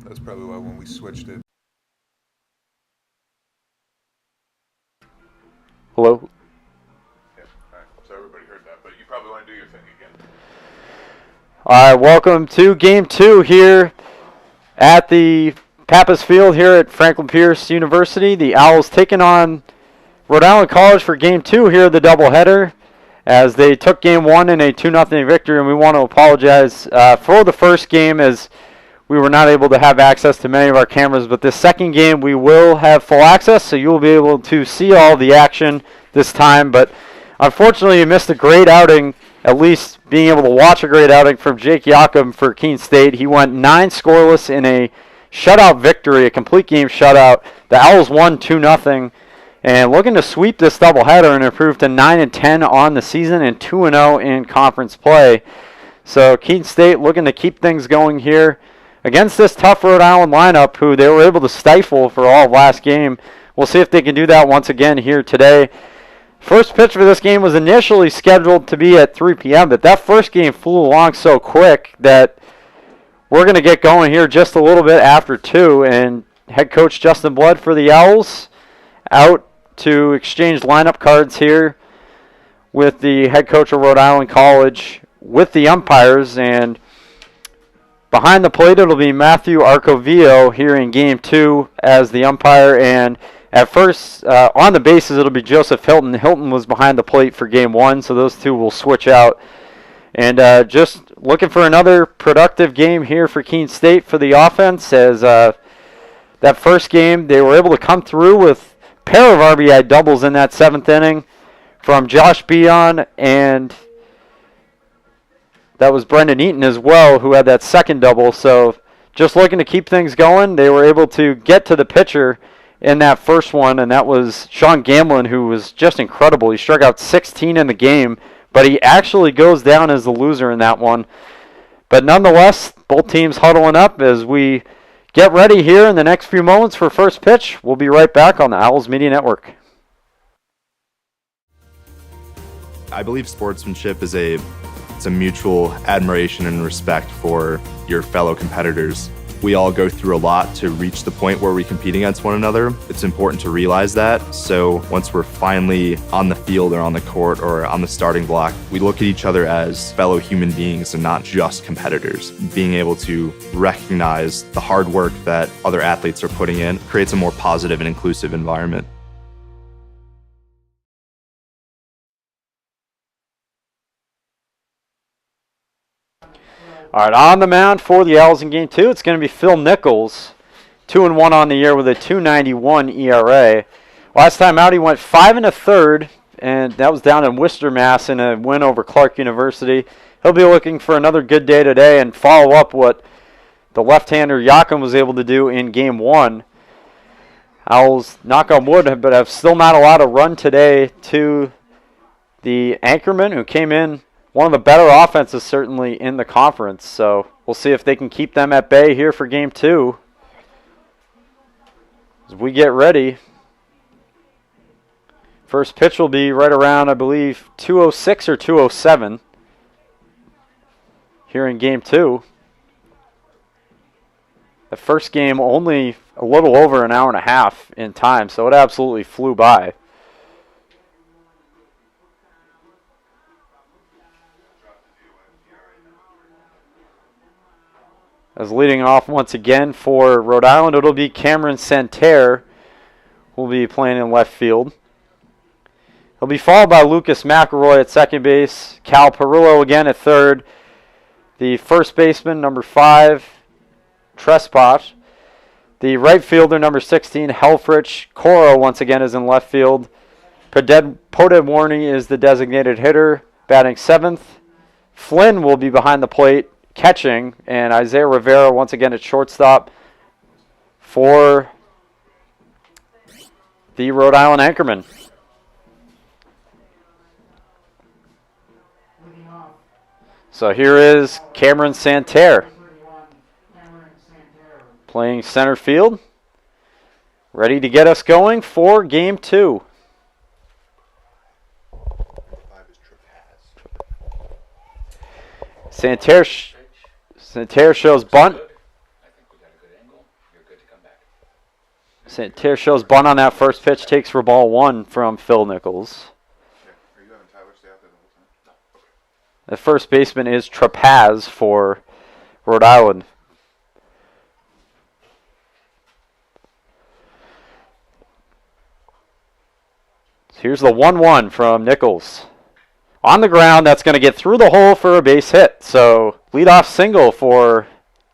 That's probably why when we switched it. Hello? Yeah, all right. So everybody heard that, but you probably want to do your thing again. All right, welcome to Game 2 here at the Pappas Field here at Franklin Pierce University. The Owls taking on Rhode Island College for Game 2 here, the doubleheader, as they took Game 1 in a 2-0 victory. And we want to apologize for the first game as we were not able to have access to many of our cameras. But this second game, we will have full access, so you'll be able to see all the action this time. But unfortunately, you missed a great outing, at least being able to watch a great outing from Jake Yakum for Keene State. He went 9 scoreless in a shutout victory, a complete game shutout. The Owls won 2-0. And looking to sweep this doubleheader and improve to 9-10 on the season and 2-0 in conference play. So Keene State looking to keep things going here against this tough Rhode Island lineup, who they were able to stifle for all of last game. We'll see if they can do that once again here today. First pitch for this game was initially scheduled to be at 3 p.m., but that first game flew along so quick that we're going to get going here just a little bit after 2. And head coach Justin Blood for the Owls out to exchange lineup cards here with the head coach of Rhode Island College with the umpires. And behind the plate, it'll be Matthew Arcovio here in Game 2 as the umpire. And at first, on the bases, it'll be Joseph Hilton. Hilton was behind the plate for Game 1, so those two will switch out. And just looking for another productive game here for Keene State for the offense, as that first game, they were able to come through with pair of RBI doubles in that 7th inning from Josh Bion, and that was Brendan Eaton as well, who had that second double. So just looking to keep things going, they were able to get to the pitcher in that first one, and that was Sean Gamlin, who was just incredible. He struck out 16 in the game, but he actually goes down as the loser in that one. But nonetheless, both teams huddling up as we get ready here in the next few moments for first pitch. We'll be right back on the Owls Media Network. I believe sportsmanship is a mutual admiration and respect for your fellow competitors. We all go through a lot to reach the point where we compete against one another. It's important to realize that. So once we're finally on the field or on the court or on the starting block, we look at each other as fellow human beings and not just competitors. Being able to recognize the hard work that other athletes are putting in creates a more positive and inclusive environment. All right, on the mound for the Owls in Game 2, it's going to be Phil Nichols, 2-1 on the year with a 2.91 ERA. Last time out, he went 5 1/3, and that was down in Worcester, Mass, in a win over Clark University. He'll be looking for another good day today and follow up what the left-hander Yakum was able to do in Game 1. Owls, knock on wood, but have still not allowed a run today to the Anchormen, who came in one of the better offenses certainly in the conference. So we'll see if they can keep them at bay here for Game 2. As we get ready, first pitch will be right around, I believe, 2:06 or 2:07 here in Game 2. The first game only a little over an hour and a half in time, so it absolutely flew by. As leading off once again for Rhode Island, it'll be Cameron Santerre, who will be playing in left field. He'll be followed by Lucas McElroy at second base, Cal Perillo again at third, the first baseman, number 5, Trespot, the right fielder, number 16, Helfrich. Coro once again is in left field. Podedwarny is the designated hitter, batting 7th. Flynn will be behind the plate, catching, and Isaiah Rivera once again at shortstop for the Rhode Island Anchormen. So here is Cameron Santerre playing center field, ready to get us going for Game 2. Santerre shows bunt. Santerre shows bunt on that first pitch, takes for ball 1 from Phil Nichols. Are you having Tyler stay out there the whole time? No. Okay. The first baseman is Pappas for Rhode Island. So here's the 1-1 from Nichols. On the ground, that's going to get through the hole for a base hit. So leadoff single for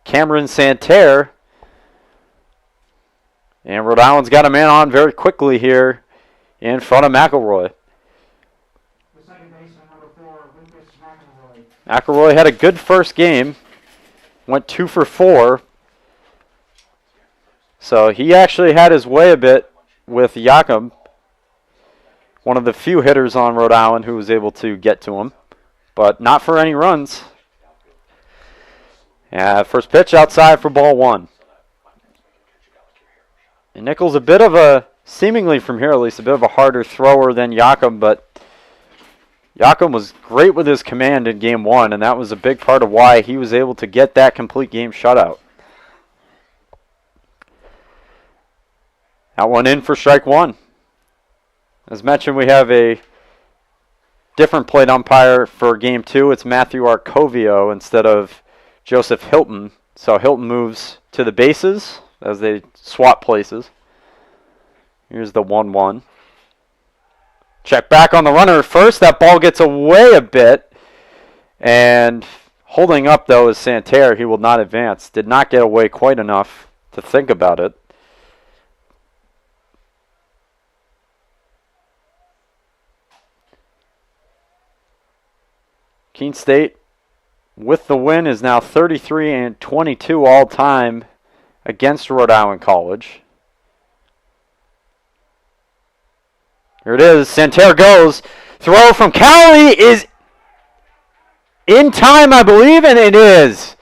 Cameron Santerre. And Rhode Island's got a man on very quickly here in front of McElroy. The second baseman, number 4, Lucas McElroy. McElroy had a good first game. Went 2 for 4. So he actually had his way a bit with Jakob. One of the few hitters on Rhode Island who was able to get to him. But not for any runs. First pitch outside for ball 1. And Nichols a bit of a, seemingly from here at least, a bit of a harder thrower than Jakob, but Jakob was great with his command in game 1, and that was a big part of why he was able to get that complete game shutout. That one in for strike 1. As mentioned, we have a different plate umpire for game 2. It's Matthew Arcovio instead of Joseph Hilton. So Hilton moves to the bases as they swap places. Here's the 1-1. Check back on the runner at first. That ball gets away a bit. And holding up, though, is Santerre. He will not advance. Did not get away quite enough to think about it. Keene State, with the win, is now 33-22 all-time against Rhode Island College. Here it is. Santerre goes. Throw from Cowley is in time, I believe, and it is.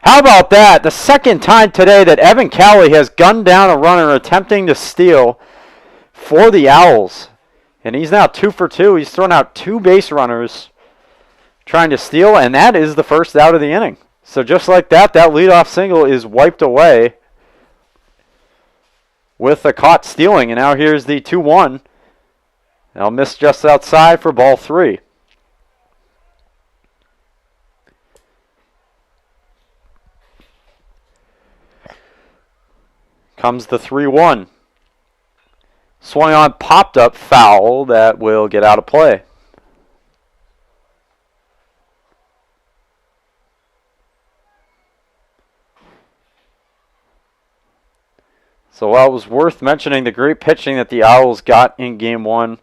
How about that? The second time today that Evan Cowley has gunned down a runner attempting to steal for the Owls. And he's now 2 for 2. He's thrown out 2 base runners trying to steal, and that is the first out of the inning. So just like that, that leadoff single is wiped away with a caught stealing. And now here's the 2-1. They'll miss just outside for ball 3. Comes the 3-1. Swung on, popped up, foul that will get out of play. So while it was worth mentioning the great pitching that the Owls got in game 1,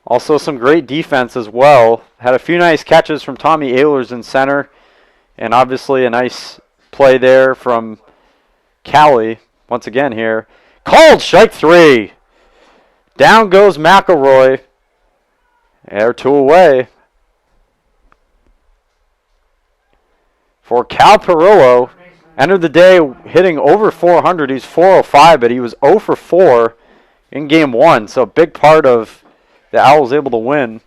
also some great defense as well. Had a few nice catches from Tommy Ehlers in center, and obviously a nice play there from Cowley once again here. Called strike 3. Down goes McElroy. They're 2 away. For Cal Perillo, entered the day hitting over 400. He's 405, but he was 0 for 4 in game 1. So a big part of the Owls able to win.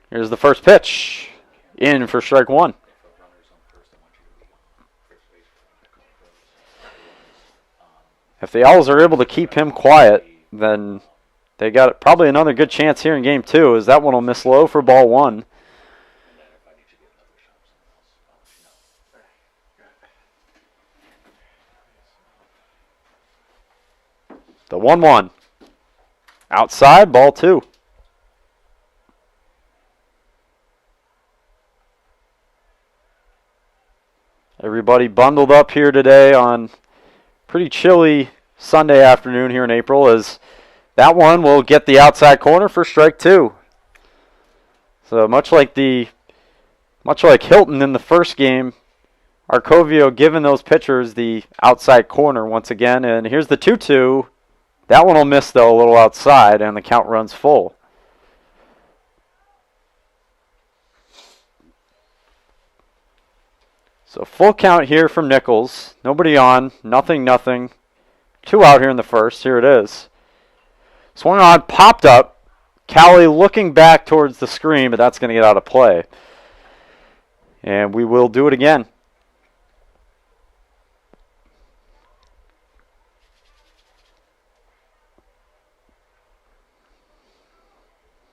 Here's the first pitch. In for strike 1. If the Owls are able to keep him quiet, then they got probably another good chance here in game 2, as that one will miss low for ball 1. The 1-1. Outside, ball 2. Everybody bundled up here today on pretty chilly Sunday afternoon here in April, as that one will get the outside corner for strike 2. So much like Hilton in the first game, Arcovio giving those pitchers the outside corner once again. And here's the 2-2. That one will miss, though, a little outside, and the count runs full. So full count here from Nichols. Nobody on. Nothing. 2 out here in the first. Here it is. Swung on, popped up. Cowley looking back towards the screen, but that's going to get out of play. And we will do it again.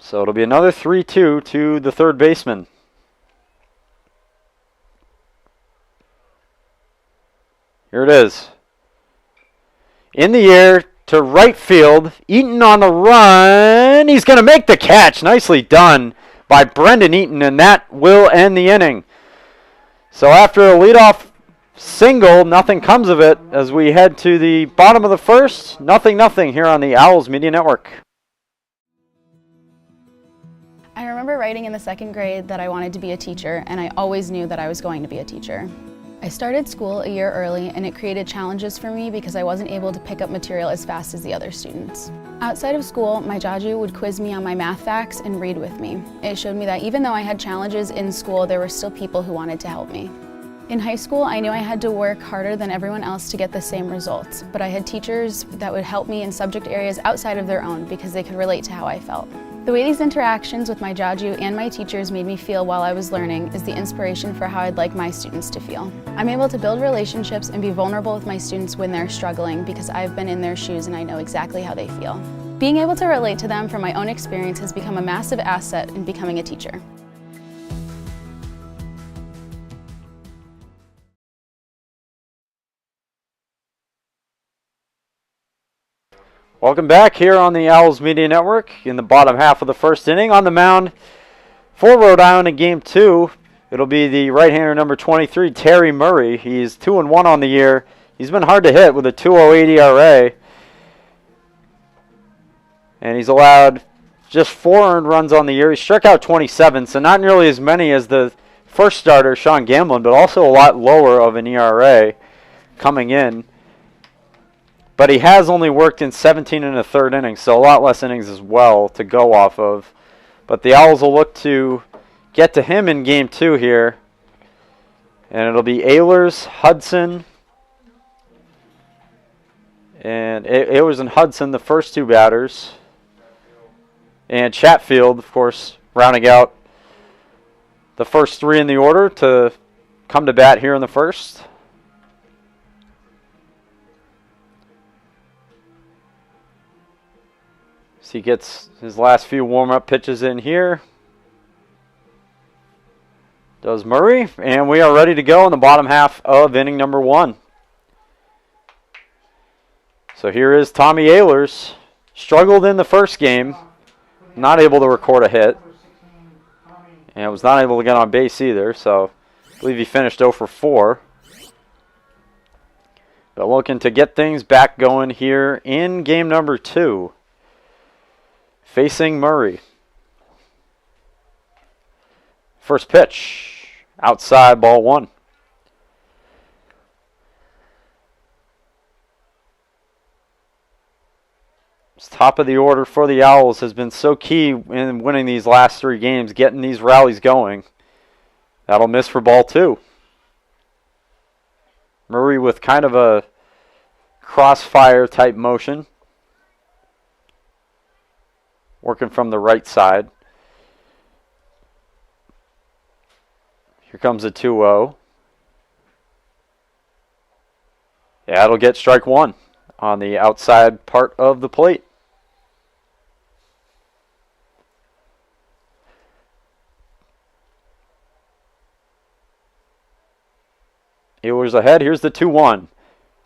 So it'll be another 3-2 to the third baseman. Here it is. In the air to right field. Eaton on the run. He's going to make the catch. Nicely done by Brendan Eaton, and that will end the inning. So after a leadoff single, nothing comes of it as we head to the bottom of the first. 0-0 here on the Owls Media Network. I remember writing in the second grade that I wanted to be a teacher, and I always knew that I was going to be a teacher. I started school a year early, and it created challenges for me because I wasn't able to pick up material as fast as the other students. Outside of school, my jaju would quiz me on my math facts and read with me. It showed me that even though I had challenges in school, there were still people who wanted to help me. In high school, I knew I had to work harder than everyone else to get the same results, but I had teachers that would help me in subject areas outside of their own because they could relate to how I felt. The way these interactions with my jaju and my teachers made me feel while I was learning is the inspiration for how I'd like my students to feel. I'm able to build relationships and be vulnerable with my students when they're struggling because I've been in their shoes and I know exactly how they feel. Being able to relate to them from my own experience has become a massive asset in becoming a teacher. Welcome back here on the Owls Media Network in the bottom half of the first inning. On the mound for Rhode Island in Game 2, it'll be the right-hander number 23, Terry Murray. He's 2-1 on the year. He's been hard to hit with a 2.08 ERA. And he's allowed just 4 earned runs on the year. He struck out 27, so not nearly as many as the first starter, Sean Gamblin, but also a lot lower of an ERA coming in. But he has only worked in 17 1/3 innings, so a lot less innings as well to go off of. But the Owls will look to get to him in Game 2 here. And it'll be Ehlers, Hudson, and Ehlers and Hudson, the first two batters. And Chatfield, of course, rounding out the first three in the order to come to bat here in the first. So he gets his last few warm-up pitches in here. Does Murray. And we are ready to go in the bottom half of inning number 1. So here is Tommy Ehlers. Struggled in the first game. Not able to record a hit. And was not able to get on base either. So I believe he finished 0 for 4. But looking to get things back going here in game number 2. Facing Murray. First pitch. Outside, ball 1. This top of the order for the Owls has been so key in winning these last 3 games, getting these rallies going. That'll miss for ball 2. Murray with kind of a crossfire type motion. Working from the right side. Here comes a 2-0. Yeah, it'll get strike 1 on the outside part of the plate. Ehlers ahead. Here's the 2-1.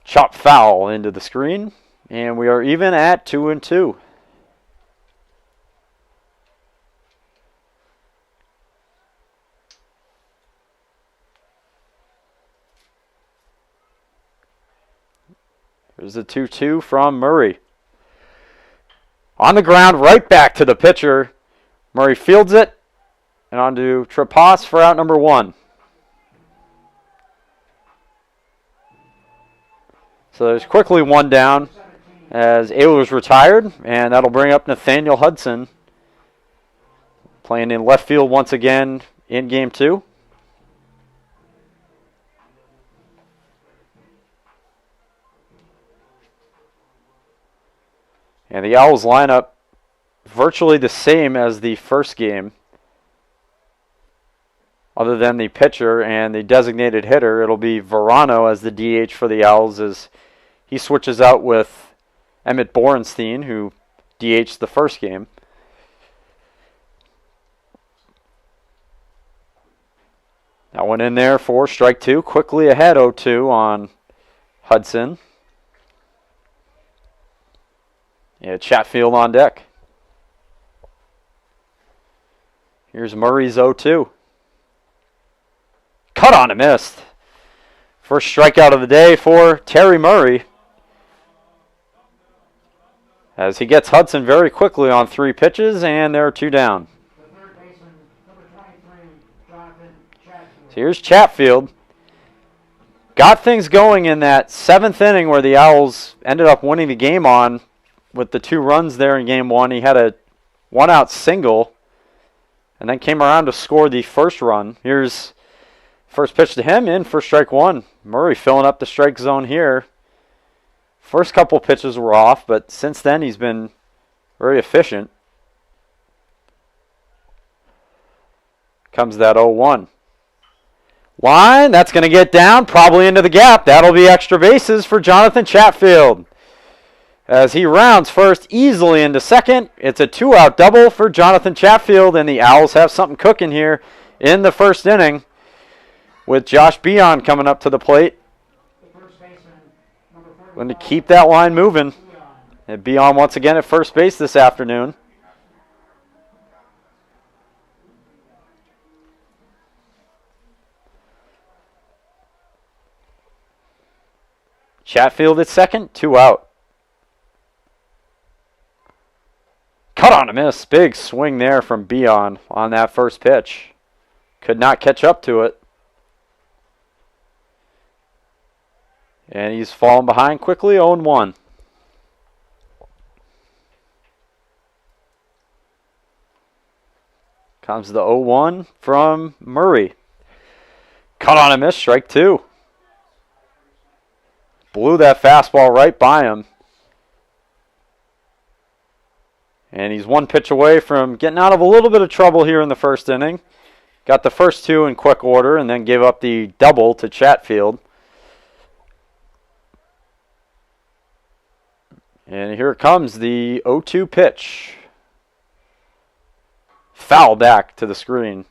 Chop foul into the screen. And we are even at 2-2. There's a 2-2 from Murray. On the ground, right back to the pitcher. Murray fields it. And on to Pappas for out number 1. So there's quickly 1 down as Ehlers retired. And that'll bring up Nathaniel Hudson. Playing in left field once again in game 2. And the Owls lineup virtually the same as the first game. Other than the pitcher and the designated hitter, it'll be Verano as the DH for the Owls as he switches out with Emmett Borenstein, who DH'd the first game. That one in there for strike 2. Quickly ahead 0-2 on Hudson. Yeah, Chatfield on deck. Here's Murray's 0-2. Cut on a missed. First strikeout of the day for Terry Murray, as he gets Hudson very quickly on 3 pitches, and there are 2 down. The third baseman, number 23, Jonathan Chatfield. So here's Chatfield. Got things going in that 7th inning where the Owls ended up winning the game on with the 2 runs there in game 1. He had a 1-out single and then came around to score the first run. Here's first pitch to him, in for strike 1. Murray filling up the strike zone here. First couple pitches were off, but since then he's been very efficient. Comes that 0-1. Line, that's going to get down, probably into the gap. That'll be extra bases for Jonathan Chatfield, as he rounds first easily into second. It's a 2-out double for Jonathan Chatfield, and the Owls have something cooking here in the first inning, with Josh Beon coming up to the plate. The first baseman, number 45, Going to keep that line moving. And Beon once again at first base this afternoon. Chatfield at second, 2 out. Cut on a miss. Big swing there from Beon on that first pitch. Could not catch up to it. And he's fallen behind quickly, 0-1. Comes the 0-1 from Murray. Cut on a miss, strike 2. Blew that fastball right by him. And he's 1 pitch away from getting out of a little bit of trouble here in the first inning. Got the first 2 in quick order and then gave up the double to Chatfield. And here comes the 0-2 pitch. Foul back to the screen.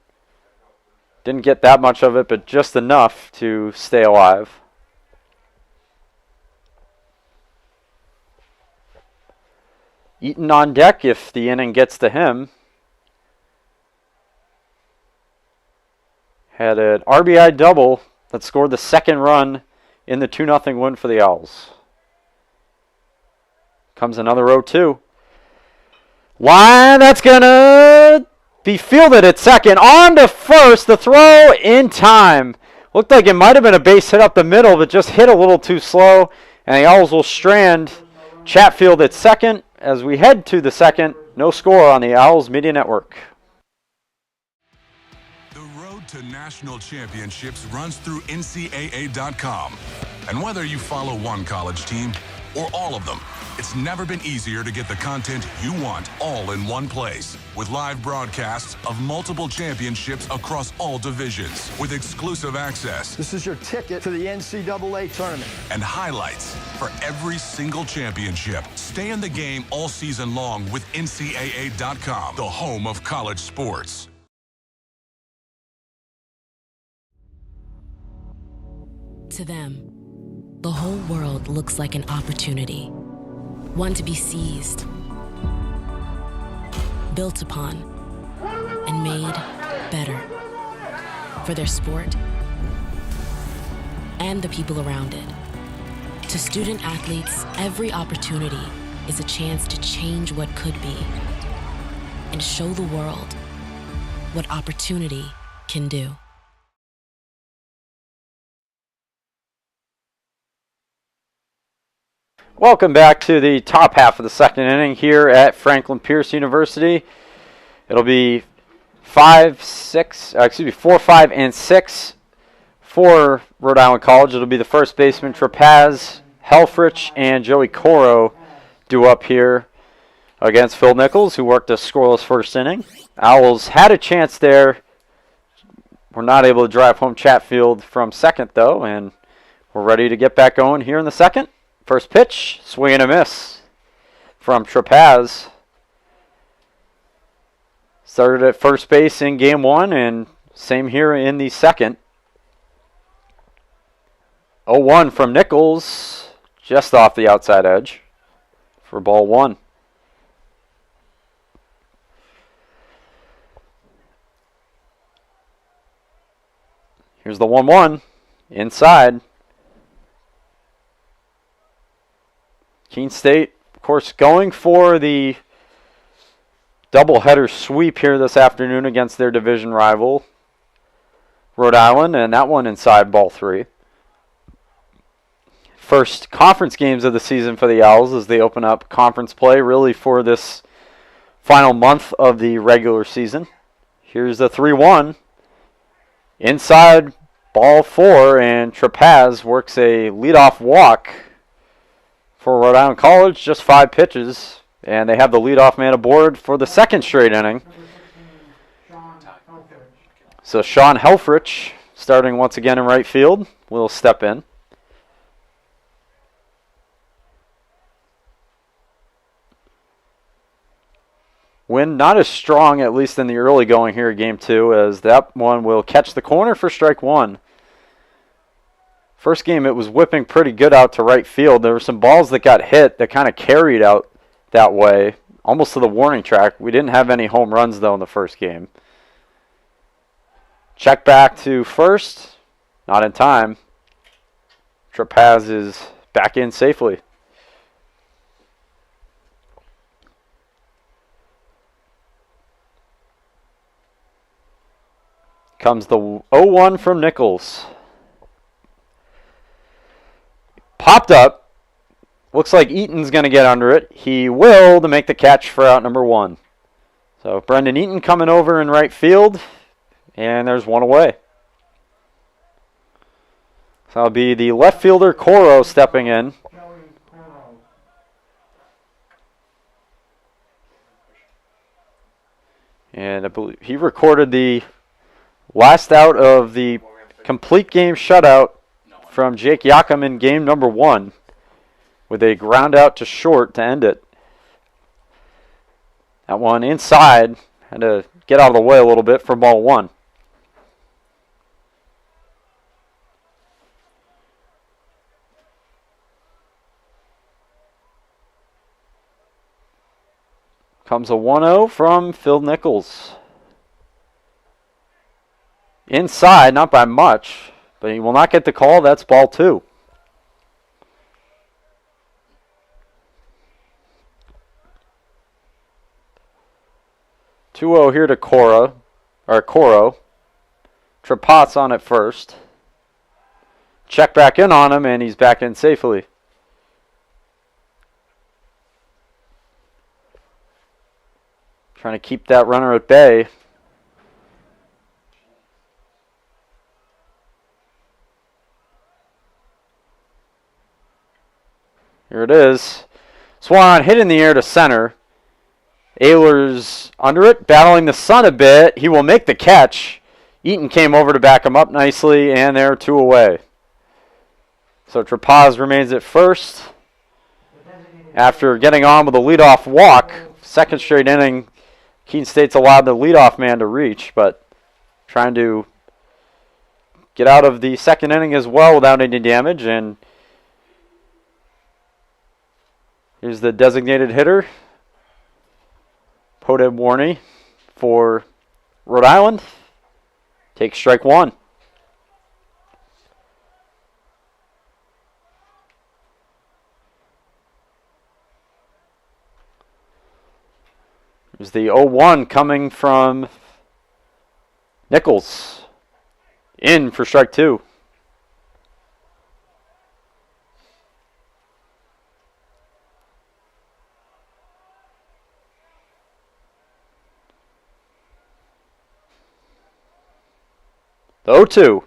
Didn't get that much of it, but just enough to stay alive. Eaton on deck if the inning gets to him. Had an RBI double that scored the second run in the 2-0 win for the Owls. Comes another 0-2. Line, that's going to be fielded at second. On to first, the throw in time. Looked like it might have been a base hit up the middle, but just hit a little too slow. And the Owls will strand Chatfield at second. As we head to the second, no score on the Owls Media Network. The road to national championships runs through NCAA.com. And whether you follow one college team or all of them, it's never been easier to get the content you want all in one place. With live broadcasts of multiple championships across all divisions, with exclusive access. This is your ticket to the NCAA tournament. And highlights for every single championship. Stay in the game all season long with NCAA.com, the home of college sports. To them, the whole world looks like an opportunity. One to be seized, built upon, and made better for their sport and the people around it. To student athletes, every opportunity is a chance to change what could be and show the world what opportunity can do. Welcome back to the top half of the second inning here at Franklin Pierce University. It'll be 4, 5, and 6 for Rhode Island College. It'll be the first baseman Pappas, Helfrich, and Joey Coro due up here against Phil Nichols, who worked a scoreless first inning. Owls had a chance there. We're not able to drive home Chatfield from second, though, and we're ready to get back going here in the second. First pitch, swing and a miss from Pappas. Started at first base in game 1, and same here in the second. 0-1 from Nichols, just off the outside edge for ball 1. Here's the 1-1 inside. Keene State, of course, going for the doubleheader sweep here this afternoon against their division rival, Rhode Island, and that one inside ball 3. First conference games of the season for the Owls as they open up conference play really for this final month of the regular season. Here's the 3-1. Inside ball 4, and Pappas works a leadoff walk for Rhode Island College, just 5 pitches, and they have the leadoff man aboard for the second straight inning. So Sean Helfrich, starting once again in right field, will step in. Wind not as strong, at least in the early going here, game 2, as that one will catch the corner for strike 1. First game, it was whipping pretty good out to right field. There were some balls that got hit that kind of carried out that way, almost to the warning track. We didn't have any home runs, though, in the first game. Check back to first. Not in time. Pappas is back in safely. Comes the 0-1 from Nichols. Popped up. Looks like Eaton's going to get under it. He will to make the catch for out number 1. So Brendan Eaton coming over in right field. And there's one away. So that'll be the left fielder, Coro, stepping in. And I believe he recorded the last out of the complete game shutout from Jake Yakum in game number 1 with a ground out to short to end it. That one inside, had to get out of the way a little bit for ball 1. Comes a 1-0 from Phil Nichols. Inside, not by much, but he will not get the call. That's ball 2. Two-0 here to Coro. Trapat's on it first. Check back in on him, and he's back in safely. Trying to keep that runner at bay. Here it is. Swan hit in the air to center. Ehlers under it, battling the sun a bit. He will make the catch. Eaton came over to back him up nicely, and they're 2 away. So Trapaz remains at first. After getting on with a leadoff walk, second straight inning, Keene State's allowed the leadoff man to reach, but trying to get out of the second inning as well without any damage. And here's the designated hitter, Podeb Warney for Rhode Island. Takes strike 1. There's the 0-1 coming from Nichols. In for strike 2. The 0-2.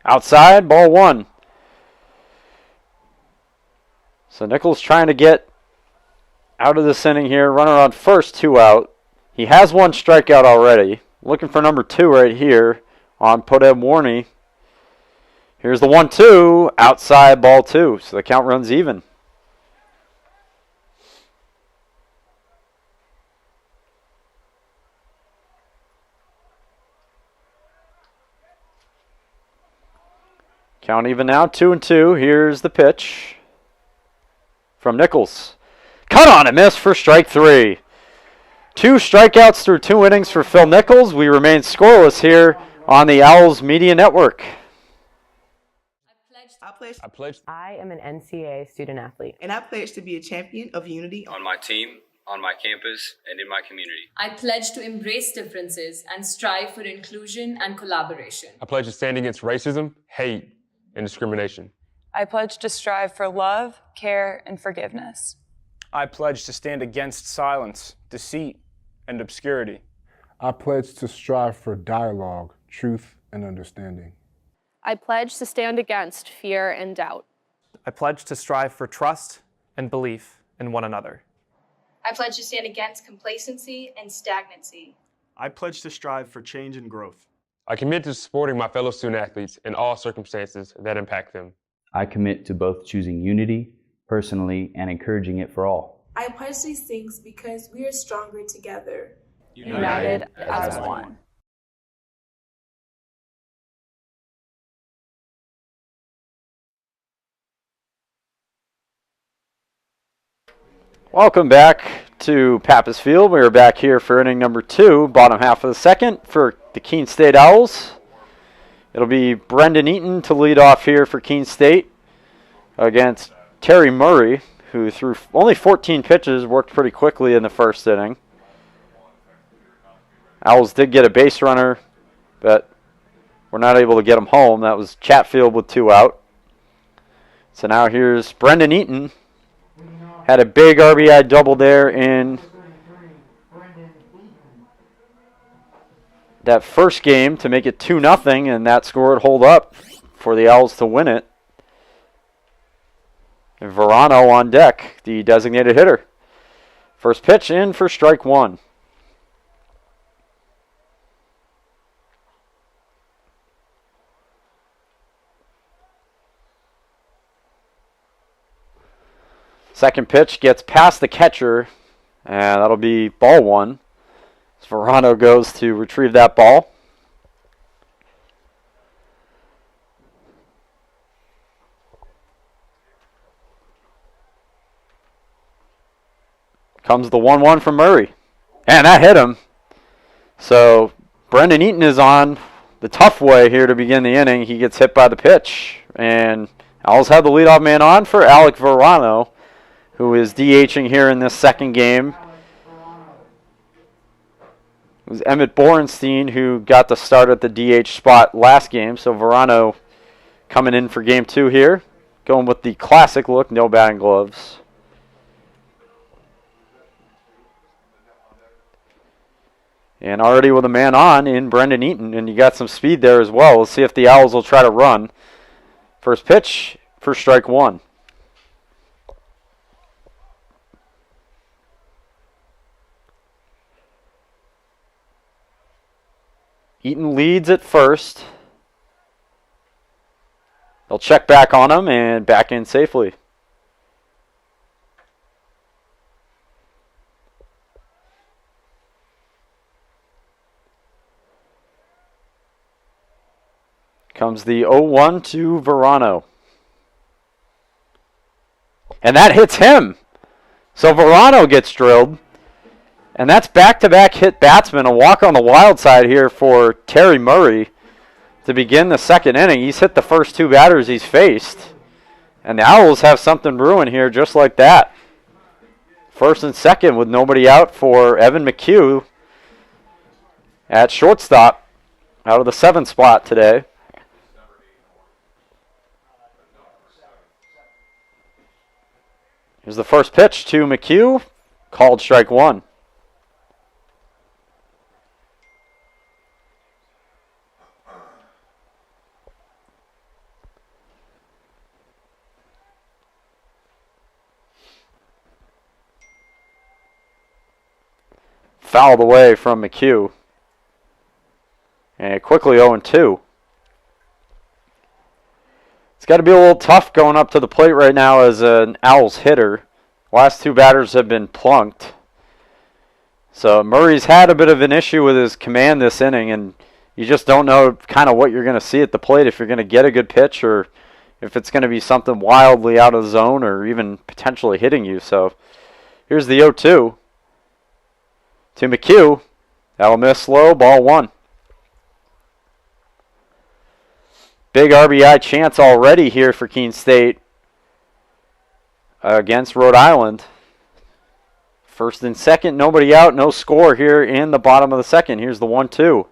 Outside, ball 1. So Nichols trying to get out of this inning here. Runner on first, 2 out. He has 1 strikeout already. Looking for number 2 right here on Podeb Warney. Here's the 1-2. Outside, ball 2. So the count runs even. Count even now, 2-2. Here's the pitch from Nichols. Cut on and miss for strike 3. 2 strikeouts through 2 innings for Phil Nichols. We remain scoreless here on the Owls Media Network. I am an NCAA student athlete. And I pledge to be a champion of unity on my team, on my campus, and in my community. I pledge to embrace differences and strive for inclusion and collaboration. I pledge to stand against racism, hate, and discrimination. I pledge to strive for love, care, and forgiveness. I pledge to stand against silence, deceit, and obscurity. I pledge to strive for dialogue, truth, and understanding. I pledge to stand against fear and doubt. I pledge to strive for trust and belief in one another. I pledge to stand against complacency and stagnancy. I pledge to strive for change and growth. I commit to supporting my fellow student athletes in all circumstances that impact them. I commit to both choosing unity personally and encouraging it for all. I pledge these things because we are stronger together. United as one. Welcome back to Pappas Field. We are back here for inning number 2, bottom half of the second for the Keene State Owls. It'll be Brendan Eaton to lead off here for Keene State against Terry Murray, who threw only 14 pitches, worked pretty quickly in the first inning. Owls did get a base runner, but we're not able to get him home. That was Chatfield with 2 out. So now here's Brendan Eaton. Had a big RBI double there in that first game to make it 2-0, and that score would hold up for the Owls to win it. And Verano on deck, the designated hitter. First pitch in for strike 1. Second pitch gets past the catcher, and that'll be ball 1. As Verano goes to retrieve that ball. Comes the 1-1 from Murray. And that hit him. So Brendan Eaton is on the tough way here to begin the inning. He gets hit by the pitch. And Owls have the leadoff man on for Alec Verano, who is DHing here in this second game. It was Emmett Borenstein who got the start at the DH spot last game. So Verano coming in for game 2 here. Going with the classic look, no batting gloves. And already with a man on in Brendan Eaton, and you got some speed there as well. Let's see if the Owls will try to run. First pitch for strike 1. Eaton leads at first. They'll check back on him and back in safely. Comes the 0-1 to Verano. And that hits him. So Verano gets drilled. And that's back-to-back hit batsman, a walk on the wild side here for Terry Murray to begin the second inning. He's hit the first 2 batters he's faced. And the Owls have something brewing here just like that. First and second with nobody out for Evan McHugh at shortstop out of the 7th spot today. Here's the first pitch to McHugh, called strike 1. Fouled away from McHugh. And quickly 0-2. It's got to be a little tough going up to the plate right now as an Owls hitter. Last 2 batters have been plunked. So Murray's had a bit of an issue with his command this inning, and you just don't know kind of what you're going to see at the plate, if you're going to get a good pitch or if it's going to be something wildly out of the zone or even potentially hitting you. So here's the 0-2 to McHugh. That'll miss low, ball 1. Big RBI chance already here for Keene State against Rhode Island. First and second, nobody out, no score here in the bottom of the second. Here's the 1-2.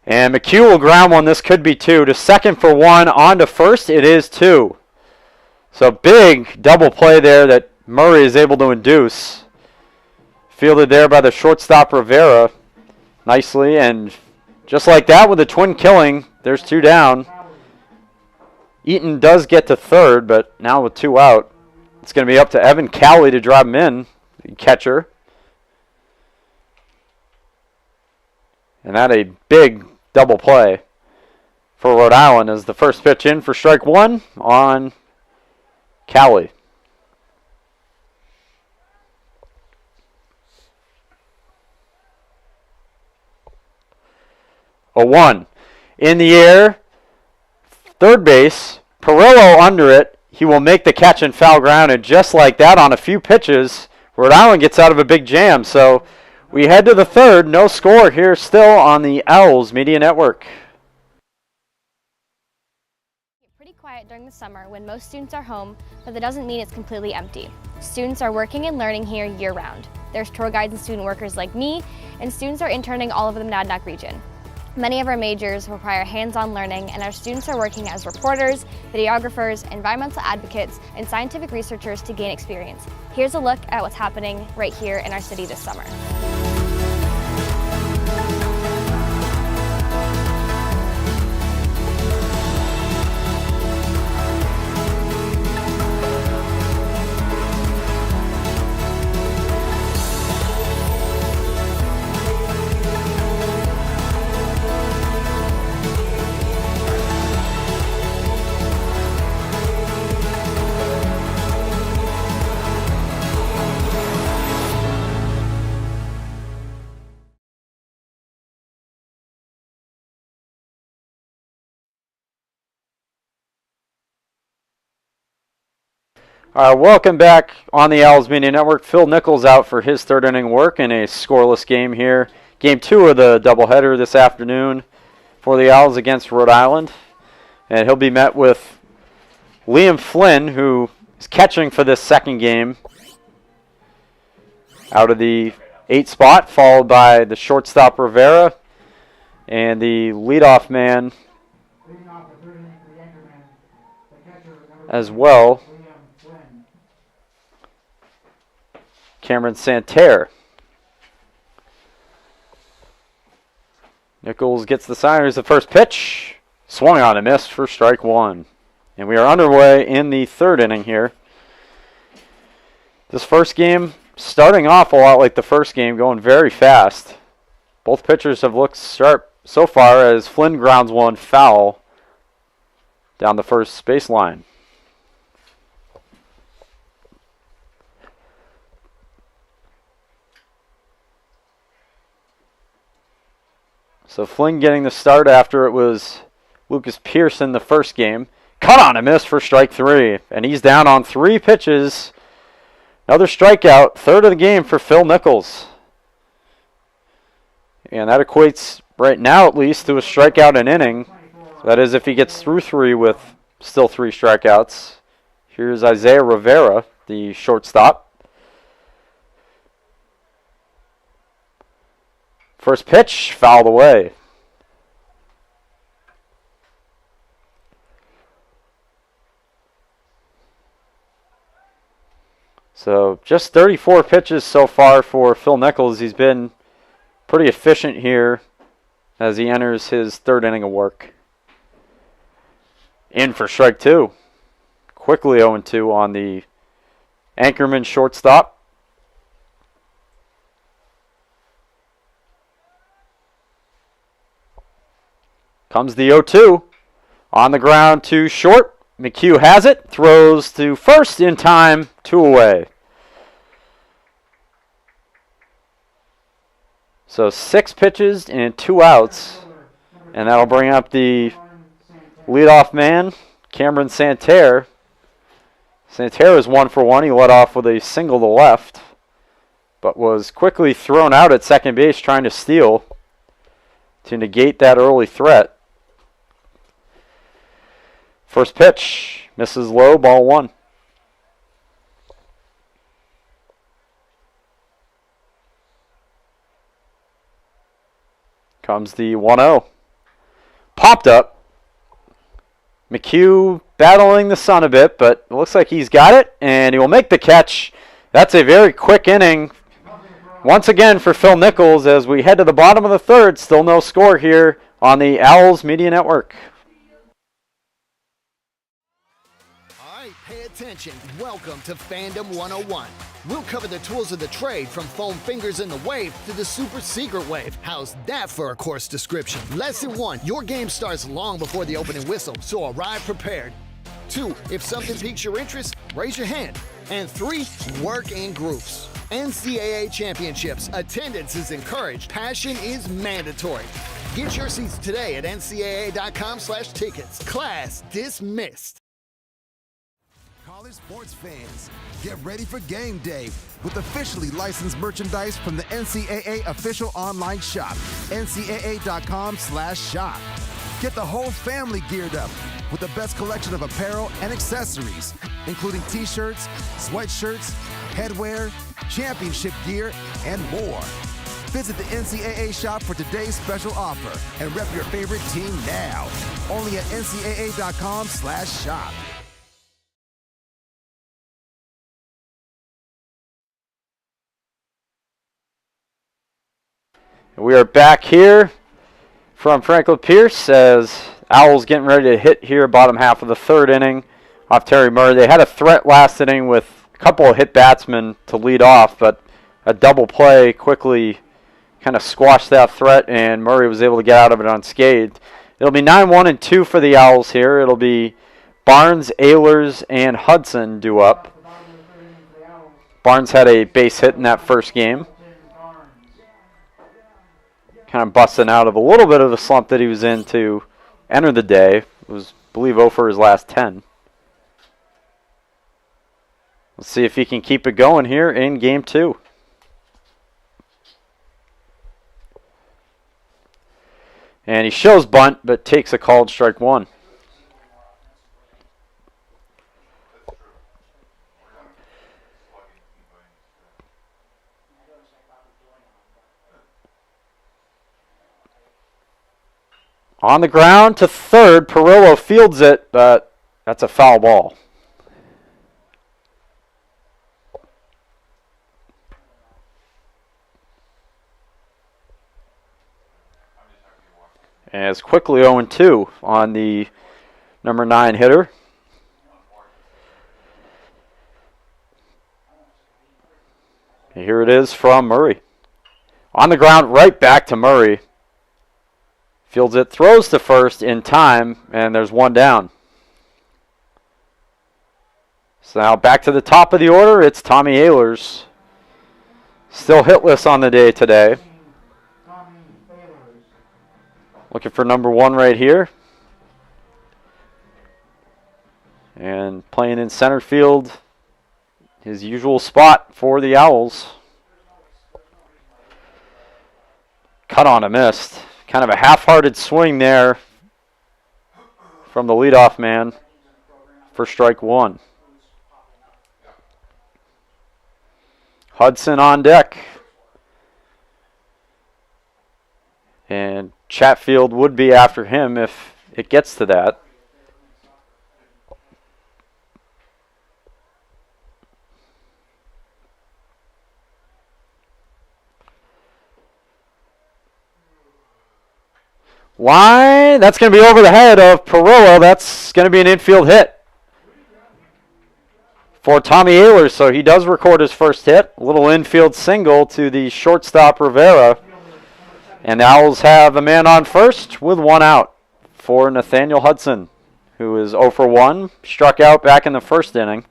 And McHugh will ground one. This could be 2. To second for 1. On to first. It is 2. So big double play there that Murray is able to induce. Fielded there by the shortstop Rivera nicely. And just like that with the twin killing, there's 2 down. Eaton does get to third, but now with 2 out, it's going to be up to Evan Cowley to drive him in, the catcher. And that a big double play for Rhode Island as the first pitch in for strike 1 on Cowley. A 1 in the air. Third base, Perillo under it. He will make the catch and foul ground, and just like that on a few pitches, Rhode Island gets out of a big jam. So we head to the third. No score here still on the Owls Media Network. Pretty quiet during the summer when most students are home, but that doesn't mean it's completely empty. Students are working and learning here year-round. There's tour guides and student workers like me, and students are interning all over the Monadnock region. Many of our majors require hands-on learning, and our students are working as reporters, videographers, environmental advocates, and scientific researchers to gain experience. Here's a look at what's happening right here in our city this summer. Welcome back on the Owls Media Network. Phil Nichols out for his third inning work in a scoreless game here. Game 2 of the doubleheader this afternoon for the Owls against Rhode Island. And he'll be met with Liam Flynn, who is catching for this second game out of the 8 spot, followed by the shortstop Rivera and the leadoff man as well, Cameron Santerre. Nichols gets the sign. Here's the first pitch. Swung on and missed for strike 1. And we are underway in the third inning here. This first game starting off a lot like the first game, going very fast. Both pitchers have looked sharp so far as Flynn grounds one foul down the first baseline. So Flynn getting the start after it was Lucas Pearson the first game. Cut on a miss for strike 3. And he's down on 3 pitches. Another strikeout. Third of the game for Phil Nichols. And that equates right now at least to a strikeout an inning. So that is if he gets through 3 with still 3 strikeouts. Here's Isaiah Rivera, the shortstop. First pitch, fouled away. So just 34 pitches so far for Phil Nichols. He's been pretty efficient here as he enters his third inning of work. In for strike 2. Quickly 0-2 on the Anchormen shortstop. Comes the 0-2. On the ground to short. McHugh has it. Throws to first in time. 2 away. So 6 pitches and 2 outs. And that'll bring up the leadoff man, Cameron Santerre. Santerre is 1 for 1. He led off with a single to left, but was quickly thrown out at second base trying to steal to negate that early threat. First pitch, misses low, ball 1. Comes the 1-0. Popped up. McHugh battling the sun a bit, but it looks like he's got it, and he will make the catch. That's a very quick inning once again for Phil Nichols as we head to the bottom of the third. Still no score here on the Owls Media Network. All right, pay attention. Welcome to Fandom 101. We'll cover the tools of the trade from foam fingers in the wave to the super secret wave. How's that for a course description? Lesson 1, your game starts long before the opening whistle, so arrive prepared. 2, if something piques your interest, raise your hand. And 3, work in groups. NCAA championships, attendance is encouraged, passion is mandatory. Get your seats today at ncaa.com/tickets. Class dismissed. College sports fans, get ready for game day with officially licensed merchandise from the NCAA official online shop, ncaa.com/shop. Get the whole family geared up with the best collection of apparel and accessories, including t-shirts, sweatshirts, headwear, championship gear, and more. Visit the NCAA shop for today's special offer and rep your favorite team now. Only at ncaa.com/shop. We are back here from Franklin Pierce as Owls getting ready to hit here bottom half of the third inning off Terry Murray. They had a threat last inning with a couple of hit batsmen to lead off, but a double play quickly kind of squashed that threat, and Murray was able to get out of it unscathed. It'll be 9-1 and 2 for the Owls here. It'll be Barnes, Ehlers, and Hudson due up. Barnes had a base hit in that first game. Kind of busting out of a little bit of the slump that he was in to enter the day. It was, I believe, 0 for his last 10. Let's see if he can keep it going here in game 2. And he shows bunt, but takes a called strike 1. On the ground to third, Perillo fields it, but that's a foul ball. And it's quickly 0-2 on the number 9 hitter. Here it is from Murray. On the ground, right back to Murray. Fields it, throws to first in time, and there's one down. So now back to the top of the order, it's Tommy Ehlers. Still hitless on the day today. Looking for number 1 right here. And playing in center field, his usual spot for the Owls. Cut on a missed. Kind of a half-hearted swing there from the leadoff man for strike 1. Hudson on deck. And Chatfield would be after him if it gets to that. Line, that's going to be over the head of Perillo. That's going to be an infield hit for Tommy Ehlers, so he does record his first hit. A little infield single to the shortstop Rivera. And the Owls have a man on first with 1 out for Nathaniel Hudson, who is 0 for 1, struck out back in the first inning.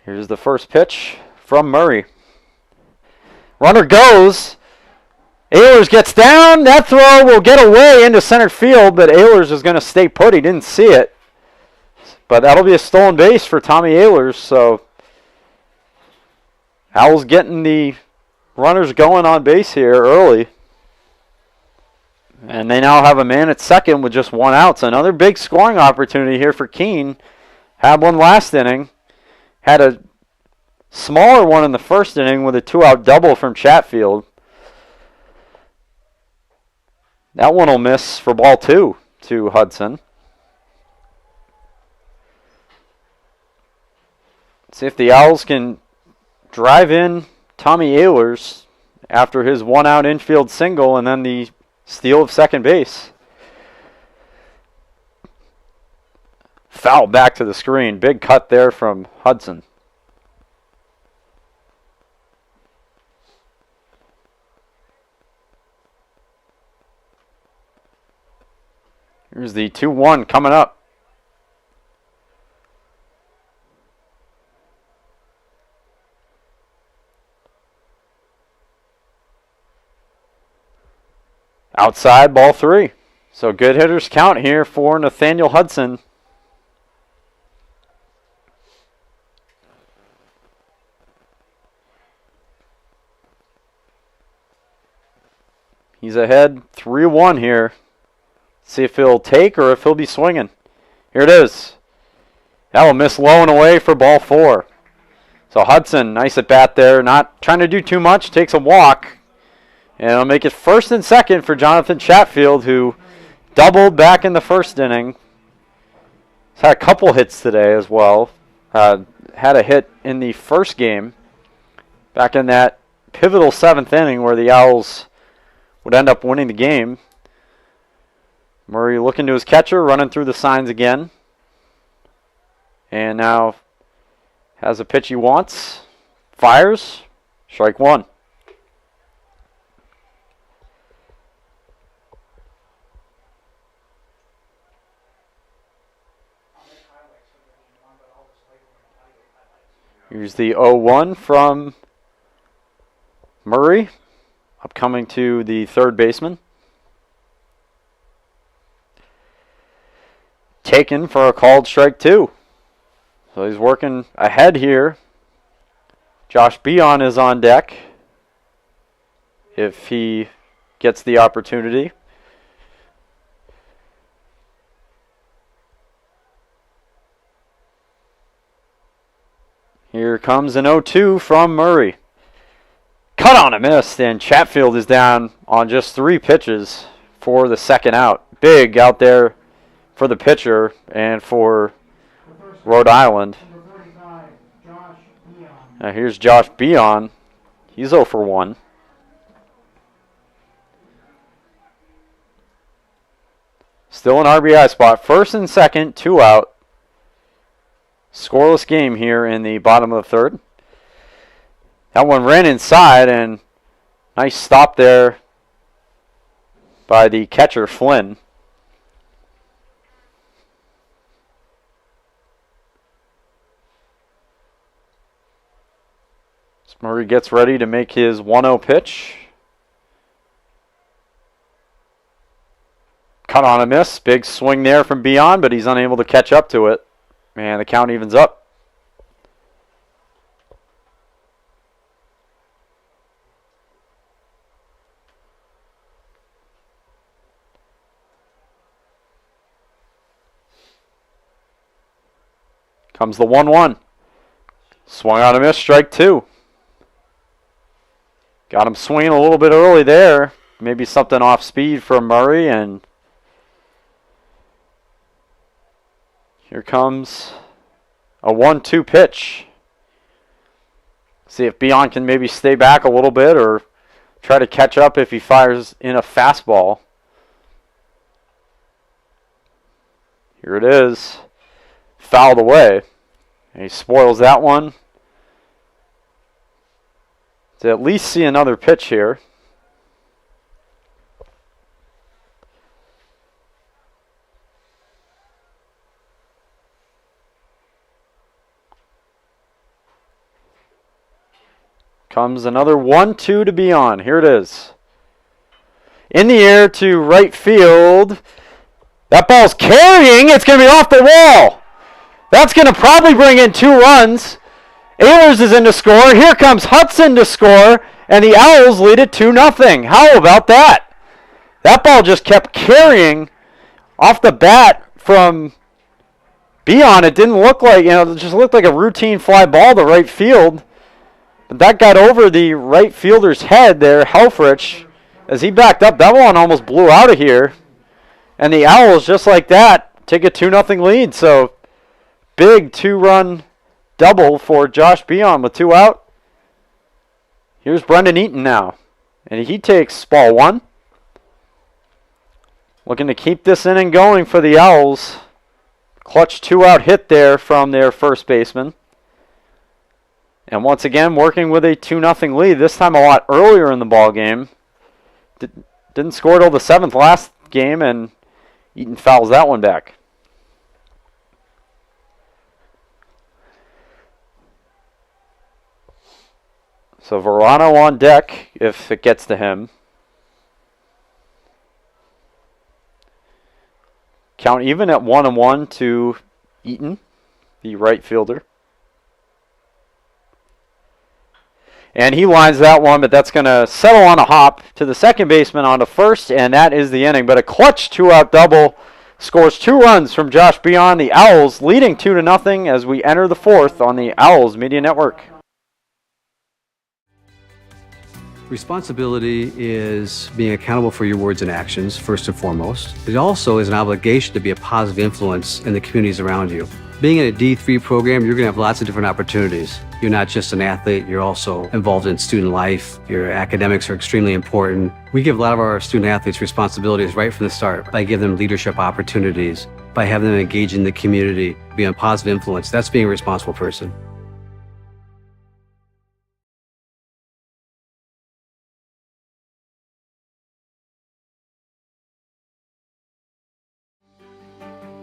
Here's the first pitch from Murray. Runner goes. Ehlers gets down. That throw will get away into center field, but Ehlers is going to stay put. He didn't see it. But that'll be a stolen base for Tommy Ehlers. So Owls getting the runners going on base here early. And they now have a man at second with just 1 out. So another big scoring opportunity here for Keene. Had one last inning. Had a smaller one in the first inning with a 2-out double from Chatfield. That one will miss for ball 2 to Hudson. See if the Owls can drive in Tommy Ehlers after his 1-out infield single and then the steal of second base. Foul back to the screen. Big cut there from Hudson. Here's the 2-1 coming up. Outside, ball 3. So good hitters count here for Nathaniel Hudson. He's ahead 3-1 here. See if he'll take or if he'll be swinging. Here it is. That will miss low and away for ball 4. So Hudson, nice at bat there. Not trying to do too much. Takes a walk. And it'll make it first and second for Jonathan Chatfield, who doubled back in the first inning. He's had a couple hits today as well. Had a hit in the first game. Back in that pivotal 7th inning where the Owls would end up winning the game. Murray looking to his catcher, running through the signs again. And now has a pitch he wants. Fires. Strike 1. Here's the 0-1 from Murray. Upcoming to the third baseman. Taken for a called strike 2. So he's working ahead here. Josh Beon is on deck if he gets the opportunity. Here comes an 0-2 from Murray. Cut on a miss, and Chatfield is down on just 3 pitches for the second out. Big out there for the pitcher and for Rhode Island. Now here's Josh Beon. He's 0 for 1. Still an RBI spot. First and second, 2 out. Scoreless game here in the bottom of the third. That one ran inside, and nice stop there by the catcher, Flynn. Murray gets ready to make his 1-0 pitch. Cut on a miss. Big swing there from Beon, but he's unable to catch up to it. And the count evens up. Comes the 1-1. Swung on a miss, strike 2. Got him swinging a little bit early there. Maybe something off speed from Murray, and here comes a 1-2 pitch. See if Beon can maybe stay back a little bit or try to catch up if he fires in a fastball. Here it is. Fouled away. And he spoils that one. To at least see another pitch here. comes another 1-2 to be on. Here it is. In the air to right field. That ball's carrying. It's going to be off the wall. That's going to probably bring in 2 runs. Ehlers is in to score. Here comes Hudson to score. And the Owls lead it 2-0. How about that? That ball just kept carrying off the bat from Beon. It didn't look like, it just looked like a routine fly ball to right field. But that got over the right fielder's head there, Helfrich. As he backed up, that one almost blew out of here. And the Owls, just like that, take a 2-0 lead. So, big 2-run double for Josh Beon with 2 out. Here's Brendan Eaton now. And he takes ball 1. Looking to keep this inning going for the Owls. Clutch 2-out hit there from their first baseman. And once again, working with a 2-0 lead. This time a lot earlier in the ball game. Didn't score till the 7th last game, and Eaton fouls that one back. So Verano on deck if it gets to him. Count even at 1-1 to Eaton, the right fielder. And he lines that one, but that's going to settle on a hop to the second baseman on to first, and that is the inning. But a clutch 2-out double scores 2 runs from Josh Beon. The Owls leading 2-0 as we enter the 4th on the Owls Media Network. Responsibility is being accountable for your words and actions, first and foremost. It also is an obligation to be a positive influence in the communities around you. Being in a D3 program, you're going to have lots of different opportunities. You're not just an athlete, you're also involved in student life. Your academics are extremely important. We give a lot of our student athletes responsibilities right from the start by giving them leadership opportunities, by having them engage in the community, be a positive influence. That's being a responsible person.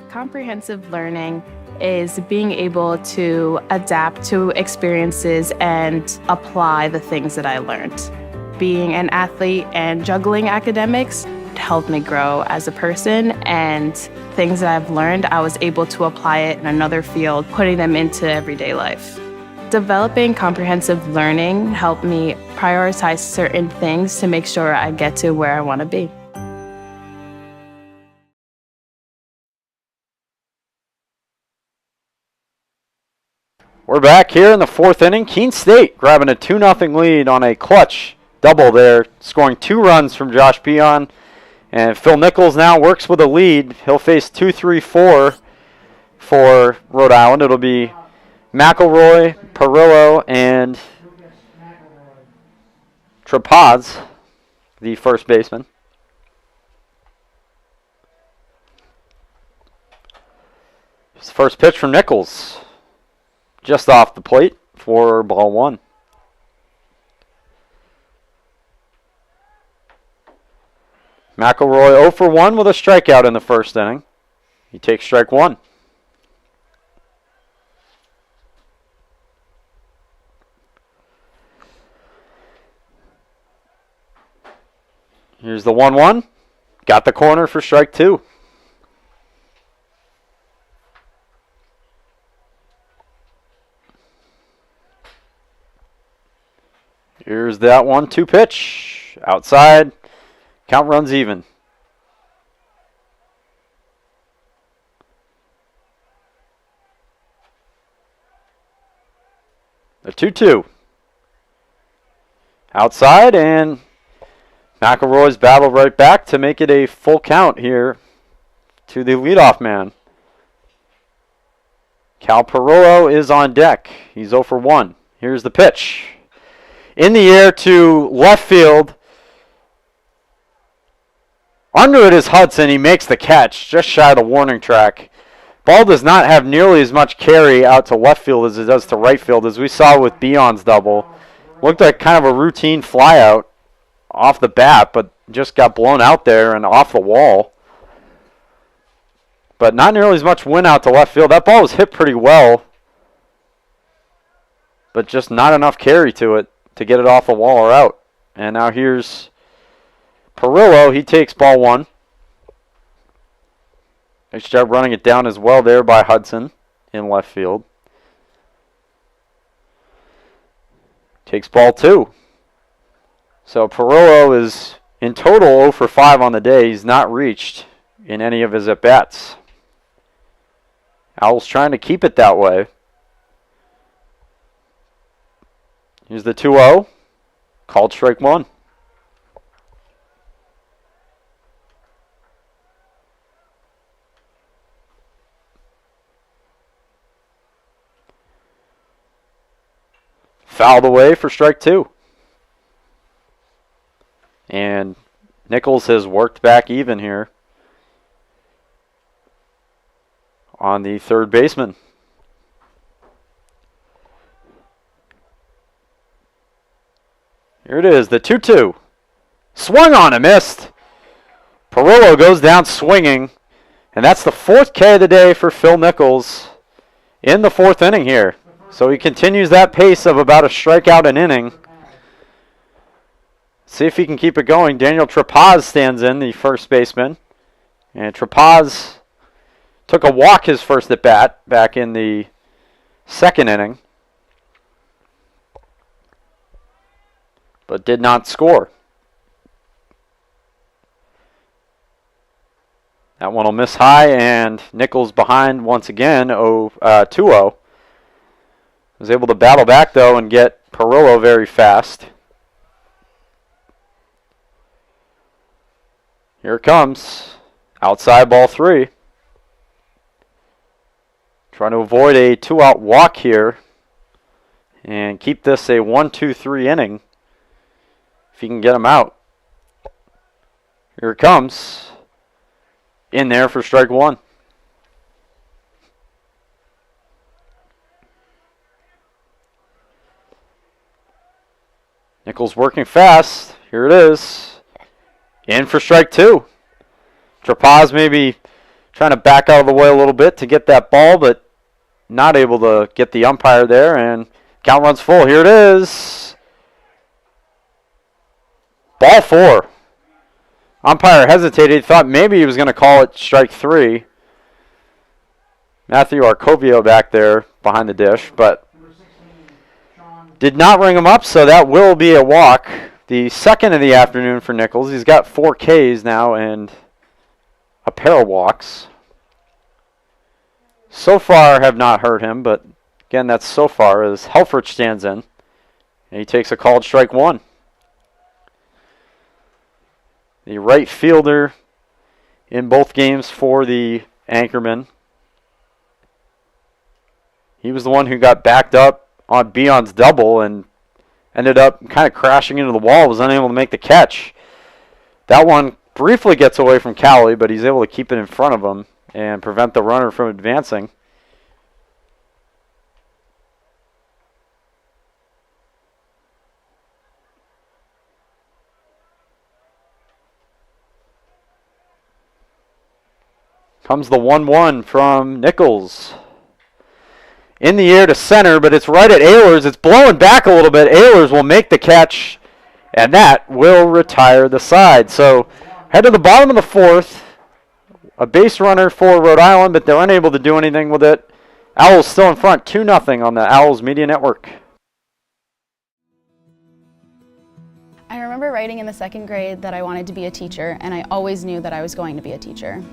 Comprehensive learning is being able to adapt to experiences and apply the things that I learned. Being an athlete and juggling academics helped me grow as a person, and things that I've learned, I was able to apply it in another field, putting them into everyday life. Developing comprehensive learning helped me prioritize certain things to make sure I get to where I want to be. We're back here in the 4th inning. Keene State grabbing a 2-0 lead on a clutch double there, scoring 2 runs from Josh Beon. And Phil Nichols now works with a lead. He'll face 2-3-4 for Rhode Island. It'll be McElroy, Perillo, and Trapaz, the first baseman. Here's the first pitch from Nichols. Just off the plate for ball 1. McElroy 0 for 1 with a strikeout in the first inning. He takes strike 1. Here's the 1-1. Got the corner for strike 2. Here's that 1-2 pitch. Outside. Count runs even. A 2-2. Outside, and McElroy's battled right back to make it a full count here to the leadoff man. Cal Perillo is on deck. He's 0 for 1. Here's the pitch. In the air to left field. Under it is Hudson. He makes the catch just shy of the warning track. Ball does not have nearly as much carry out to left field as it does to right field, as we saw with Beon's double. Looked like kind of a routine flyout off the bat, but just got blown out there and off the wall. But not nearly as much win out to left field. That ball was hit pretty well, but just not enough carry to it to get it off the wall or out. And now here's Perillo. He takes ball 1. Nice job running it down as well there by Hudson in left field. Takes ball 2. So Perillo is in total 0 for 5 on the day. He's not reached in any of his at-bats. Owls trying to keep it that way. Here's the 2-0. Called strike 1. Fouled away for strike 2. And Nichols has worked back even here on the third baseman. Here it is, the 2-2. Swung on and missed. Perillo goes down swinging. And that's the 4th K of the day for Phil Nichols in the 4th inning here. So he continues that pace of about a strikeout an inning. See if he can keep it going. Daniel Trapaz stands in, the first baseman. And Trapaz took a walk his first at bat back in the 2nd inning, but did not score. That one will miss high, and Nichols behind once again, 2-0. Was able to battle back, though, and get Perillo very fast. Here it comes. Outside ball 3. Trying to avoid a 2-out walk here and keep this a 1-2-3 inning if you can get him out. Here it comes. In there for strike 1. Nichols working fast. Here it is. In for strike 2. Trapaz maybe trying to back out of the way a little bit to get that ball, but not able to get the umpire there, and count runs full. Here it is. Ball 4. Umpire hesitated, thought maybe he was going to call it strike 3. Matthew Arcovio back there behind the dish, but did not ring him up, so that will be a walk. The 2nd of the afternoon for Nichols. He's got 4 Ks now and a pair of walks. So far have not hurt him, but again, that's so far as Helfrich stands in. And he takes a called strike 1. The right fielder in both games for the Anchormen. He was the one who got backed up on Beon's double and ended up kind of crashing into the wall, was unable to make the catch. That one briefly gets away from Cowley, but he's able to keep it in front of him and prevent the runner from advancing. Comes the 1-1 from Nichols. In the air to center, but it's right at Ehlers. It's blowing back a little bit. Ehlers will make the catch, and that will retire the side. So head to the bottom of the 4th. A base runner for Rhode Island, but they're unable to do anything with it. Owls still in front, 2-0 on the Owls Media Network. I remember writing in the 2nd grade that I wanted to be a teacher, and I always knew that I was going to be a teacher.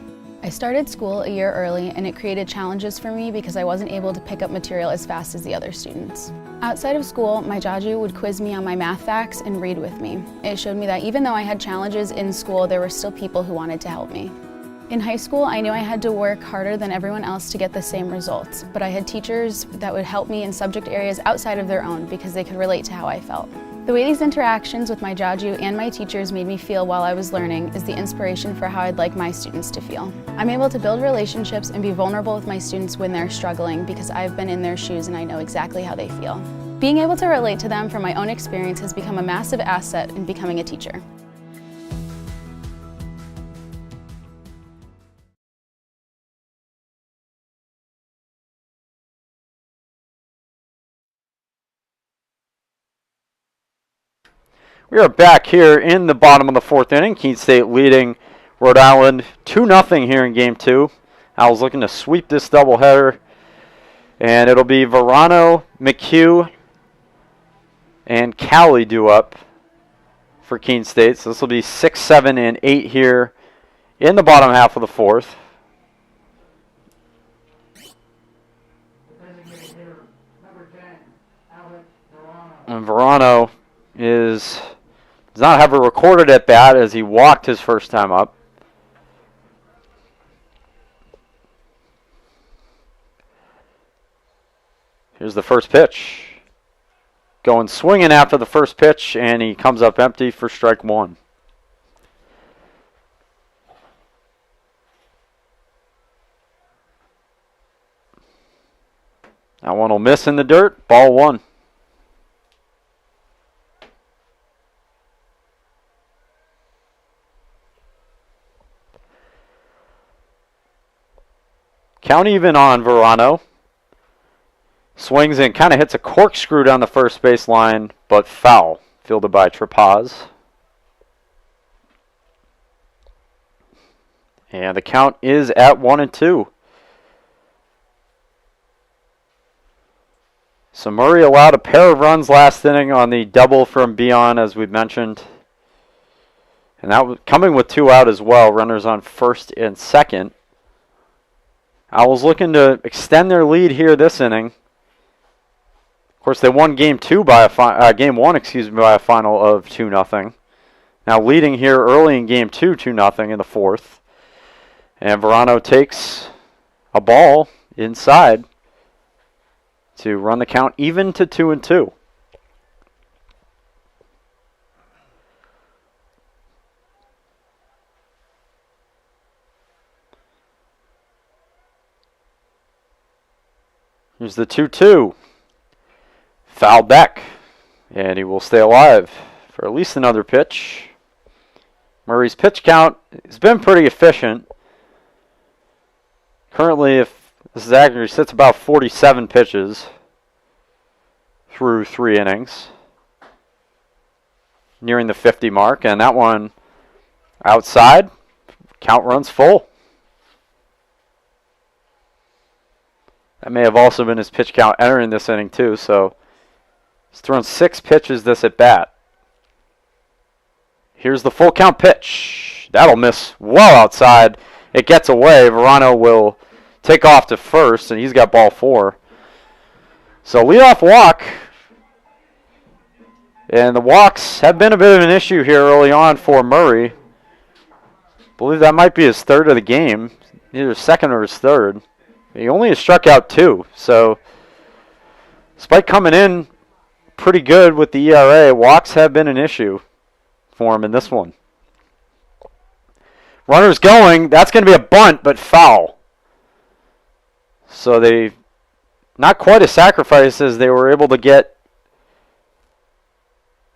I started school a year early, and it created challenges for me because I wasn't able to pick up material as fast as the other students. Outside of school, my jaju would quiz me on my math facts and read with me. It showed me that even though I had challenges in school, there were still people who wanted to help me. In high school, I knew I had to work harder than everyone else to get the same results, but I had teachers that would help me in subject areas outside of their own because they could relate to how I felt. The way these interactions with my jaju and my teachers made me feel while I was learning is the inspiration for how I'd like my students to feel. I'm able to build relationships and be vulnerable with my students when they're struggling because I've been in their shoes and I know exactly how they feel. Being able to relate to them from my own experience has become a massive asset in becoming a teacher. We are back here in the bottom of the fourth inning. Keene State leading Rhode Island 2-0 here in game 2. Owls looking to sweep this doubleheader. And it'll be Verano, McHugh, and Cowley due up for Keene State. So this will be 6, 7, and 8 here in the bottom half of the fourth. And Verano does not have a recorded at bat as he walked his first time up. Here's the first pitch. Going swinging after the first pitch, and he comes up empty for strike 1. That one will miss in the dirt. Ball 1. Count even on Verano. Swings and kind of hits a corkscrew down the first base line, but foul. Fielded by Pappas. And the count is at 1-2. So Murray allowed a pair of runs last inning on the double from Bion, as we mentioned. And that was coming with 2 out as well. Runners on first and second. Owls looking to extend their lead here this inning. Of course, they won game 1 by a final of 2-0. Now leading here early in game 2, 2-0 in the fourth. And Verano takes a ball inside to run the count even to 2-2. Here's the 2-2. Foul back. And he will stay alive for at least another pitch. Murray's pitch count has been pretty efficient. Currently, if this is accurate, he sits about 47 pitches through 3 innings. Nearing the 50 mark. And that one outside. Count runs full. That may have also been his pitch count entering this inning too, so he's thrown 6 pitches this at bat. Here's the full count pitch. That'll miss well outside. It gets away. Verano will take off to first, and he's got ball 4. So leadoff walk. And the walks have been a bit of an issue here early on for Murray. I believe that might be his 3rd of the game, either 2nd or his 3rd. He only has struck out 2, so despite coming in pretty good with the ERA, walks have been an issue for him in this one. Runners going, that's going to be a bunt, but foul. So they, not quite a sacrifice as they were able to get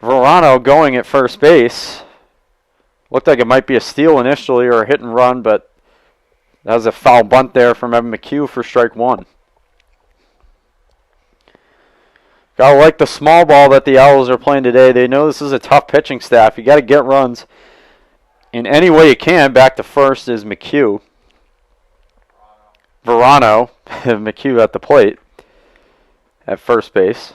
Verano going at first base. Looked like it might be a steal initially or a hit and run, but that was a foul bunt there from Evan McHugh for strike 1. Gotta like the small ball that the Owls are playing today. They know this is a tough pitching staff. You gotta get runs in any way you can. Back to first is McHugh. Verano, McHugh at the plate at first base.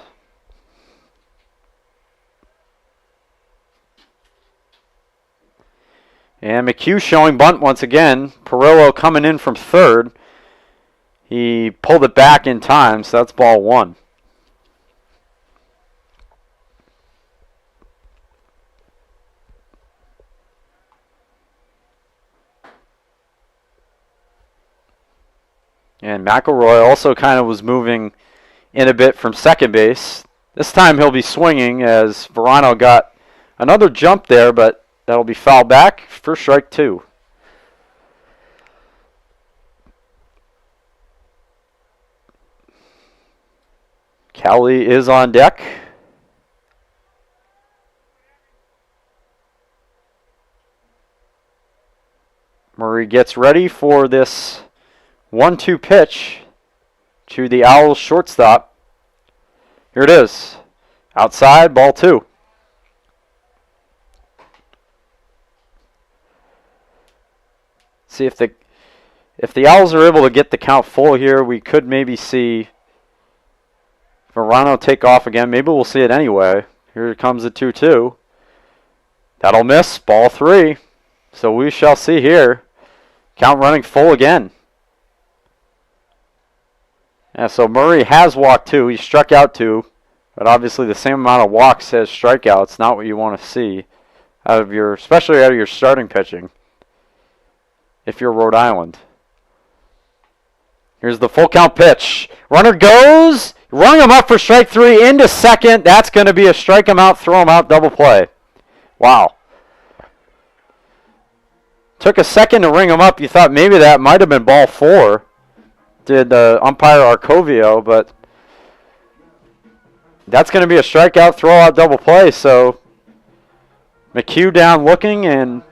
And McHugh showing bunt once again. Perillo coming in from 3rd. He pulled it back in time, so that's ball 1. And McElroy also kind of was moving in a bit from second base. This time he'll be swinging as Verano got another jump there, but that'll be fouled back for strike 2. Cowley is on deck. Murray gets ready for this 1-2 pitch to the Owls shortstop. Here it is. Outside, ball 2. See if the Owls are able to get the count full here, we could maybe see Verano take off again. Maybe we'll see it anyway. Here comes the 2-2. That'll miss. Ball 3. So we shall see here. Count running full again. Yeah, so Murray has walked 2. He struck out 2. But obviously the same amount of walks as strikeouts. Not what you want to see out of your, especially out of your starting pitching, if you're Rhode Island. Here's the full count pitch. Runner goes. Rung him up for strike 3 into second. That's going to be a strike him out, throw him out, double play. Wow. Took a second to ring him up. You thought maybe that might have been ball 4. Did umpire Arcovio, but that's going to be a strikeout, throw out, double play. So McHugh down looking, and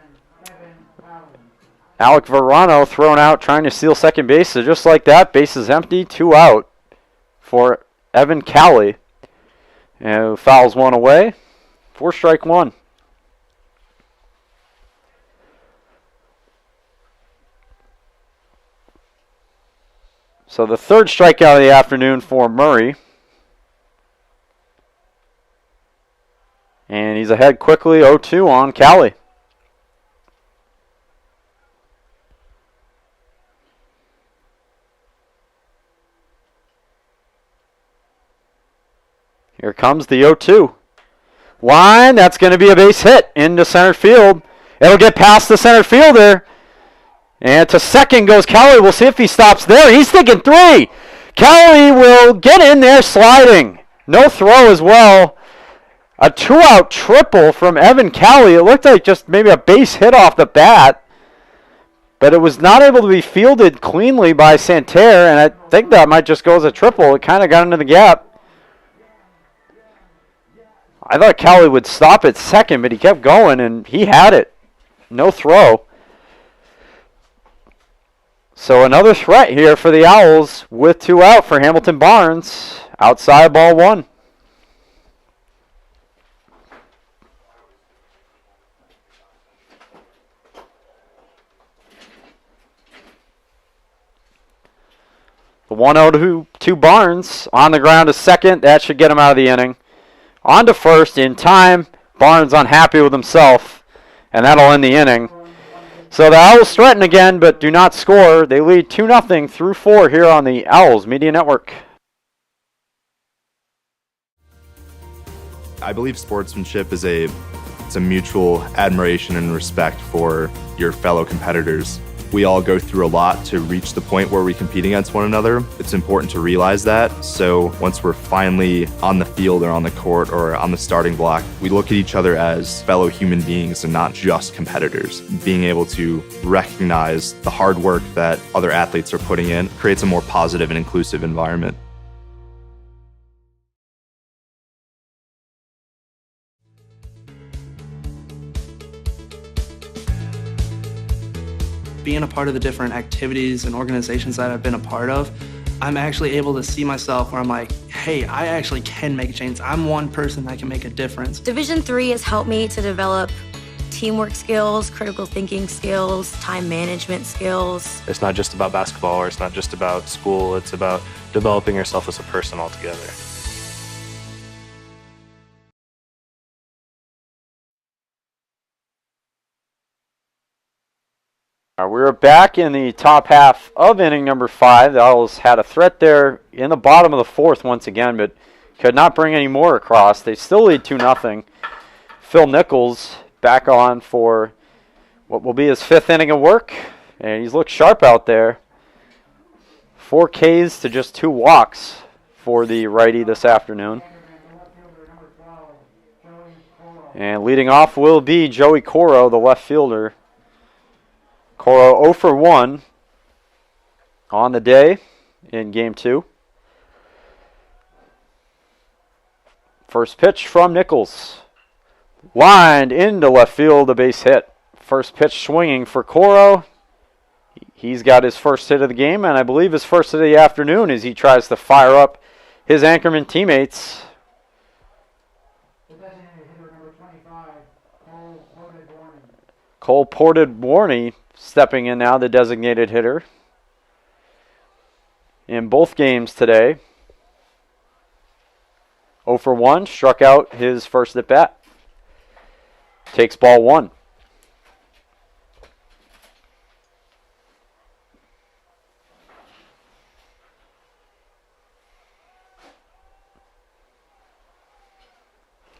Alec Verano thrown out trying to steal second base. So just like that, base is empty, 2 out for Evan Cowley. And fouls 1 away. 4 strike 1. So the 3rd strikeout of the afternoon for Murray. And he's ahead quickly, 0-2 on Cowley. Here comes the 0-2. Line, that's going to be a base hit into center field. It'll get past the center fielder. And to second goes Cowley. We'll see if he stops there. He's thinking 3. Cowley will get in there sliding. No throw as well. A 2-out triple from Evan Cowley. It looked like just maybe a base hit off the bat. But it was not able to be fielded cleanly by Santerre. And I think that might just go as a triple. It kind of got into the gap. I thought Cowley would stop at second, but he kept going, and he had it. No throw. So another threat here for the Owls with 2 out for Hamilton Barnes. Outside ball 1. The 1-0 to Barnes on the ground to second. That should get him out of the inning. On to first in time. Barnes unhappy with himself, and that'll end the inning. So the Owls threaten again, but do not score. They lead 2-0 through 4 here on the Owls Media Network. I believe sportsmanship is a mutual admiration and respect for your fellow competitors. We all go through a lot to reach the point where we compete against one another. It's important to realize that. So once we're finally on the field or on the court or on the starting block, we look at each other as fellow human beings and not just competitors. Being able to recognize the hard work that other athletes are putting in creates a more positive and inclusive environment. Being a part of the different activities and organizations that I've been a part of, I'm actually able to see myself where I'm like, hey, I actually can make a change. I'm one person that can make a difference. Division III has helped me to develop teamwork skills, critical thinking skills, time management skills. It's not just about basketball, or it's not just about school. It's about developing yourself as a person altogether. We're back in the top half of inning number 5. The Owls had a threat there in the bottom of the 4th once again, but could not bring any more across. They still lead 2-0. Phil Nichols back on for what will be his 5th inning of work, and he's looked sharp out there. 4 Ks to just 2 walks for the righty this afternoon. And leading off will be Joey Coro, the left fielder. Coro 0 for 1 on the day in Game 2. First pitch from Nichols. Lined into left field, a base hit. First pitch swinging for Coro. He's got his first hit of the game, and I believe his first hit of the afternoon as he tries to fire up his Anchorman teammates. Cole Ported Warney stepping in now, the designated hitter. In both games today, 0 for 1, struck out his first at bat. Takes ball 1.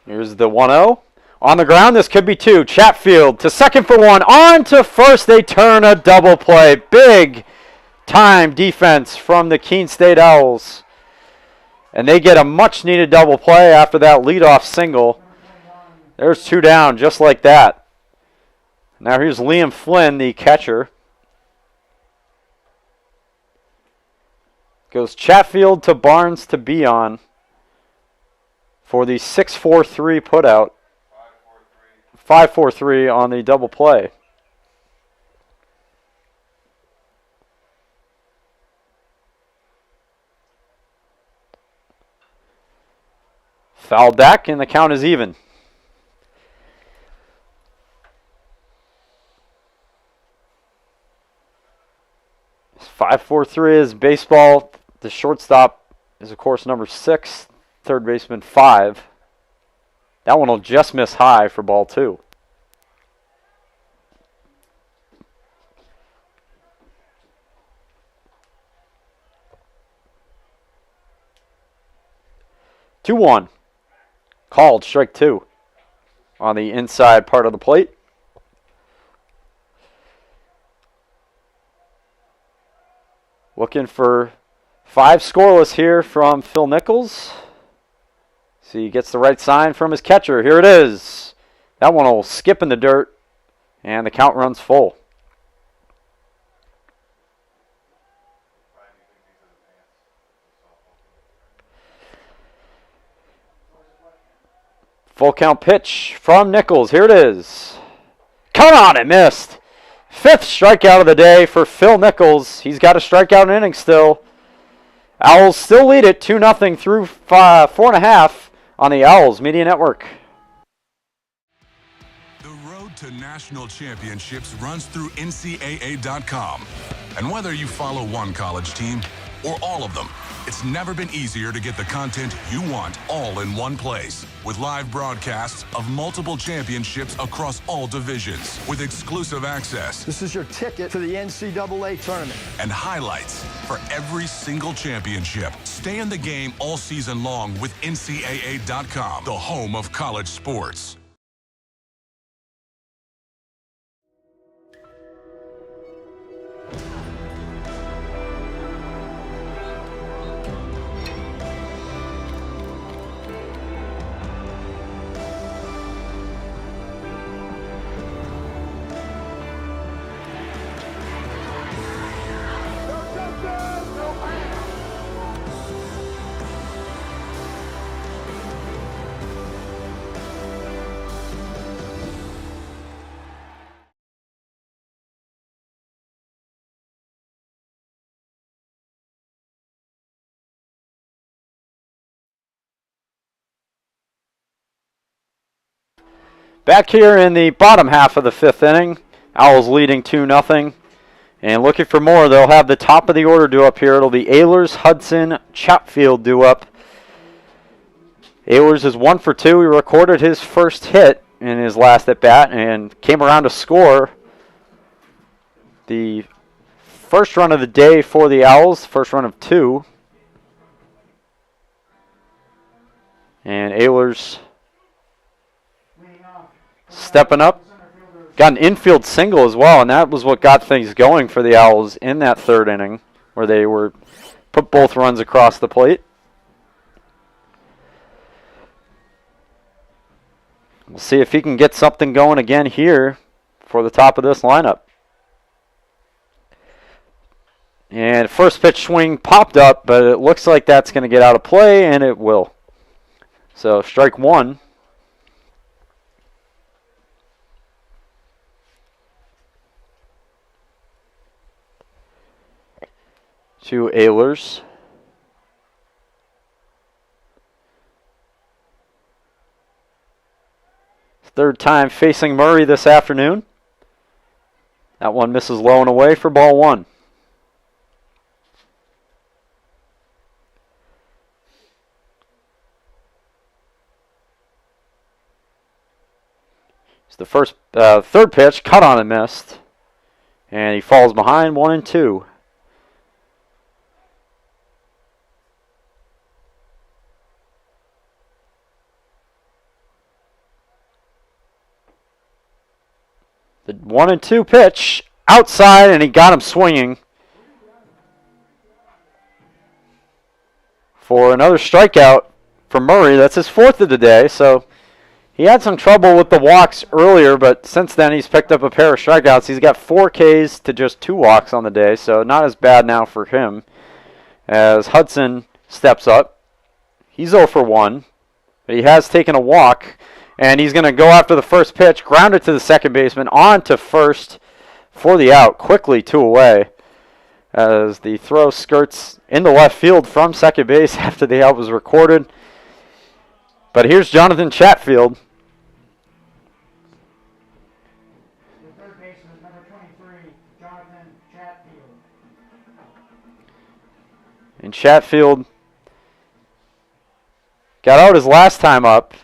Here's the 1-0. On the ground, this could be 2. Chatfield to second for 1. On to first, they turn a double play. Big time defense from the Keene State Owls. And they get a much needed double play after that leadoff single. There's 2 down, just like that. Now here's Liam Flynn, the catcher. Goes Chatfield to Barnes to Beon for the 6-4-3 putout. 5-4-3 on the double play. Fouled back, and the count is even. It's 5-4-3 is baseball. The shortstop is, of course, number 6. Third baseman 5. That one will just miss high for ball 2. Two 1. Called, strike 2 on the inside part of the plate. Looking for 5 scoreless here from Phil Nichols. See, he gets the right sign from his catcher. Here it is. That one will skip in the dirt, and the count runs full. Full count pitch from Nichols. Here it is. Come on, it missed. 5th strikeout of the day for Phil Nichols. He's got a strikeout inning still. Owls still lead it 2-0 through 4.5 on the Owls Media Network. The road to national championships runs through NCAA.com. And whether you follow one college team or all of them, it's never been easier to get the content you want all in one place. With live broadcasts of multiple championships across all divisions, with exclusive access. This is your ticket to the NCAA tournament. And highlights for every single championship. Stay in the game all season long with NCAA.com, the home of college sports. Back here in the bottom half of the 5th inning, Owls leading 2-0. And looking for more, they'll have the top of the order due up here. It'll be Ehlers, Hudson, Chatfield due up. Ehlers is 1 for 2. He recorded his first hit in his last at bat and came around to score the first run of the day for the Owls, first run of 2. And Ehlers stepping up. Got an infield single as well, and that was what got things going for the Owls in that 3rd inning, where they put both runs across the plate. We'll see if he can get something going again here for the top of this lineup. And first pitch swing popped up, but it looks like that's going to get out of play, and it will. So strike 1. To Ehlers. Third time facing Murray this afternoon. That one misses low and away for ball one. It's the third pitch, cut on and missed. And he falls behind 1-2. The 1-2 pitch outside, and he got him swinging for another strikeout from Murray. That's his fourth of the day, so he had some trouble with the walks earlier, but since then he's picked up a pair of strikeouts. He's got 4 Ks to just 2 walks on the day, so not as bad now for him. As Hudson steps up, he's 0 for 1, but he has taken a walk. And he's going to go after the first pitch, ground it to the second baseman, on to first for the out, quickly 2 away. As the throw skirts into left field from second base after the out was recorded. But here's Jonathan Chatfield. The third baseman, number 23, Jonathan Chatfield. And Chatfield got out his last time up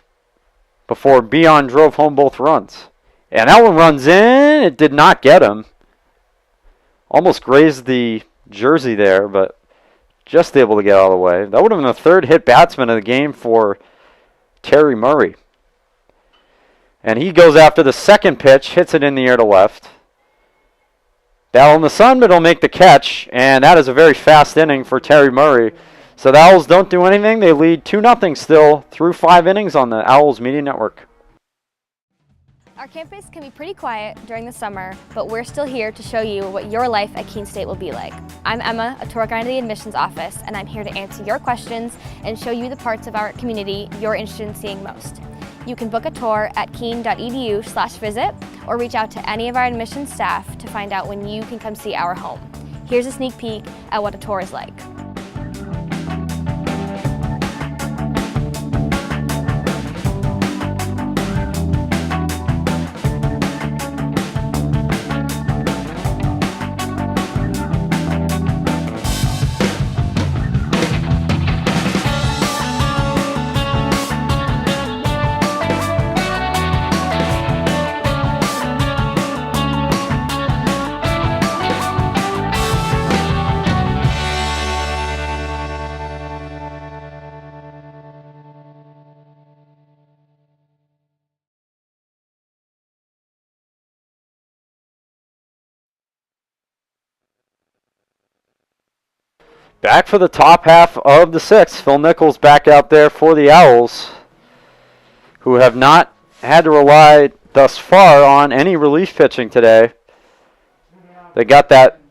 before Beon drove home both runs. And that one runs in. It did not get him. Almost grazed the jersey there, but just able to get out of the way. That would have been the third hit batsman of the game for Terry Murray. And he goes after the second pitch, hits it in the air to left. Battle in the sun, but he'll make the catch. And that is a very fast inning for Terry Murray. So the Owls don't do anything. They lead 2-0 still through 5 innings on the Owls Media Network. Our campus can be pretty quiet during the summer, but we're still here to show you what your life at Keene State will be like. I'm Emma, a tour guide of the admissions office, and I'm here to answer your questions and show you the parts of our community you're interested in seeing most. You can book a tour at keene.edu/visit or reach out to any of our admissions staff to find out when you can come see our home. Here's a sneak peek at what a tour is like. Back for the top half of the 6th. Phil Nichols back out there for the Owls, who have not had to rely thus far on any relief pitching today. They got that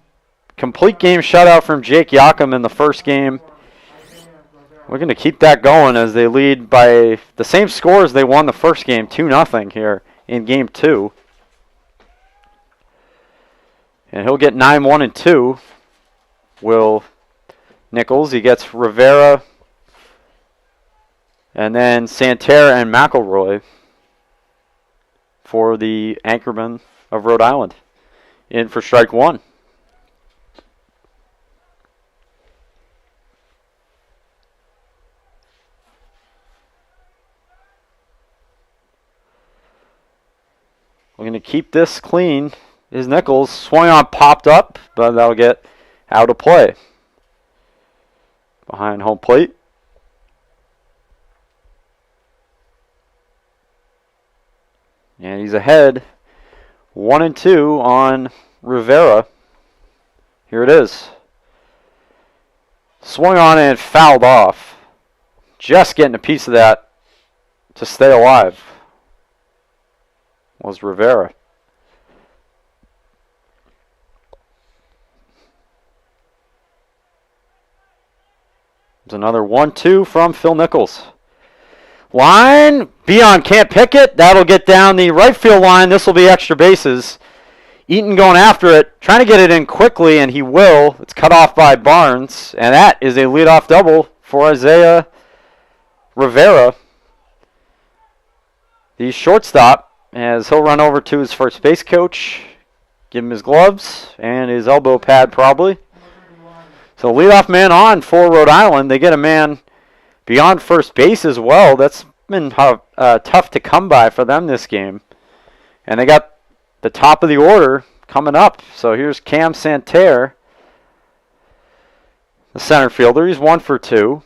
complete game shutout from Jake Yakum in the first game. We're going to keep that going as they lead by the same score as they won the first game, 2-0 here in game 2. And he'll get 9-1 and 2. Will Nichols. He gets Rivera and then Santerre and McElroy for the Anchormen of Rhode Island. In for strike 1. We're going to keep this clean. Is Nichols. Swung on, popped up, but that'll get out of play. Behind home plate. And he's ahead 1-2 on Rivera. Here it is. Swung on and fouled off. Just getting a piece of that to stay alive was Rivera. There's another 1-2 from Phil Nichols. Line, Beon can't pick it. That'll get down the right field line. This will be extra bases. Eaton going after it, trying to get it in quickly, and he will. It's cut off by Barnes, and that is a leadoff double for Isaiah Rivera, the shortstop, as he'll run over to his first base coach, Give him his gloves and his elbow pad probably. So leadoff man on for Rhode Island. They get a man beyond first base as well. That's been tough to come by for them this game. And they got the top of the order coming up. So here's Cam Santerre, the center fielder. He's 1 for 2.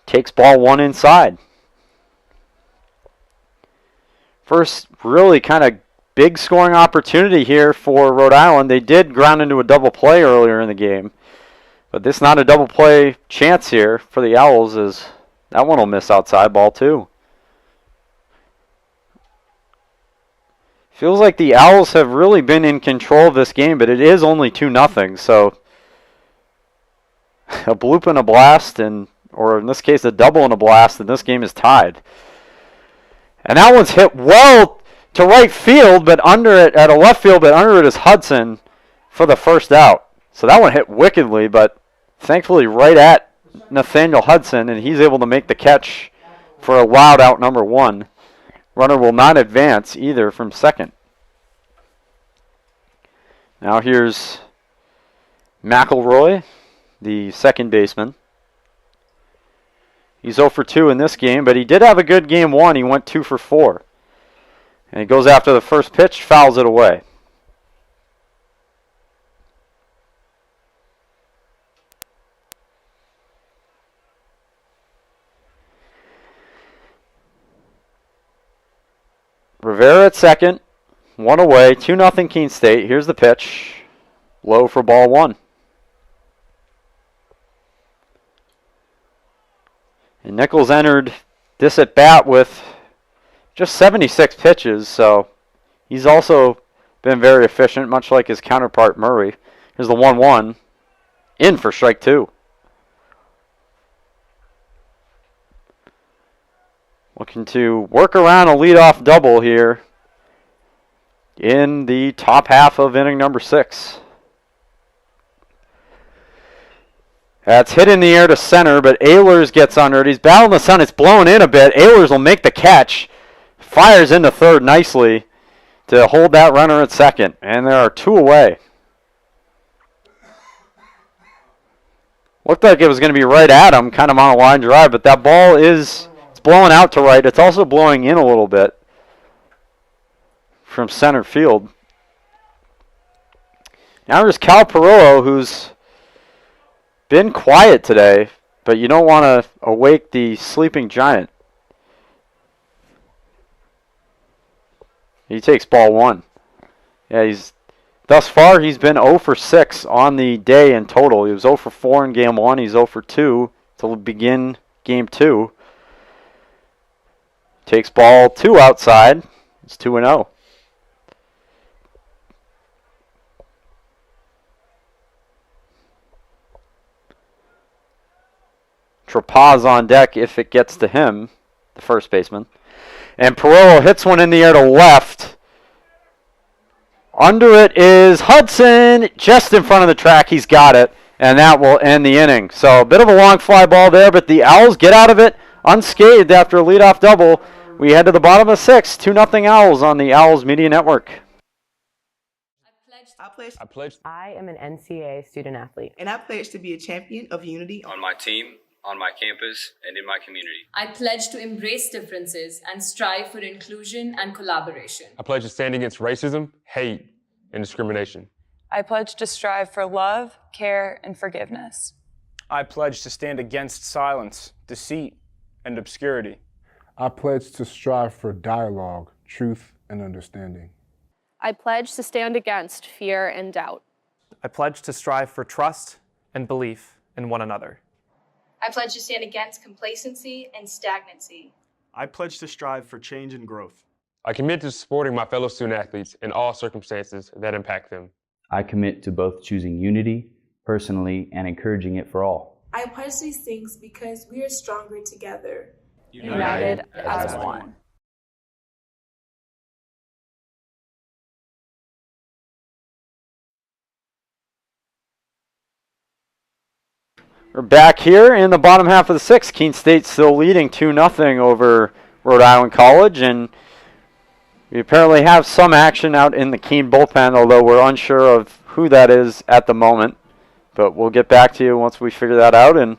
Takes ball 1 inside. First really kind of big scoring opportunity here for Rhode Island. They did ground into a double play earlier in the game. But this not a double play chance here for the Owls, as that one will miss outside, ball 2. Feels like the Owls have really been in control of this game, but it is only 2-0. So a bloop and a blast, or in this case a double and a blast, and this game is tied. And that one's hit well to right field, but under it, at a left field, but under it is Hudson for the first out. So that one hit wickedly, but thankfully right at Nathaniel Hudson, and he's able to make the catch for a wild out number 1. Runner will not advance either from second. Now here's McElroy, the second baseman. He's 0 for 2 in this game, but he did have a good game 1. He went 2 for 4. And he goes after the first pitch, fouls it away. Rivera at second, 1 away, 2-0 Keene State. Here's the pitch, low for ball 1. And Nichols entered this at bat with just 76 pitches, so he's also been very efficient, much like his counterpart Murray. Here's the 1-1, in for strike 2. Looking to work around a leadoff double here in the top half of inning number 6. That's hit in the air to center, but Ehlers gets under it. He's battling the sun. It's blown in a bit. Ehlers will make the catch. Fires into third nicely to hold that runner at second. And there are 2 away. Looked like it was going to be right at him, kind of on a line drive, but that ball is blowing out to right. It's also blowing in a little bit from center field. Now there's Cal Perillo, who's been quiet today, but you don't want to awake the sleeping giant. He takes ball 1. Yeah, thus far he's been 0 for 6 on the day in total. He was 0 for 4 in game 1. He's 0 for 2 to begin game 2. Takes ball 2 outside. It's 2-0. Trapaz on deck if it gets to him, the first baseman. And Perillo hits one in the air to left. Under it is Hudson, just in front of the track. He's got it, and that will end the inning. So a bit of a long fly ball there, but the Owls get out of it unscathed after a leadoff double. We head to the bottom of 6, 2-0 Owls on the Owls Media Network. I am an NCAA student athlete. And I pledge to be a champion of unity on my team, on my campus, and in my community. I pledge to embrace differences and strive for inclusion and collaboration. I pledge to stand against racism, hate, and discrimination. I pledge to strive for love, care, and forgiveness. I pledge to stand against silence, deceit, and obscurity. I pledge to strive for dialogue, truth, and understanding. I pledge to stand against fear and doubt. I pledge to strive for trust and belief in one another. I pledge to stand against complacency and stagnancy. I pledge to strive for change and growth. I commit to supporting my fellow student athletes in all circumstances that impact them. I commit to both choosing unity personally and encouraging it for all. I pledge these things because we are stronger together. United as one. We're back here in the bottom half of the 6th. Keene State still leading 2-0 over Rhode Island College, and We apparently have some action out in the Keene bullpen, although we're unsure of who that is at the moment. But we'll get back to you once we figure that out. And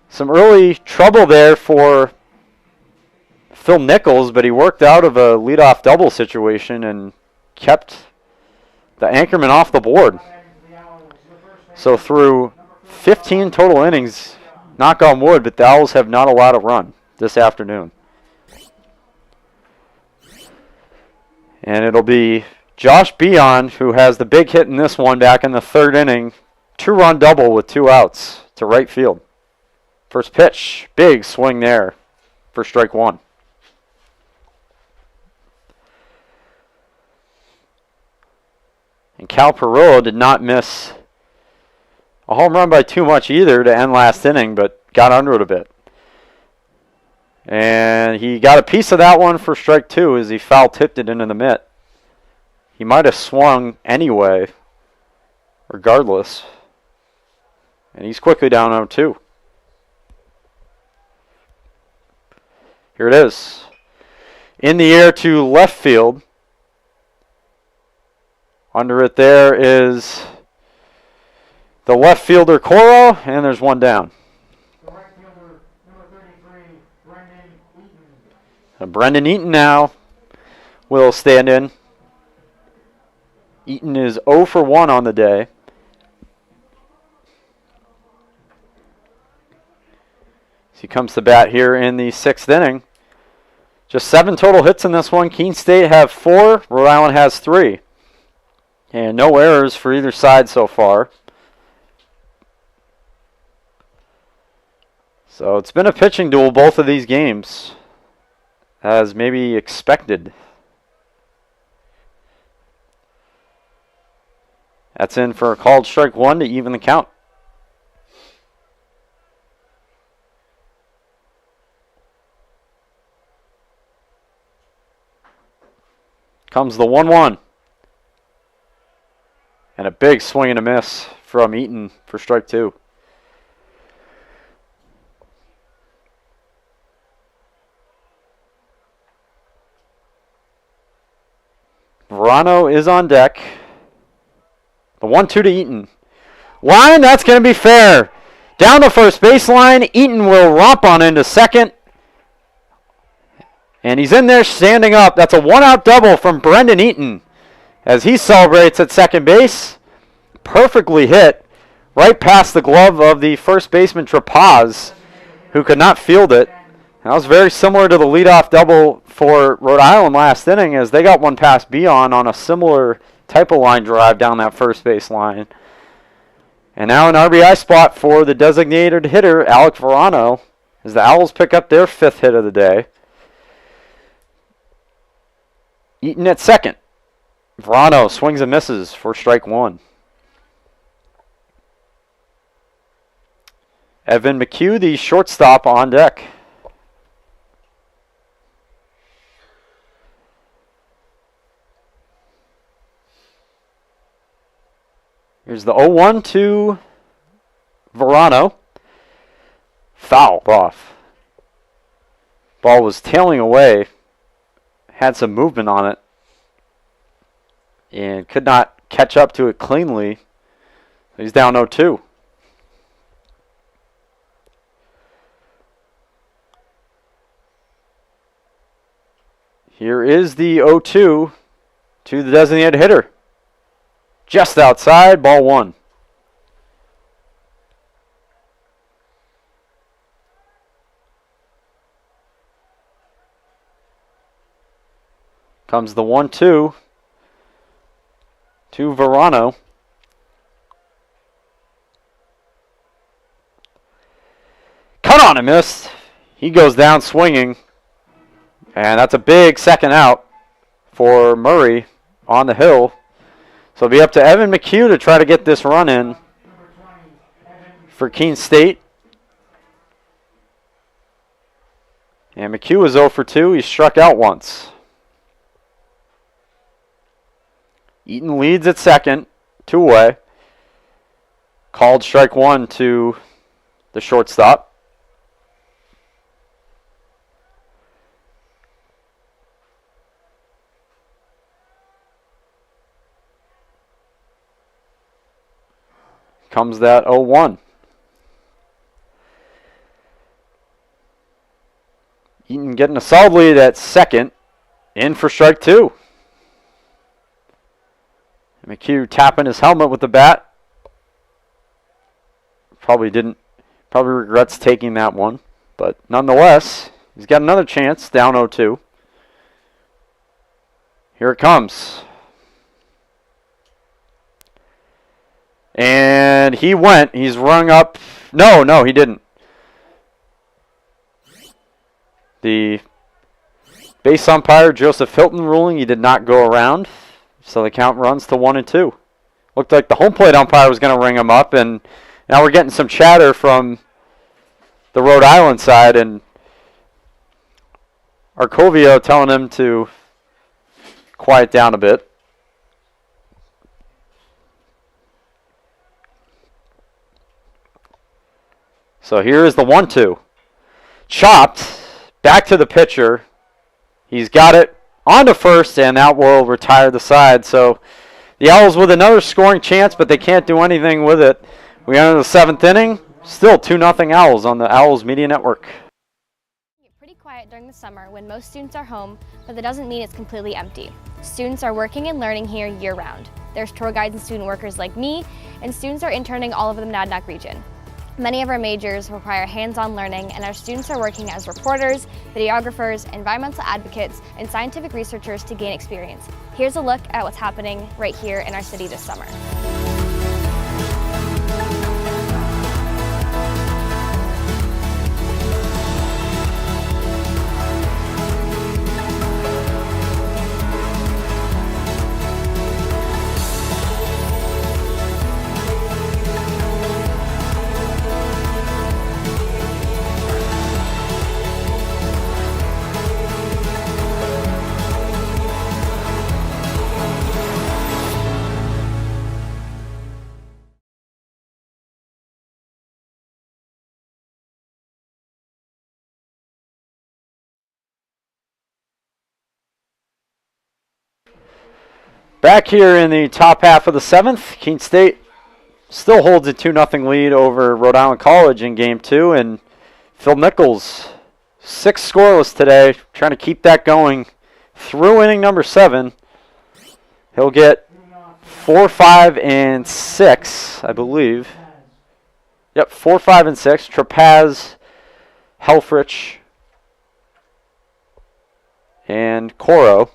some early trouble there for Phil Nichols, but he worked out of a leadoff double situation and kept the Anchorman off the board. So through 15 total innings, knock on wood, but the Owls have not allowed a run this afternoon. And it'll be Josh Beon who has the big hit in this one back in the third inning. 2-run double with 2 outs to right field. First pitch, big swing there for strike 1. And Cal Perillo did not miss a home run by too much either to end last inning, but got under it a bit. And he got a piece of that one for strike 2 as he foul tipped it into the mitt. He might have swung anyway, regardless. And he's quickly down 0-2. Here it is. In the air to left field. Under it there is the left fielder Coro, and there's one down. The right fielder, number 33, Brendan Eaton. Brendan Eaton now will stand in. Eaton is 0 for 1 on the day. As he comes to bat here in the 6th inning. Just 7 total hits in this one. Keene State have 4. Rhode Island has 3. And no errors for either side so far. So it's been a pitching duel both of these games, as maybe expected. That's in for a called strike 1 to even the count. Comes the 1-1. And a big swing and a miss from Eaton for strike 2. Verano is on deck. The 1-2 to Eaton. Line, that's going to be fair. Down the first baseline. Eaton will romp on into second. And he's in there standing up. That's a 1-out double from Brendan Eaton as he celebrates at second base. Perfectly hit right past the glove of the first baseman Trapaz, who could not field it. That was very similar to the leadoff double for Rhode Island last inning, as they got one past Beon on a similar type of line drive down that first base line. And now an RBI spot for the designated hitter, Alec Verano, as the Owls pick up their 5th hit of the day. Eaton at second. Verano swings and misses for strike 1. Evan McHugh, the shortstop, on deck. Here's the 0-1 to Verano. Fouled off. Ball was tailing away. Had some movement on it. And could not catch up to it cleanly. He's down 0-2. Here is the 0-2 to the designated hitter. Just outside, ball 1. Comes the 1-2 to Verano. Cut on and missed. He goes down swinging. And that's a big second out for Murray on the hill. So it'll be up to Evan McHugh to try to get this run in for Keene State. And McHugh is 0 for 2. He struck out once. Eaton leads at second, 2 away. Called strike 1 to the shortstop. comes that 0-1. Eaton getting a solid lead at second. In for strike 2. McHugh tapping his helmet with the bat. Probably regrets taking that one. But nonetheless, he's got another chance, down 0-2. Here it comes. And he went. He's rung up. No, he didn't. The base umpire, Joseph Hilton, ruling he did not go around. So the count runs to 1-2. Looked like the home plate umpire was going to ring him up. And now we're getting some chatter from the Rhode Island side. And Arcovio telling him to quiet down a bit. So here is the 1-2. Chopped. Back to the pitcher. He's got it on to first, and that will retire the side. So the Owls with another scoring chance, but they can't do anything with it. We enter the 7th inning. Still 2-0 Owls on the Owls Media Network. Pretty quiet during the summer when most students are home, but that doesn't mean it's completely empty. Students are working and learning here year-round. There's tour guides and student workers like me, and students are interning all over the Monadnock region. Many of our majors require hands-on learning, and our students are working as reporters, videographers, environmental advocates, and scientific researchers to gain experience. Here's a look at what's happening right here in our city this summer. Back here in the top half of the 7th, Keene State still holds a 2-0 lead over Rhode Island College in Game 2. And Phil Nichols, 6 scoreless today, trying to keep that going through inning number 7. He'll get 4, 5, and 6, I believe. Yep, 4, 5, and 6. Trapaz, Helfrich, and Coro.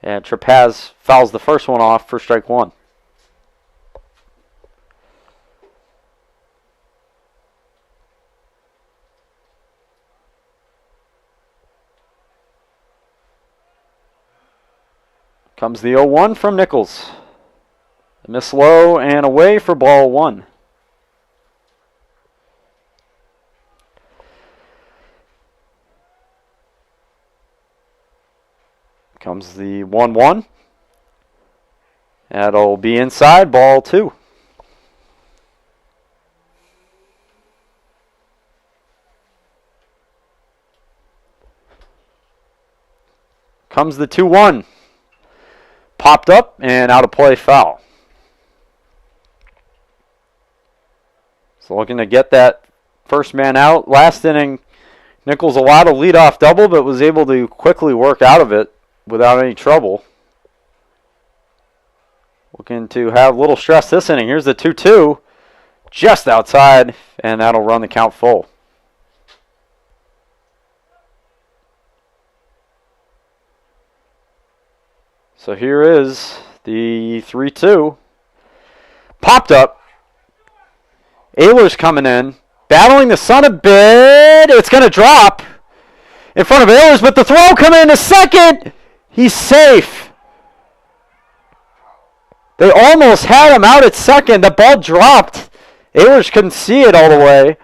And Trapaz fouls the first one off for strike 1. Comes the 0-1 from Nichols. A miss low and away for ball 1. Comes the 1-1. That'll be inside, ball 2. Comes the 2-1. Popped up and out of play, foul. So looking to get that first man out. Last inning, Nichols allowed a leadoff double, but was able to quickly work out of it without any trouble. Looking to have a little stress this inning. Here's the 2-2. Just outside, and that'll run the count full. So here is the 3-2. Popped up. Ayler's coming in. Battling the sun a bit. It's going to drop in front of Ayler's, but the throw coming in to second. He's safe. They almost had him out at second. The ball dropped. Ayler's couldn't see it all the way.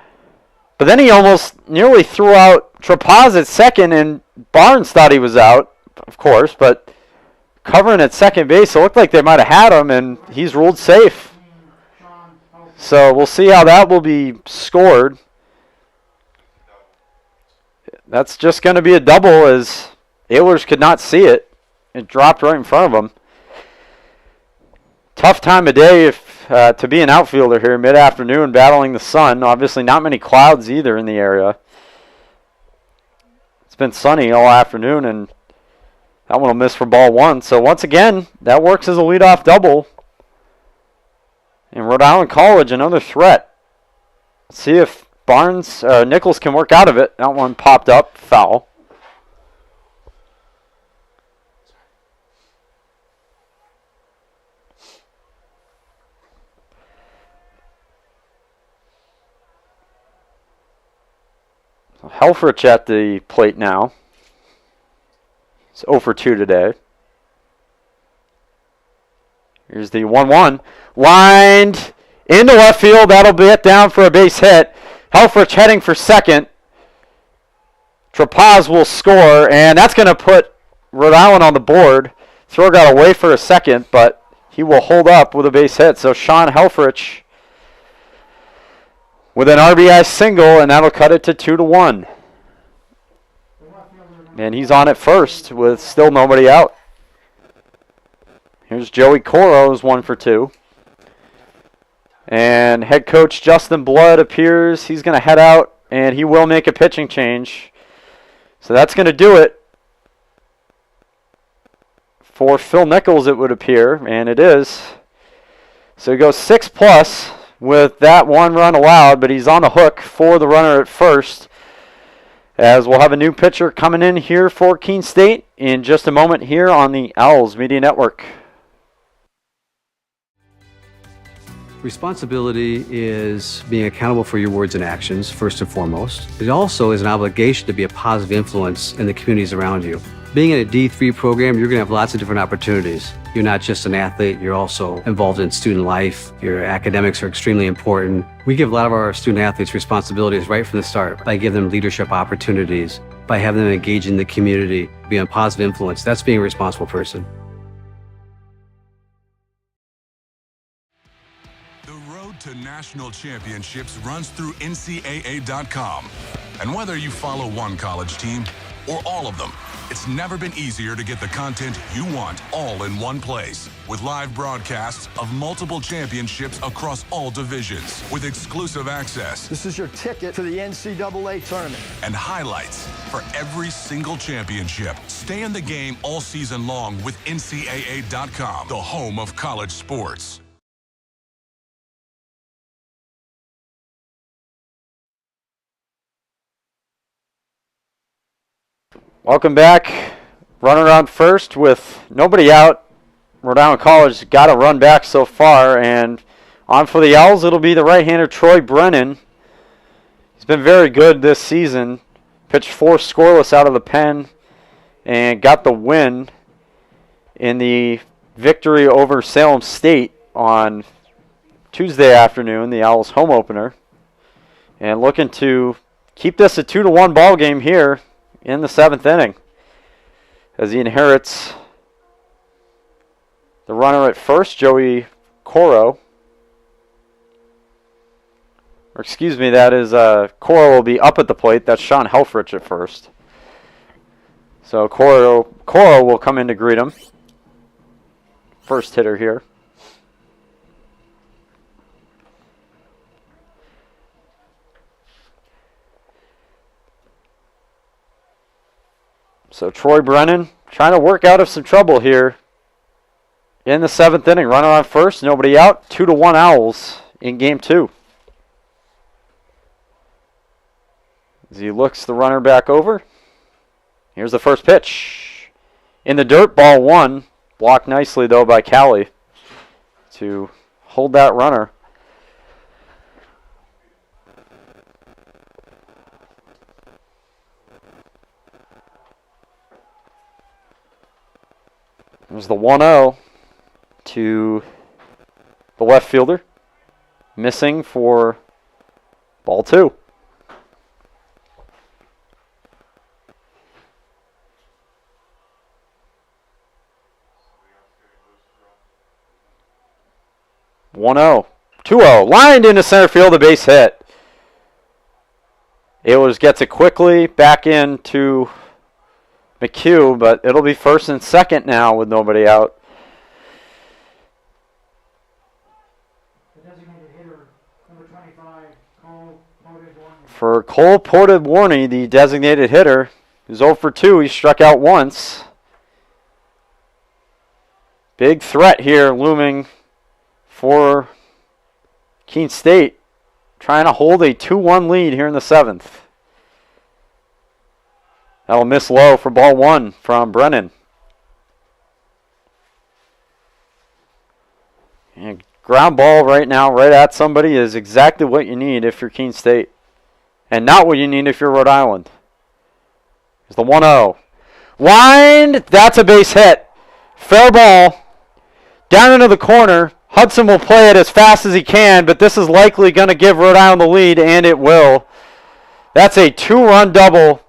But then he almost nearly threw out Trapaz at second, and Barnes thought he was out, of course, but covering at second base, it looked like they might have had him, and he's ruled safe. So we'll see how that will be scored. That's just going to be a double, as Ayler's could not see it. It dropped right in front of him. Tough time of day if to be an outfielder here mid-afternoon, battling the sun. Obviously not many clouds either in the area. It's been sunny all afternoon, and that one will miss for ball one. So once again, that works as a leadoff double. And Rhode Island College, another threat. Let's see if Nichols can work out of it. That one popped up, foul. So Helfrich at the plate now. It's 0 for 2 today. Here's the 1-1. Lined into left field. That'll be it down for a base hit. Helfrich heading for second. Trapaz will score, and that's going to put Rhode Island on the board. Throw got away for a second, but he will hold up with a base hit. So Sean Helfrich with an RBI single, and that'll cut it to 2-1. And he's on at first with still nobody out. Here's Joey Coro's 1 for 2. And head coach Justin Blood appears. He's going to head out, and he will make a pitching change. So that's going to do it for Phil Nichols, it would appear, and it is. So he goes 6+ with that 1 run allowed, but he's on the hook for the runner at first, as we'll have a new pitcher coming in here for Keene State in just a moment here on the Owls Media Network. Responsibility is being accountable for your words and actions, first and foremost. It also is an obligation to be a positive influence in the communities around you. Being in a D3 program, you're going to have lots of different opportunities. You're not just an athlete, you're also involved in student life. Your academics are extremely important. We give a lot of our student athletes responsibilities right from the start by giving them leadership opportunities, by having them engage in the community, be a positive influence. That's being a responsible person. The road to national championships runs through NCAA.com. And whether you follow one college team or all of them, it's never been easier to get the content you want all in one place. With live broadcasts of multiple championships across all divisions, with exclusive access. This is your ticket to the NCAA tournament. And highlights for every single championship. Stay in the game all season long with NCAA.com, the home of college sports. Welcome back. Runner on first with nobody out. Rhode Island College got a run back so far, and on for the Owls, it'll be the right-hander Troy Brennan. He's been very good this season. Pitched 4 scoreless out of the pen and got the win in the victory over Salem State on Tuesday afternoon, the Owls home opener. And looking to keep this a 2-1 ball game here in the 7th inning, as he inherits the runner at first, Joey Coro. Or excuse me, that is Coro will be up at the plate. That's Sean Helfrich at first. So Coro will come in to greet him. First hitter here. So Troy Brennan trying to work out of some trouble here in the 7th inning. Runner on first, nobody out. 2-1 Owls in game 2. As he looks the runner back over. Here's the first pitch. In the dirt, ball 1. Blocked nicely though by Callie to hold that runner. There's the 1-0 to the left fielder. Missing for ball 2. (1-0). 2-0. Lined into center field, a base hit. Gets it quickly back into McHugh, but it'll be first and second now with nobody out. for Cole Porter-Warney, the designated hitter, who's 0 for 2. He struck out once. Big threat here looming for Keene State, trying to hold a 2-1 lead here in the 7th. That'll miss low for ball 1 from Brennan. And ground ball right now, right at somebody, is exactly what you need if you're Keene State. And not what you need if you're Rhode Island. There's the 1-0. Lined, that's a base hit. Fair ball. Down into the corner. Hudson will play it as fast as he can, but this is likely going to give Rhode Island the lead, and it will. That's a 2-run double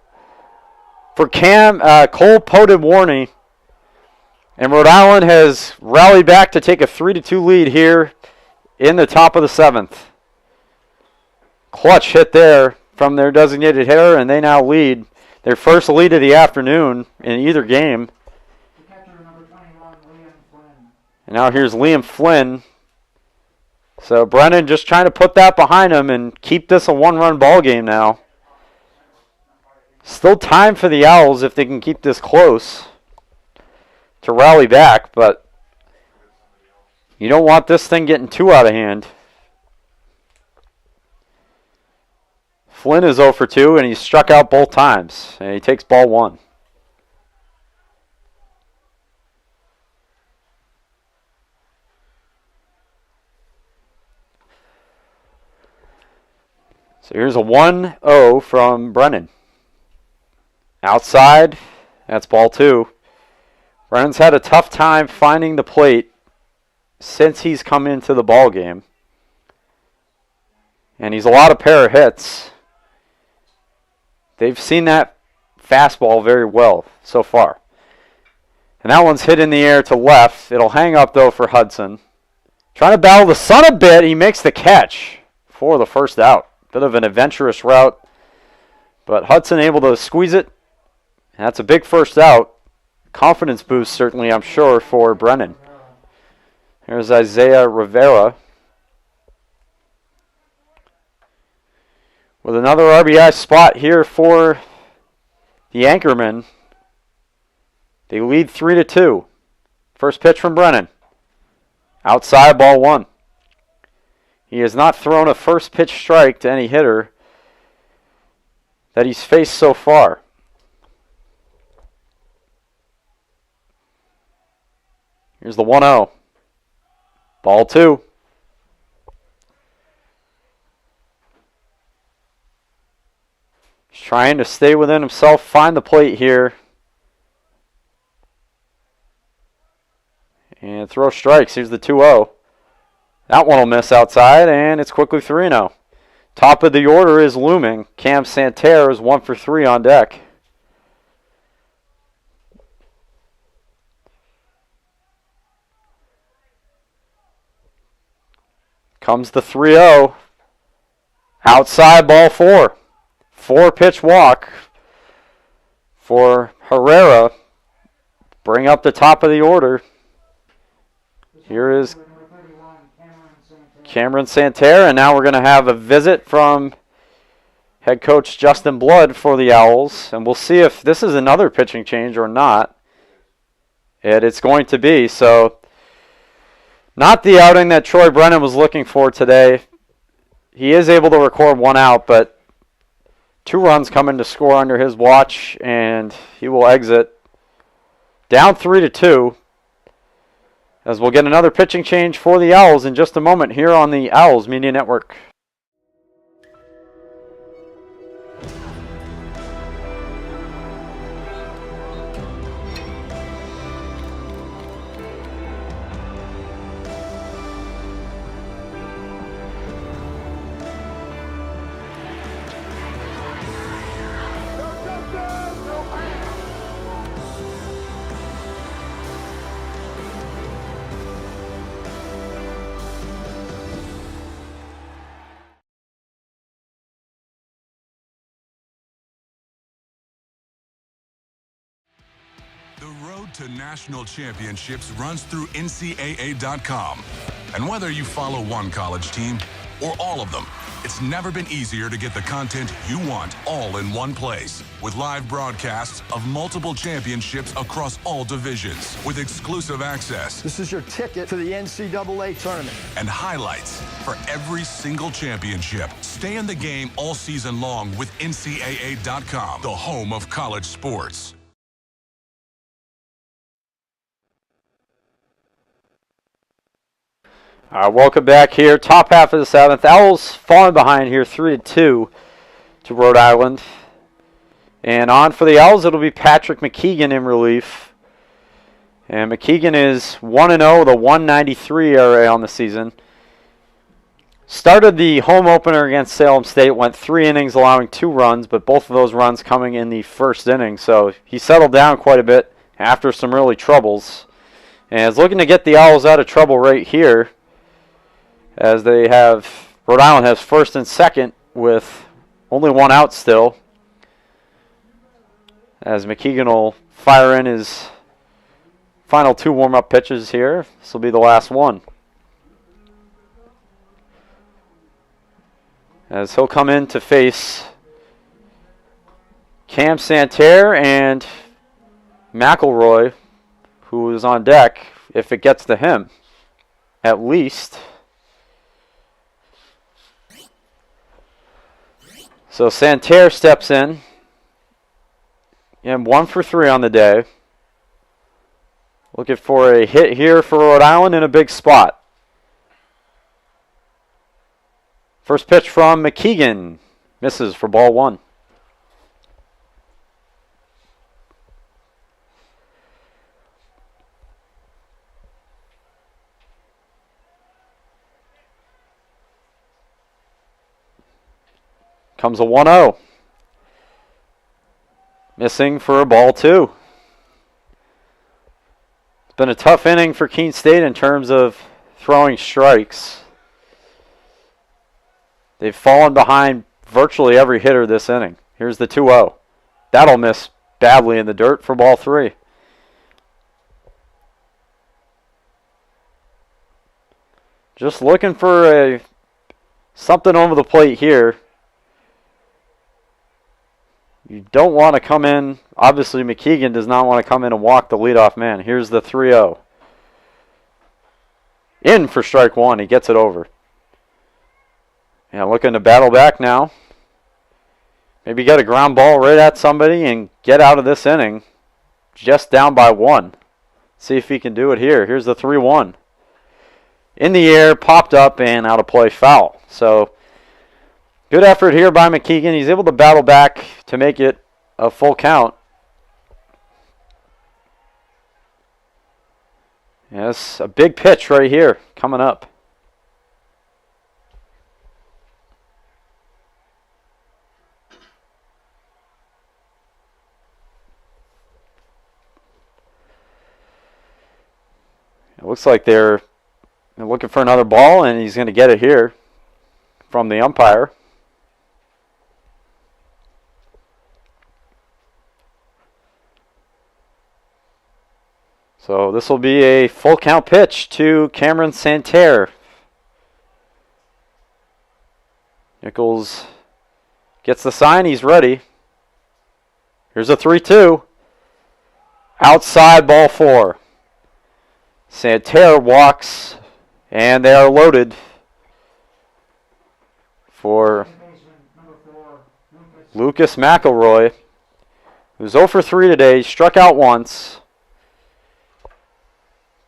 for Cole Porter-Warney. And Rhode Island has rallied back to take a 3-2 lead here in the top of the 7th. Clutch hit there from their designated hitter, and they now lead their first lead of the afternoon in either game. And now here's Liam Flynn. So Brennan just trying to put that behind him and keep this a 1-run ball game now. Still time for the Owls if they can keep this close to rally back, but you don't want this thing getting too out of hand. Flynn is 0 for 2, and he's struck out both times, and he takes ball 1. So here's a 1-0 from Brennan. Outside, that's ball 2. Brennan's had a tough time finding the plate since he's come into the ball game. And he's allowed a pair of hits. They've seen that fastball very well so far. And that one's hit in the air to left. It'll hang up, though, for Hudson. Trying to battle the sun a bit. He makes the catch for the first out. Bit of an adventurous route. But Hudson able to squeeze it. And that's a big first out. Confidence boost, certainly, I'm sure, for Brennan. Here's Isaiah Rivera with another RBI spot here for the Anchormen. They lead 3-2. First pitch from Brennan. Outside, ball 1. He has not thrown a first pitch strike to any hitter that he's faced so far. Here's the 1-0. Ball 2. He's trying to stay within himself, find the plate here. And throw strikes. Here's the 2-0. That one will miss outside, and it's quickly 3-0. Top of the order is looming. Cam Santerre is 1 for 3 on deck. Comes the 3-0. Outside, ball 4. 4-pitch walk for Herrera. Bring up the top of the order. Here is Cameron Santerre, and now we're going to have a visit from head coach Justin Blood for the Owls, and we'll see if this is another pitching change or not. And it's going to be, so not the outing that Troy Brennan was looking for today. He is able to record 1 out, but 2 runs coming to score under his watch, and he will exit down 3-2. As we'll get another pitching change for the Owls in just a moment here on the Owls Media Network. The road to national championships runs through NCAA.com. And whether you follow one college team or all of them. It's never been easier to get the content you want all in one place. With live broadcasts of multiple championships across all divisions, with exclusive access. This is your ticket to the NCAA tournament. And highlights for every single championship. Stay in the game all season long with NCAA.com, the home of college sports. Welcome back here. Top half of the 7th. Owls falling behind here 3-2 to Rhode Island. And on for the Owls, it'll be Patrick McKeegan in relief. And McKeegan is 1-0 with a 193 ERA on the season. Started the home opener against Salem State, went 3 innings allowing 2 runs, but both of those runs coming in the first inning. So he settled down quite a bit after some early troubles. And is looking to get the Owls out of trouble right here, as they have, Rhode Island has first and second with only 1 out still, as McKeegan will fire in his final 2 warm-up pitches here. This will be the last one, as he'll come in to face Cam Santerre and McElroy, who is on deck if it gets to him, at least. So Santerre steps in, and 1 for 3 on the day. Looking for a hit here for Rhode Island in a big spot. First pitch from McKeegan, misses for ball 1. Comes a 1-0. Missing for a ball 2. It's been a tough inning for Keene State in terms of throwing strikes. They've fallen behind virtually every hitter this inning. Here's the 2-0. That'll miss badly in the dirt for ball 3. Just looking for something over the plate here. You don't want to come in. Obviously, McKeegan does not want to come in and walk the leadoff man. Here's the 3-0. In for strike 1. He gets it over. Yeah, looking to battle back now. Maybe get a ground ball right at somebody and get out of this inning. Just down by 1. See if he can do it here. Here's the 3-1. In the air, popped up, and out of play, foul. So good effort here by McKeegan. He's able to battle back to make it a full count. Yes, a big pitch right here coming up. It looks like they're looking for another ball, and he's going to get it here from the umpire. So this will be a full count pitch to Cameron Santerre. Nichols gets the sign. He's ready. Here's a 3-2. Outside, ball 4. Santerre walks, and they are loaded for Lucas McElroy, who's 0 for 3 today. He struck out once.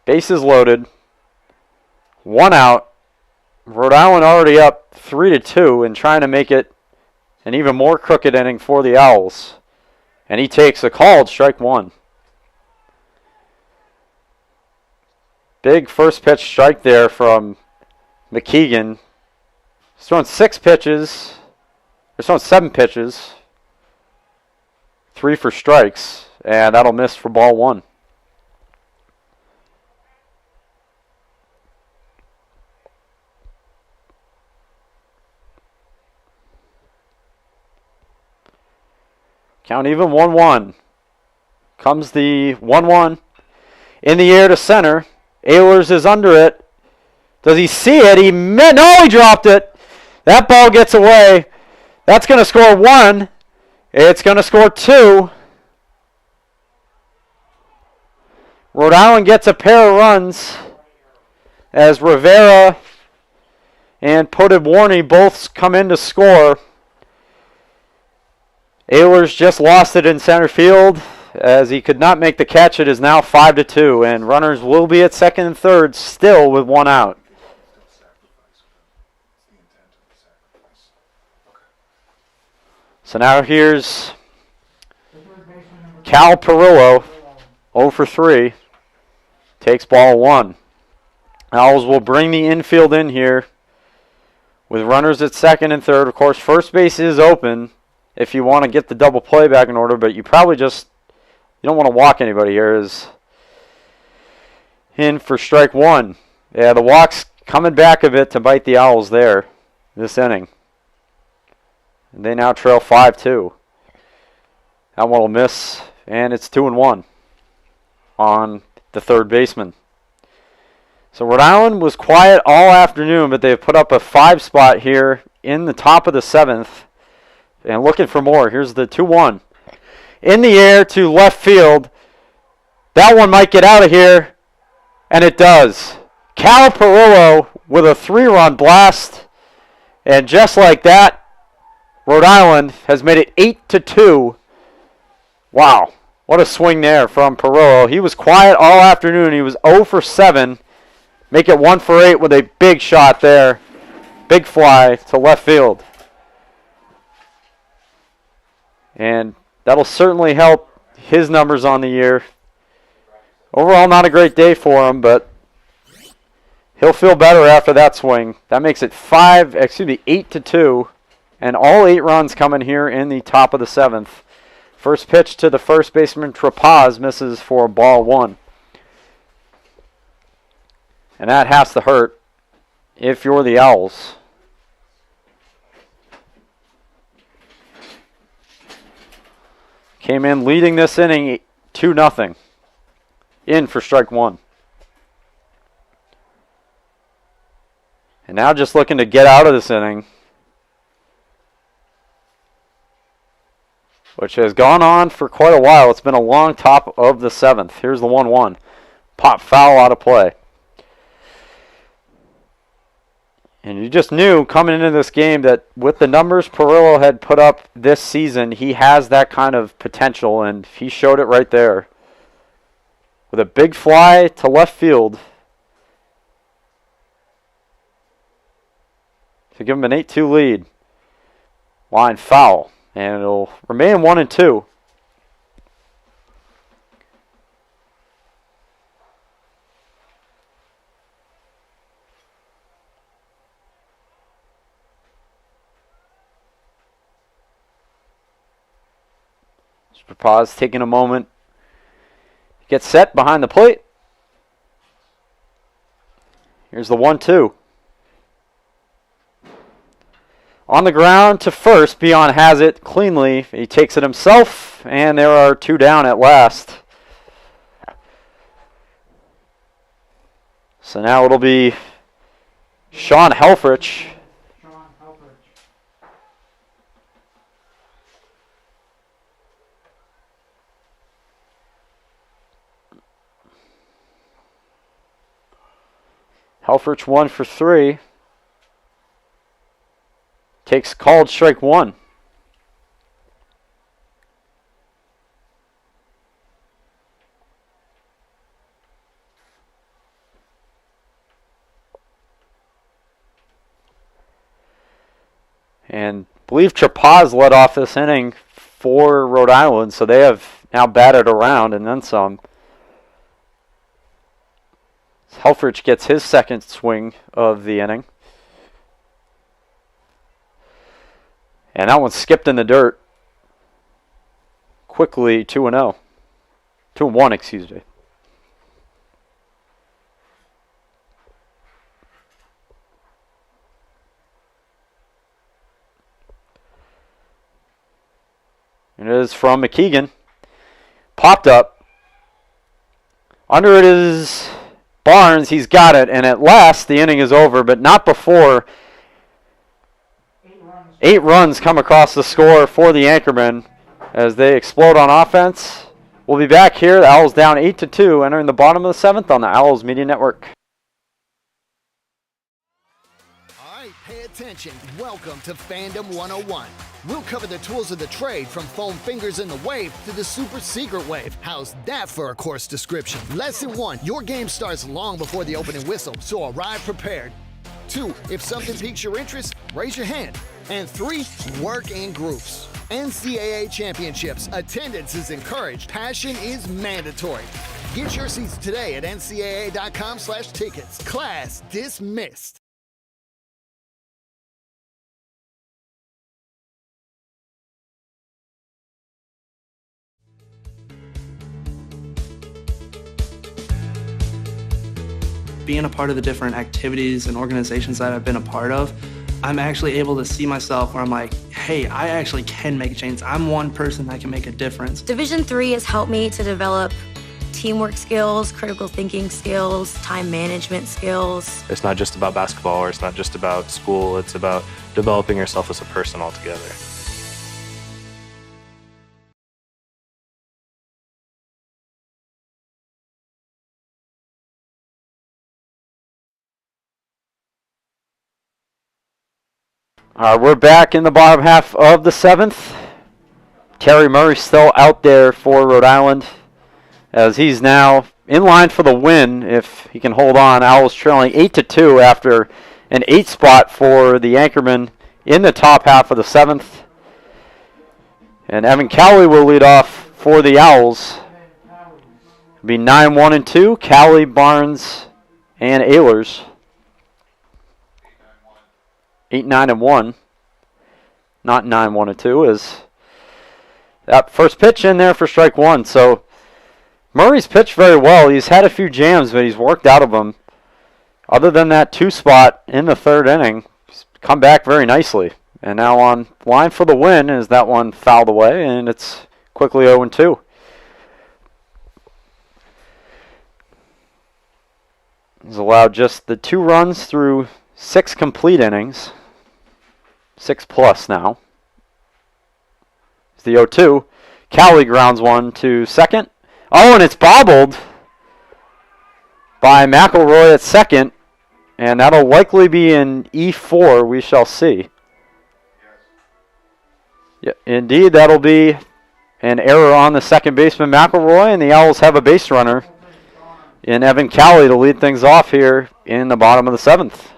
Bases loaded. 1 out. Rhode Island already up 3-2 and trying to make it an even more crooked inning for the Owls. And he takes a called strike 1. Big first pitch strike there from McKeegan. He's throwing 6 pitches. He's throwing 7 pitches. 3 for strikes. And that'll miss for ball 1. Count even, 1-1. Comes the 1-1 in the air to center. Ehlers is under it. Does he see it? He dropped it. That ball gets away. That's going to score 1. It's going to score 2. Rhode Island gets a pair of runs as Rivera and Potted-Warney both come in to score. Ehlers just lost it in center field as he could not make the catch. It is now 5-2, and runners will be at second and third still with 1 out. So now here's Cal Perillo, 0 for 3, takes ball 1. Owls will bring the infield in here with runners at second and third. Of course, first base is open if you want to get the double play back in order, but you probably just, you don't want to walk anybody here. Is in for strike 1. Yeah, the walk's coming back a bit to bite the Owls there this inning. They now trail 5-2. That one will miss, and it's 2-1 on the third baseman. So Rhode Island was quiet all afternoon, but they've put up a 5 spot here in the top of the 7th. And looking for more. Here's the 2-1. In the air to left field. That one might get out of here, and it does. Cal Perillo with a 3-run blast, and just like that, Rhode Island has made it 8-2. Wow, what a swing there from Perillo. He was quiet all afternoon. He was 0 for 7. Make it 1 for 8 with a big shot there. Big fly to left field. And that'll certainly help his numbers on the year. Overall, not a great day for him, but he'll feel better after that swing. That makes it 8-2. And all 8 runs coming here in the top of the 7th. First pitch to the first baseman, Pappas, misses for ball 1. And that has to hurt if you're the Owls. Came in leading this inning 2-0. In for strike 1. And now just looking to get out of this inning, which has gone on for quite a while. It's been a long top of the 7th. Here's the 1-1. Pop foul out of play. And you just knew coming into this game that with the numbers Perillo had put up this season, he has that kind of potential, and he showed it right there. With a big fly to left field to give him an 8-2 lead. Line foul. And it'll remain 1-2. Pappas taking a moment. Gets set behind the plate. Here's the 1-2. On the ground to first, Bion has it cleanly. He takes it himself, and there are 2 down at last. So now it'll be Sean Helfrich. Helfrich 1 for 3. Takes called strike 1. And I believe Pappas led off this inning for Rhode Island, so they have now batted around and then some. Helfrich gets his second swing of the inning. And that one skipped in the dirt. Quickly 2-0. 2-1, excuse me. And it is from McKeegan. Popped up. Under it is Barnes. He's got it. And at last, the inning is over, but not before 8 runs come across the score for the Anchormen as they explode on offense. We'll be back here. The Owls down 8-2, entering the bottom of the 7th on the Owls Media Network. All right, pay attention. Welcome to Fandom 101. We'll cover the tools of the trade from foam fingers in the wave to the super secret wave. How's that for a course description? Lesson 1, your game starts long before the opening whistle, so arrive prepared. 2, if something piques your interest, raise your hand. And 3, work in groups. NCAA championships. Attendance is encouraged. Passion is mandatory. Get your seats today at ncaa.com/tickets. Class dismissed. Being a part of the different activities and organizations that I've been a part of, I'm actually able to see myself where I'm like, hey, I actually can make a change. I'm one person that can make a difference. Division III has helped me to develop teamwork skills, critical thinking skills, time management skills. It's not just about basketball, or it's not just about school. It's about developing yourself as a person altogether. We're back in the bottom half of the 7th. Terry Murray still out there for Rhode Island, as he's now in line for the win if he can hold on. Owls trailing 8-2 after an 8 spot for the Anchormen in the top half of the 7th. And Evan Cowley will lead off for the Owls. It'll be 9-1-2. Cowley, Barnes, and Ehlers. 8-9-1, not 9-1-2, is that first pitch in there for strike 1. So Murray's pitched very well. He's had a few jams, but he's worked out of them. Other than that 2 spot in the 3rd inning, he's come back very nicely. And now on line for the win is that one fouled away, and it's quickly 0-2. He's allowed just the 2 runs through 6 complete innings. 6 plus now. It's the 0-2. Cowley grounds one to second. Oh, and it's bobbled by McElroy at second. And that'll likely be in E4. We shall see. Yeah, indeed, that'll be an error on the second baseman McElroy. And the Owls have a base runner in Evan Cowley to lead things off here in the bottom of the 7th.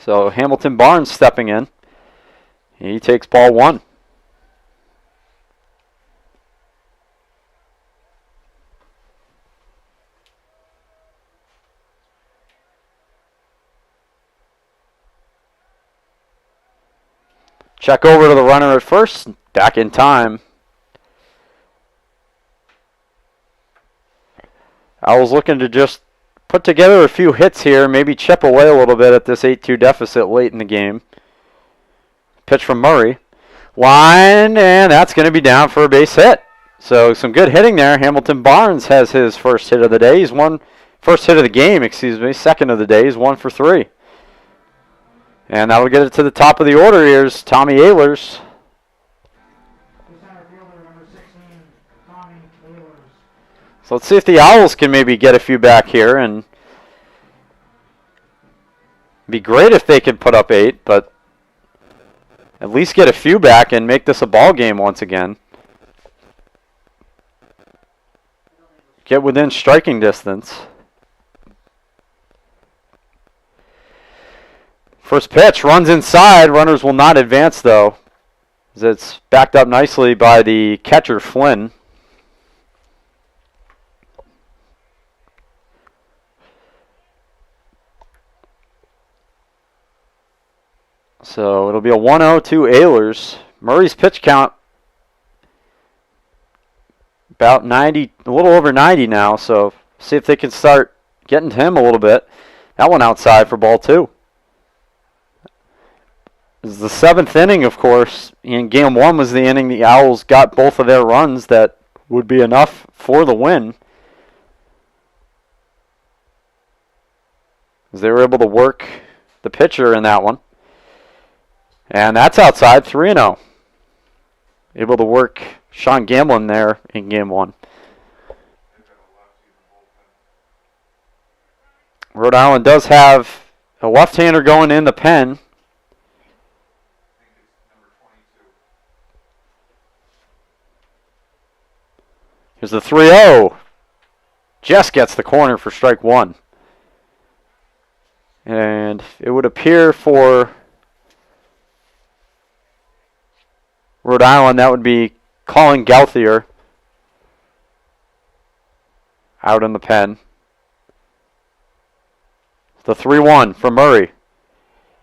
So Hamilton Barnes stepping in. He takes ball 1. Check over to the runner at first. Back in time. Owls looking to just put together a few hits here, maybe chip away a little bit at this 8-2 deficit late in the game. Pitch from Murray. Line, and that's going to be down for a base hit. So some good hitting there. Hamilton Barnes has his first hit of the day. He's first hit of the game, second of the day. He's 1 for 3. And that'll get it to the top of the order. Here's Tommy Ehlers. So let's see if the Owls can maybe get a few back here, and it'd be great if they could put up 8, but at least get a few back and make this a ball game once again. Get within striking distance. First pitch, runs inside. Runners will not advance though, as it's backed up nicely by the catcher Flynn. So it'll be a 1-0 to Ehlers. Murray's pitch count about 90, a little over 90 now. So see if they can start getting to him a little bit. That one outside for ball 2. This is the 7th inning, of course. In game 1 was the inning the Owls got both of their runs that would be enough for the win, as they were able to work the pitcher in that one. And that's outside, 3-0. Able to work Sean Gamblin there in game one. Rhode Island does have a left-hander going in the pen. Here's the 3-0. Jess gets the corner for strike one. And it would appear for Rhode Island that would be Colin Gauthier out in the pen. The 3-1 from Murray.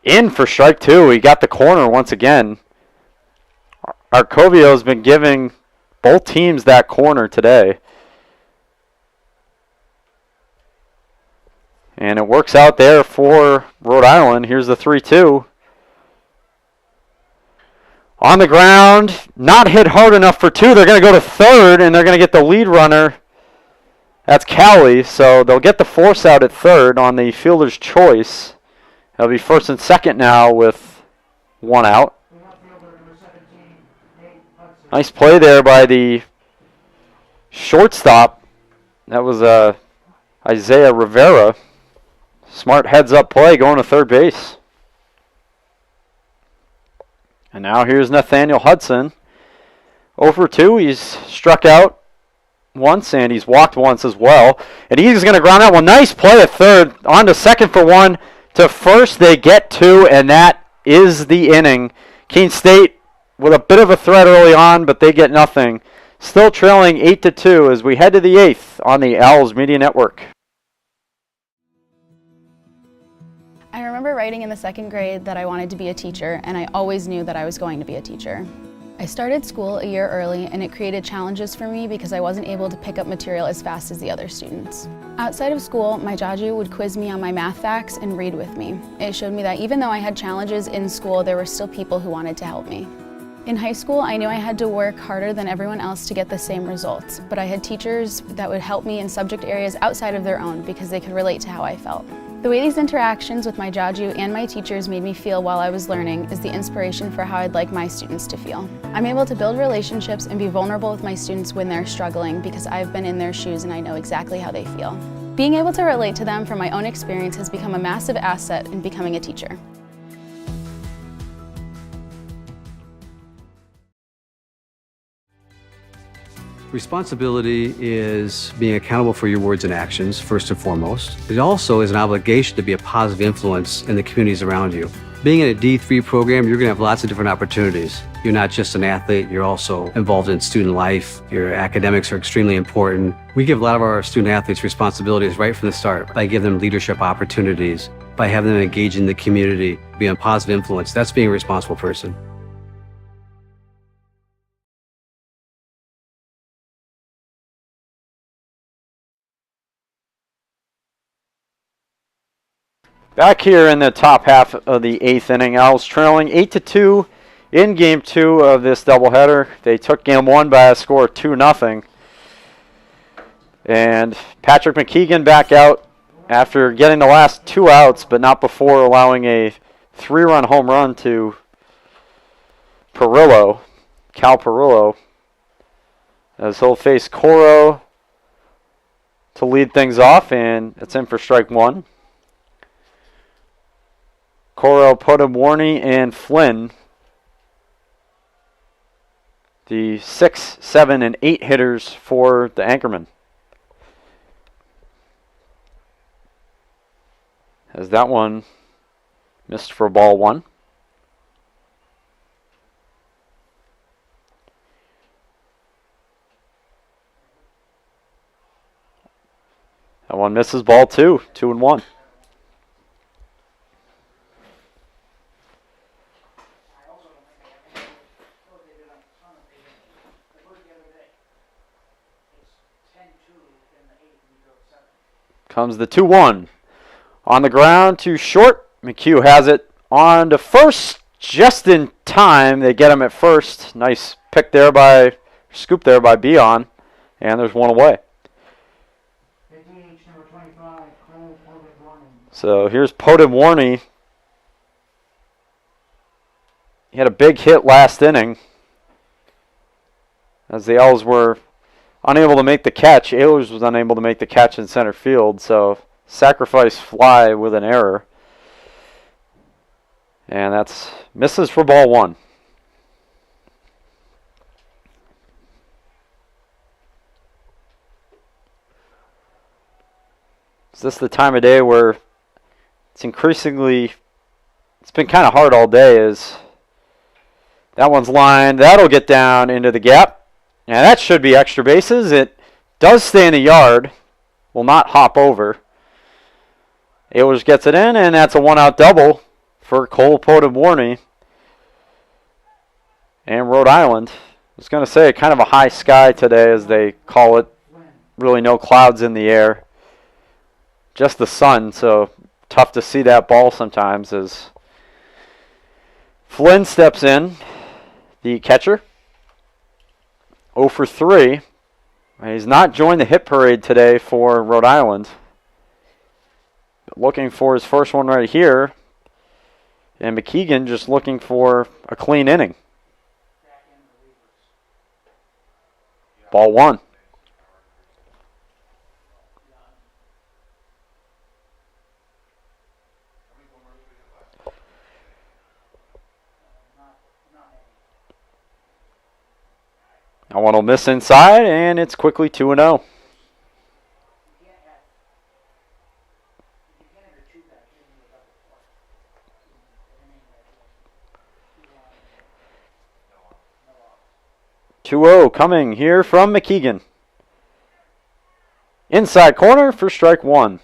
In for strike two. He got the corner once again. Arcovio has been giving both teams that corner today. And it works out there for Rhode Island. Here's the 3-2. On the ground, not hit hard enough for two. They're going to go to third, and they're going to get the lead runner. That's Cowley, so they'll get the force out at third on the fielder's choice. They'll be first and second now with one out. Nice play there by the shortstop. That was Isaiah Rivera. Smart heads-up play going to third base. And now here's Nathaniel Hudson. 0 for 2. He's struck out once, and he's walked once as well. And he's going to ground out one. Nice play at third. On to second for one. To first, they get two, and that is the inning. Keene State with a bit of a threat early on, but they get nothing. Still trailing 8-2 as we head to the 8th on the Owls Media Network. I remember writing in the 2nd grade that I wanted to be a teacher, and I always knew that I was going to be a teacher. I started school a year early, and it created challenges for me because I wasn't able to pick up material as fast as the other students. Outside of school, my Jaju would quiz me on my math facts and read with me. It showed me that even though I had challenges in school, there were still people who wanted to help me. In high school, I knew I had to work harder than everyone else to get the same results, but I had teachers that would help me in subject areas outside of their own because they could relate to how I felt. The way these interactions with my Jaju and my teachers made me feel while I was learning is the inspiration for how I'd like my students to feel. I'm able to build relationships and be vulnerable with my students when they're struggling because I've been in their shoes and I know exactly how they feel. Being able to relate to them from my own experience has become a massive asset in becoming a teacher. Responsibility is being accountable for your words and actions, first and foremost. It also is an obligation to be a positive influence in the communities around you. Being in a D3 program, you're going to have lots of different opportunities. You're not just an athlete, you're also involved in student life. Your academics are extremely important. We give a lot of our student athletes responsibilities right from the start by giving them leadership opportunities, by having them engage in the community, be a positive influence. That's being a responsible person. Back here in the top half of the 8th inning, Owls trailing 8-2 in Game 2 of this doubleheader. They took Game 1 by a score of 2-0. And Patrick McKeegan back out after getting the last 2 outs, but not before allowing a 3-run home run to Perillo, Cal Perillo, as he'll face Coro to lead things off, and it's in for strike one. Coro, Potawarny, and Flynn, the 6, 7, and 8 hitters for the Anchormen. As that one missed for ball one. That one misses ball two, 2-1. Comes the 2-1. On the ground to short. McHugh has it on to first just in time. They get him at first. Nice pick there by, scoop there by Beon. And there's one away. So here's Poden Warney. He had a big hit last inning as the Owls were unable to make the catch. Ehlers was unable to make the catch in center field, so sacrifice fly with an error. And that's misses for ball one. Is this the time of day where it's been kind of hard all day as that one's lined. That'll get down into the gap. And that should be extra bases. It does stay in the yard. Will not hop over. Ehlers gets it in, and that's a one-out double for Cole Poden Warney and Rhode Island. I was going to say kind of a high sky today, as they call it. Really no clouds in the air. Just the sun, so tough to see that ball sometimes as Flynn steps in, the catcher. 0 for 3. He's not joined the hit parade today for Rhode Island. Looking for his first one right here. And McKeegan just looking for a clean inning. Ball one. That one will miss inside, and it's quickly 2-0. Coming here from McKeegan. Inside corner for strike one.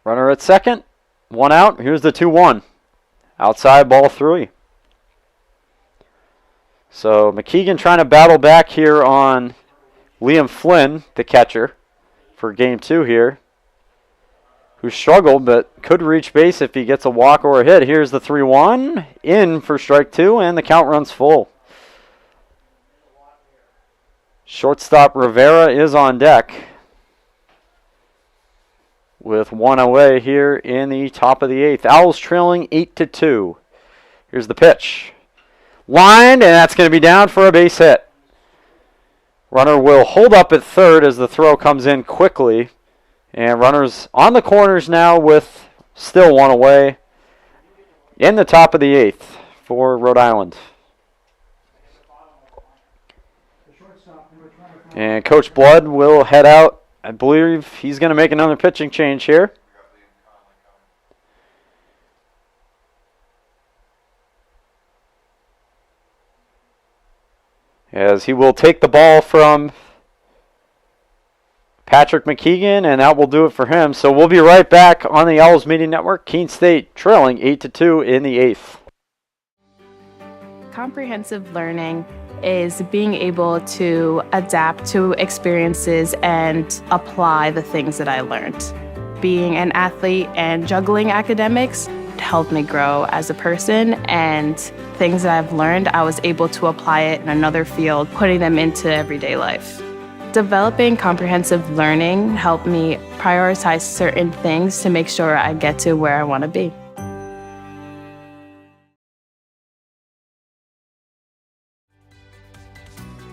Runner at second, one out. Here's the 2-1. Outside ball 3. So McKeegan trying to battle back here on Liam Flynn, the catcher, for game 2 here, who struggled but could reach base if he gets a walk or a hit. Here's the 3-1, in for strike 2, and the count runs full. Shortstop Rivera is on deck, with one away here in the top of the 8th. Owls trailing 8-2. Here's the pitch. Lined, and that's going to be down for a base hit. Runner will hold up at third as the throw comes in quickly. And runners on the corners now with still one away in the top of the 8th for Rhode Island. And Coach Blood will head out. I believe he's going to make another pitching change here. As he will take the ball from Patrick McKeegan, and that will do it for him. So we'll be right back on the Owls Media Network. Keene State trailing 8-2 in the 8th. Comprehensive learning is being able to adapt to experiences and apply the things that I learned. Being an athlete and juggling academics helped me grow as a person, and things that I've learned, I was able to apply it in another field, putting them into everyday life. Developing comprehensive learning helped me prioritize certain things to make sure I get to where I want to be.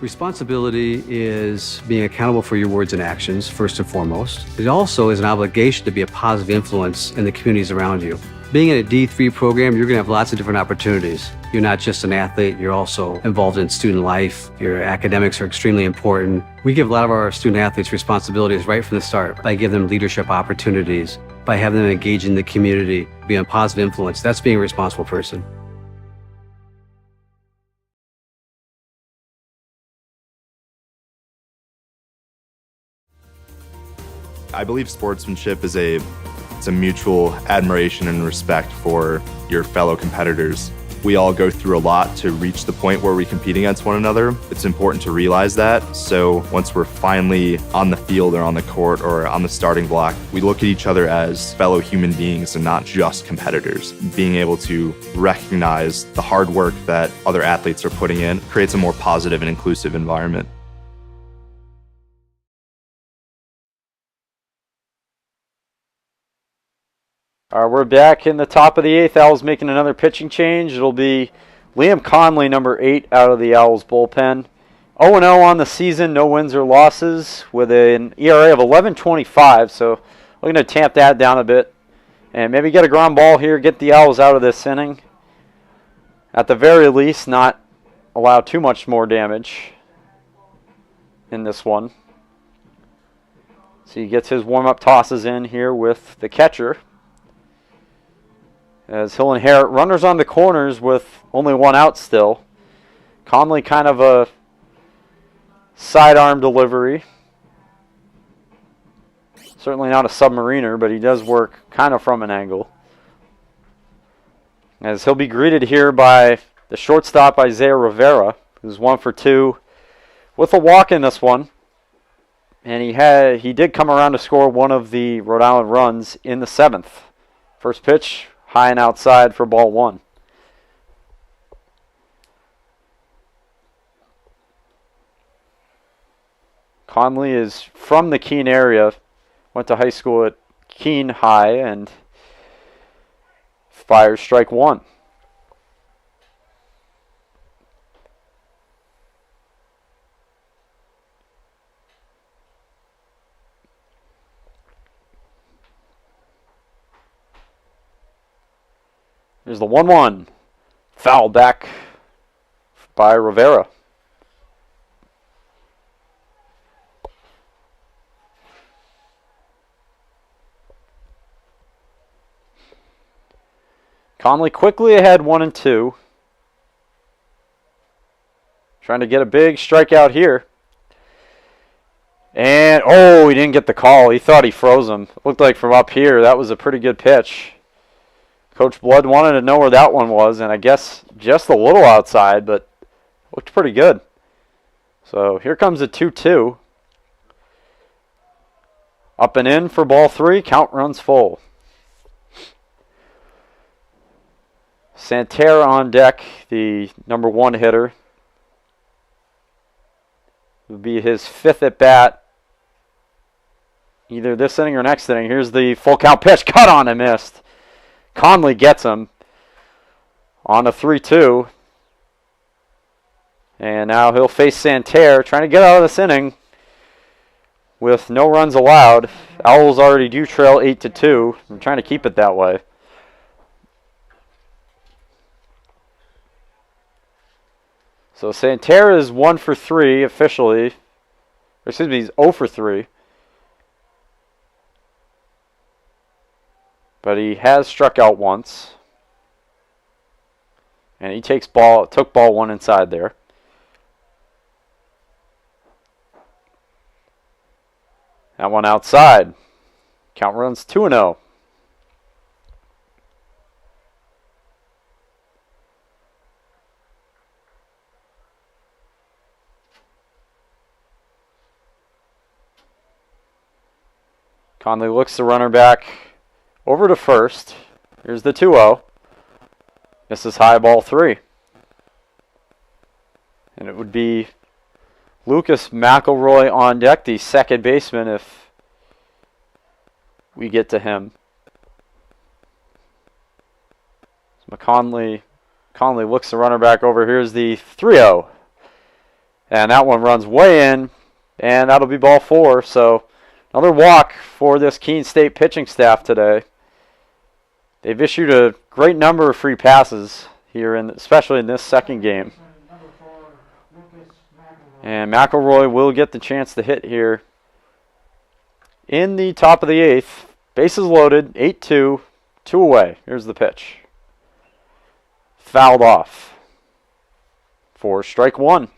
Responsibility is being accountable for your words and actions, first and foremost. It also is an obligation to be a positive influence in the communities around you. Being in a D3 program, you're going to have lots of different opportunities. You're not just an athlete, you're also involved in student life. Your academics are extremely important. We give a lot of our student athletes responsibilities right from the start by giving them leadership opportunities, by having them engage in the community, be a positive influence. That's being a responsible person. I believe sportsmanship is it's a mutual admiration and respect for your fellow competitors. We all go through a lot to reach the point where we compete against one another. It's important to realize that. So once we're finally on the field or on the court or on the starting block, we look at each other as fellow human beings and not just competitors. Being able to recognize the hard work that other athletes are putting in creates a more positive and inclusive environment. All right, we're back in the top of the 8th. Owls making another pitching change. It'll be Liam Conley, number 8, out of the Owls bullpen. 0-0 on the season, no wins or losses, with an ERA of 11.25. So we're going to tamp that down a bit and maybe get a ground ball here, get the Owls out of this inning. At the very least, not allow too much more damage in this one. So he gets his warm-up tosses in here with the catcher, as he'll inherit runners on the corners with only 1 out still. Conley kind of a sidearm delivery. Certainly not a submariner, but he does work kind of from an angle. As he'll be greeted here by the shortstop Isaiah Rivera, who's 1 for 2 with a walk in this one. And he did come around to score one of the Rhode Island runs in the 7th. First pitch, high and outside for ball 1. Conley is from the Keene area, went to high school at Keene High, and fires strike 1. There's the 1-1. Foul back by Rivera. Conley quickly ahead 1-2. Trying to get a big strikeout here. And, oh, he didn't get the call. He thought he froze him. Looked like from up here, that was a pretty good pitch. Coach Blood wanted to know where that one was, and I guess just a little outside, but looked pretty good. So here comes a 2-2. Up and in for ball 3. Count runs full. Santerre on deck, the number 1 hitter. It would be his 5th at bat, either this inning or next inning. Here's the full count pitch. Cut on and missed. Conley gets him on a 3-2. And now he'll face Santerre, trying to get out of this inning with no runs allowed. Owls already do trail 8-2. I'm trying to keep it that way. So Santerre is 1 for 3 officially. Excuse me, he's 0 for 3. But he has struck out once. And he took ball 1 inside there. That one outside. Count runs 2-0. Conley looks the runner back over to first. Here's the 2-0. This is high ball 3. And it would be Lucas McElroy on deck, the second baseman, if we get to him. So Conley looks the runner back over. Here's the 3-0. And that one runs way in, and that'll be ball 4. So another walk for this Keene State pitching staff today. They've issued a great number of free passes here, especially in this second game. And McElroy will get the chance to hit here in the top of the 8th. Bases loaded, 8-2, 2 away. Here's the pitch. Fouled off for strike 1.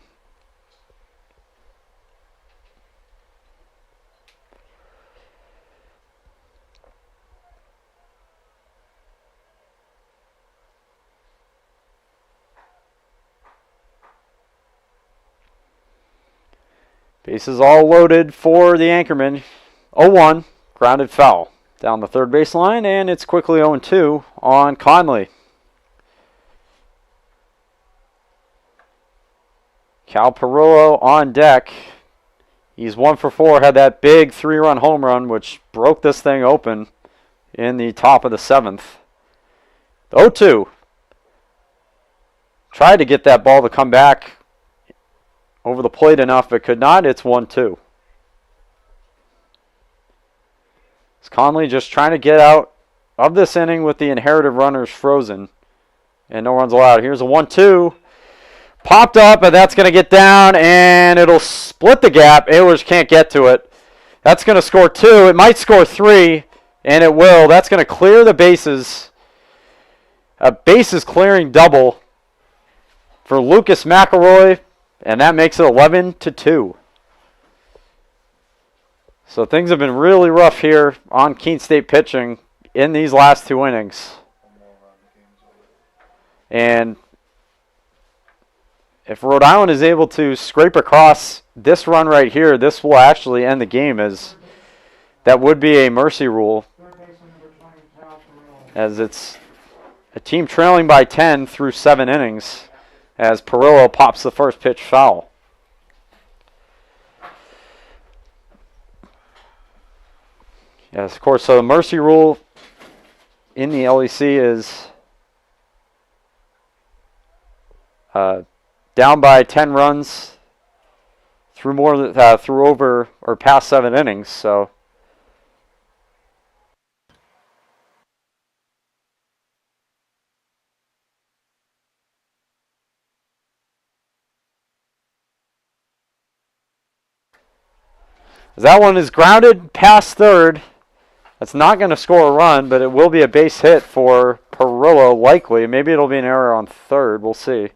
Bases all loaded for the Anchormen. 0-1, grounded foul down the third baseline, and it's quickly 0-2 on Conley. Cal Perillo on deck. He's 1 for 4, had that big 3-run home run, which broke this thing open in the top of the 7th. 0-2. Tried to get that ball to come back over the plate enough, but could not. It's 1-2. It's Conley just trying to get out of this inning with the inherited runners frozen. And no runs allowed. Here's a 1-2. Popped up, and that's going to get down, and it'll split the gap. Aylers can't get to it. That's going to score 2. It might score 3, and it will. That's going to clear the bases. A bases clearing double for Lucas McElroy, and that makes it 11-2. So things have been really rough here on Keene State pitching in these last 2 innings. And if Rhode Island is able to scrape across this run right here, this will actually end the game, as that would be a mercy rule, as it's a team trailing by 10 through 7 innings as Perillo pops the first pitch foul. Yes, of course, so the mercy rule in the LEC is down by 10 runs through through over or past 7 innings. So that one is grounded past third. That's not going to score a run, but it will be a base hit for Perillo, likely. Maybe it'll be an error on third. We'll see.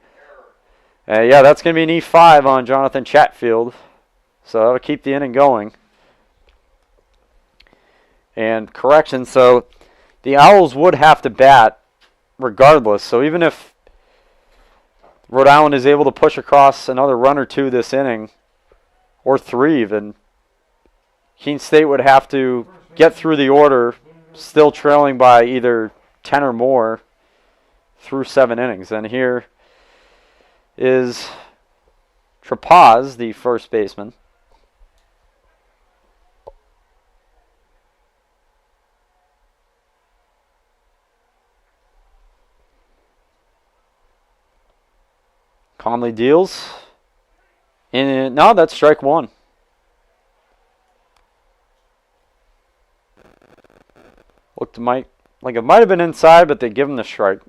Yeah, that's going to be an E5 on Jonathan Chatfield. So that'll keep the inning going. And correction, so the Owls would have to bat regardless. So even if Rhode Island is able to push across another run or 2 this inning, or 3 even, Keene State would have to get through the order, still trailing by either 10 or more through 7 innings. And here is Pappas, the first baseman. Conley deals. And no, that's strike 1. Looked like it might have been inside, but they give him the strike.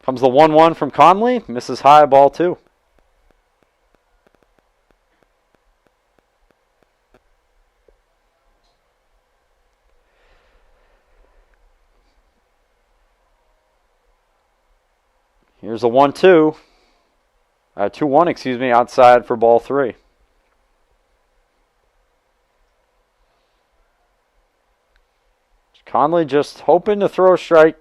Comes the 1-1 from Conley. Misses high, ball 2. Here's a 1-2. 2-1, excuse me, outside for ball 3. Conley just hoping to throw a strike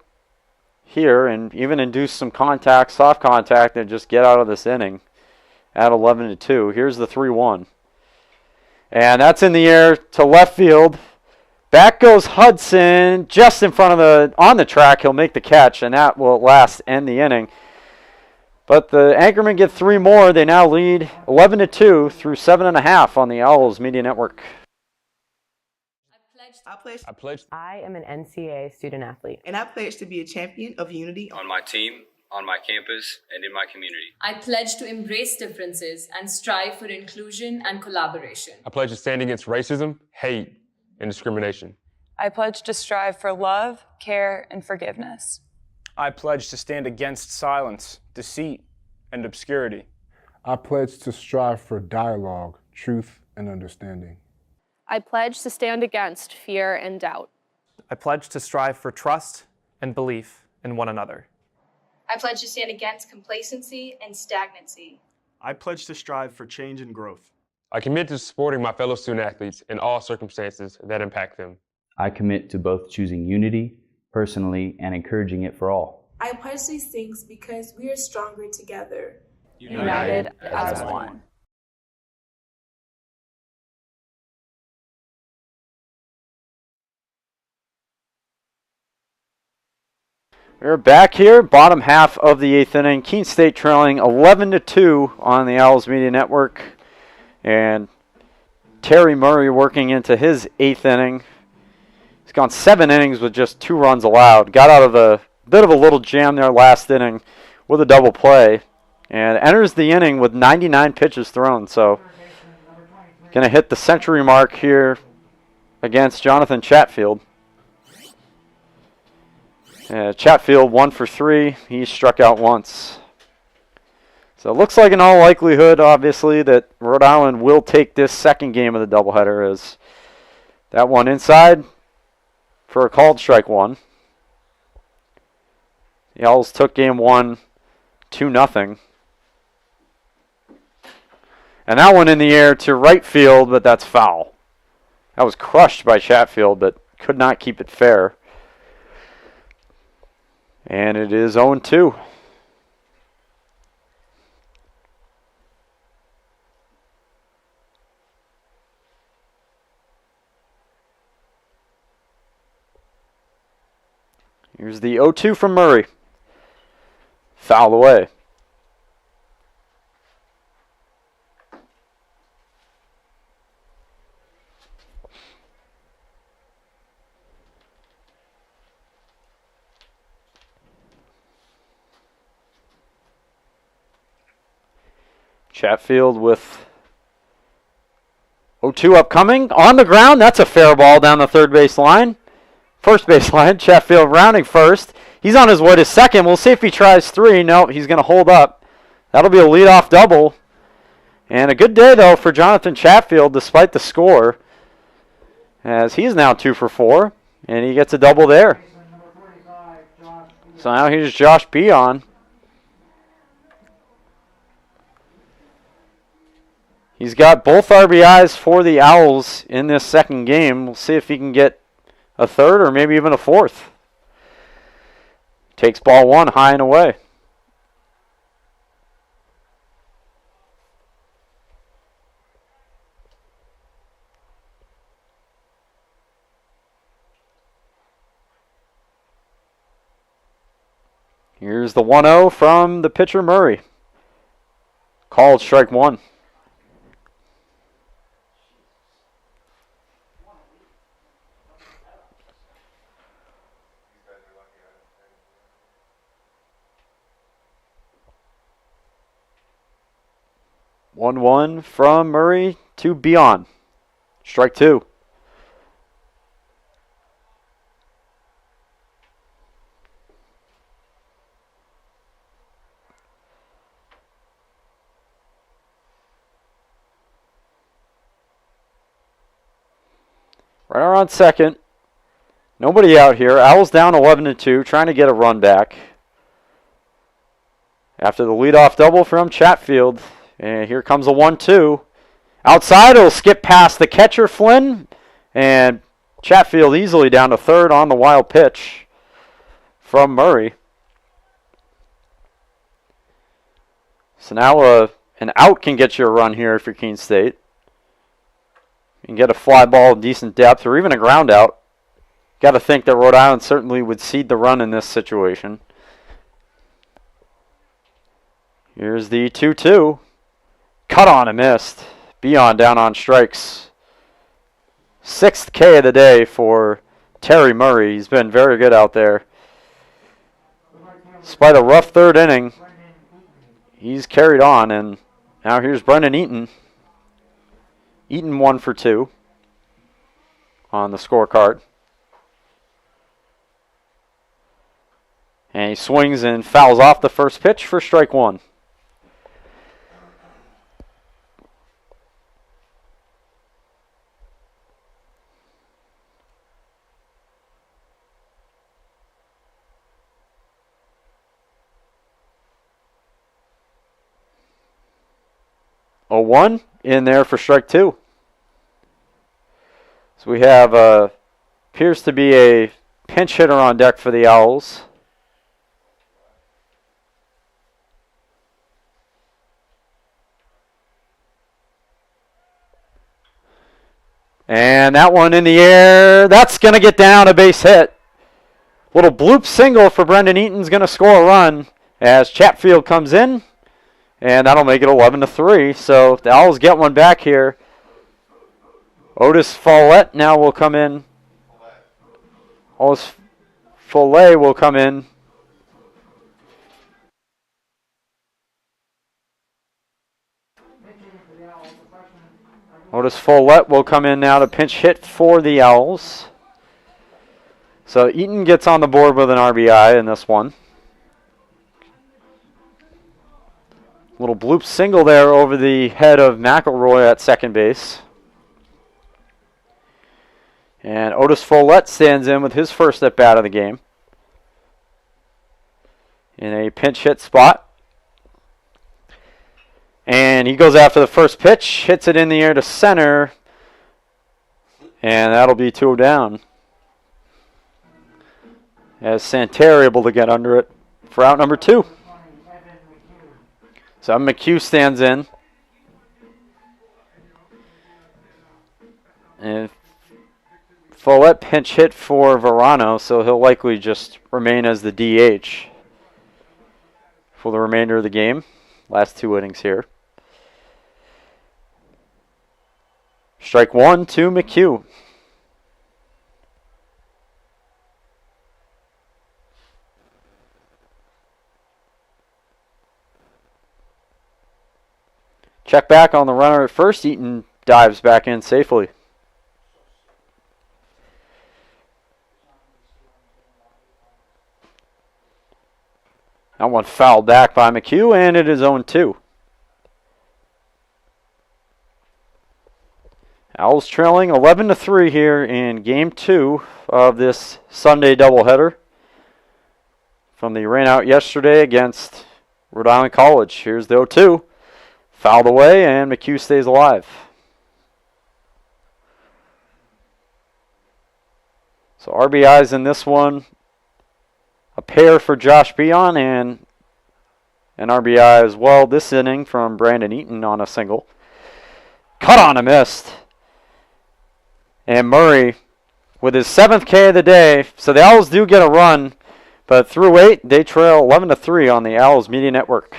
here and even induce some contact, soft contact, and just get out of this inning at 11-2. Here's the 3-1. And that's in the air to left field. Back goes Hudson just in front of on the track. He'll make the catch, and that will at last end the inning. But the Anchormen get 3 more. They now lead 11-2 through 7.5 on the Owls Media Network. I am an NCAA student athlete. And I pledge to be a champion of unity on my team, on my campus, and in my community. I pledge to embrace differences and strive for inclusion and collaboration. I pledge to stand against racism, hate, and discrimination. I pledge to strive for love, care, and forgiveness. I pledge to stand against silence, deceit, and obscurity. I pledge to strive for dialogue, truth, and understanding. I pledge to stand against fear and doubt. I pledge to strive for trust and belief in one another. I pledge to stand against complacency and stagnancy. I pledge to strive for change and growth. I commit to supporting my fellow student athletes in all circumstances that impact them. I commit to both choosing unity personally and encouraging it for all. I pledge these things because we are stronger together. United as one. We're back here, bottom half of the 8th inning. Keene State trailing 11-2 on the Owls Media Network. And Terry Murray working into his 8th inning. He's gone 7 innings with just 2 runs allowed. Got out of a bit of a little jam there last inning with a double play. And enters the inning with 99 pitches thrown. So going to hit the century mark here against Jonathan Chatfield. Chatfield 1 for 3. He struck out once. So it looks like in all likelihood, obviously, that Rhode Island will take this second game of the doubleheader as that one inside for a called strike 1. The Owls took game 1 2-0. And that one in the air to right field, but that's foul. That was crushed by Chatfield, but could not keep it fair. And it is 0-2. Here's the 0-2 from Murray. Foul away. Chatfield with 0-2 upcoming. On the ground, that's a fair ball down the third base line. First base line, Chatfield rounding first. He's on his way to second. We'll see if he tries 3. No, he's going to hold up. That'll be a leadoff double. And a good day, though, for Jonathan Chatfield, despite the score, as he's now 2 for 4, and he gets a double there. So now here's Josh B. on. He's got both RBIs for the Owls in this second game. We'll see if he can get a third or maybe even a fourth. Takes ball 1 high and away. Here's the 1-0 from the pitcher Murray. Called strike 1. One from Murray to Beyond. Strike 2. Right around second. Nobody out here. Owls down 11-2, trying to get a run back. After the leadoff double from Chatfield. And here comes a 1-2. Outside, it'll skip past the catcher, Flynn. And Chatfield easily down to third on the wild pitch from Murray. So now an out can get you a run here if you're Keene State. You can get a fly ball of decent depth or even a ground out. Got to think that Rhode Island certainly would cede the run in this situation. Here's the 2-2. Cut on and missed. Beyond down on strikes. 6th K of the day for Terry Murray. He's been very good out there. Despite a rough third inning, he's carried on. And now here's Brendan Eaton. Eaton 1 for 2 on the scorecard. And he swings and fouls off the first pitch for strike 1. A 1 in there for strike 2. So we have appears to be a pinch hitter on deck for the Owls. And that one in the air. That's going to get down, a base hit. Little bloop single for Brendan Eaton's going to score a run as Chatfield comes in. And that'll make it 11-3. So the Owls get one back here. Otis Follett now will come in. Otis Follett will come in. Otis Follett will come in now to pinch hit for the Owls. So Eaton gets on the board with an RBI in this one. Little bloop single there over the head of McElroy at second base. And Otis Follett stands in with his first at bat of the game in a pinch hit spot. And he goes after the first pitch, hits it in the air to center, and that'll be 2 down. As Santerre able to get under it for out number 2. So McHugh stands in. And Follett pinch hit for Verano, so he'll likely just remain as the DH for the remainder of the game. Last 2 innings here. Strike 1 to McHugh. Check back on the runner at first. Eaton dives back in safely. That one fouled back by McHugh, and it is 0-2. Owls trailing 11-3 here in Game 2 of this Sunday doubleheader from the rain out yesterday against Rhode Island College. Here's the 0-2. Fouled away, and McHugh stays alive. So RBIs in this one. A pair for Josh Beon and an RBI as well this inning from Brandon Eaton on a single. Cut on a missed. And Murray with his 7th K of the day. So the Owls do get a run, but through 8, they trail 11-3 on the Owls Media Network.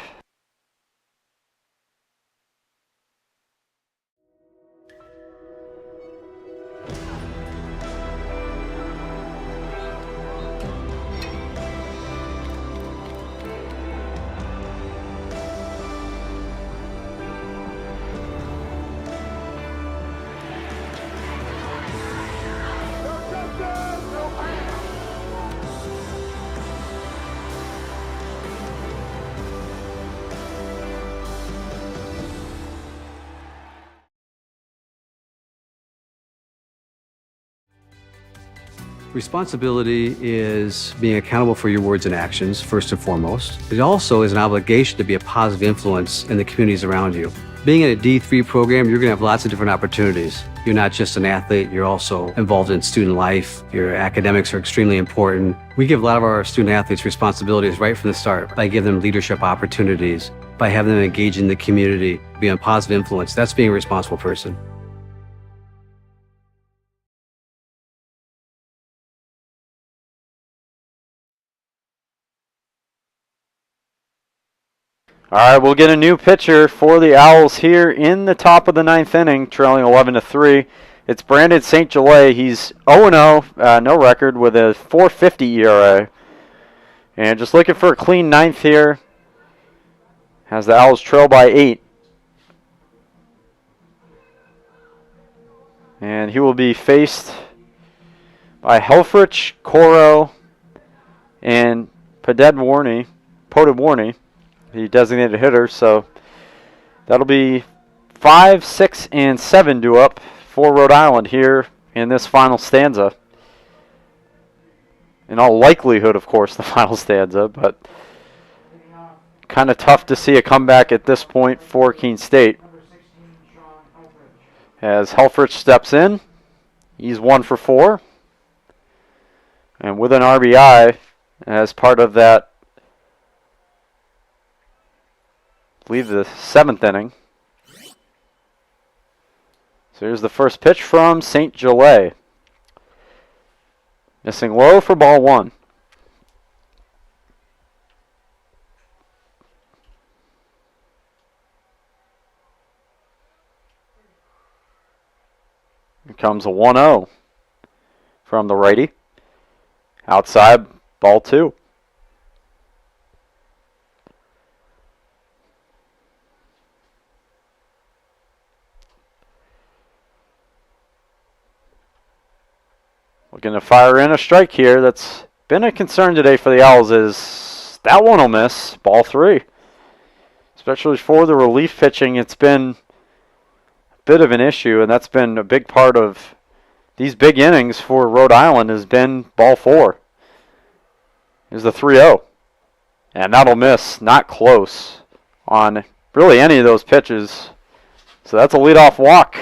Responsibility is being accountable for your words and actions, first and foremost. It also is an obligation to be a positive influence in the communities around you. Being in a D3 program, you're going to have lots of different opportunities. You're not just an athlete, you're also involved in student life. Your academics are extremely important. We give a lot of our student athletes responsibilities right from the start by giving them leadership opportunities, by having them engage in the community, be a positive influence. That's being a responsible person. All right, we'll get a new pitcher for the Owls here in the top of the 9th inning, trailing 11-3. It's Brandon St. Gelais. He's 0-0, no record, with a 4.50 ERA. And just looking for a clean 9th here, as the Owls trail by 8. And he will be faced by Helfrich, Coro, and Podedwarney, the designated hitter. So that'll be 5, 6, and 7 due up for Rhode Island here in this final stanza. In all likelihood, of course, the final stanza, but kind of tough to see a comeback at this point for Keene State. As Helfrich steps in, he's 1 for 4. And with an RBI as part of that, I believe the 7th inning. So here's the first pitch from St. Gelais. Missing low for ball 1. Here comes a 1-0 from the righty. Outside, ball 2. Looking to fire in a strike here. That's been a concern today for the Owls. Is that one will miss. Ball 3. Especially for the relief pitching, it's been a bit of an issue, and that's been a big part of these big innings for Rhode Island has been ball 4. Here's the 3-0. And that'll miss. Not close on really any of those pitches. So that's a leadoff walk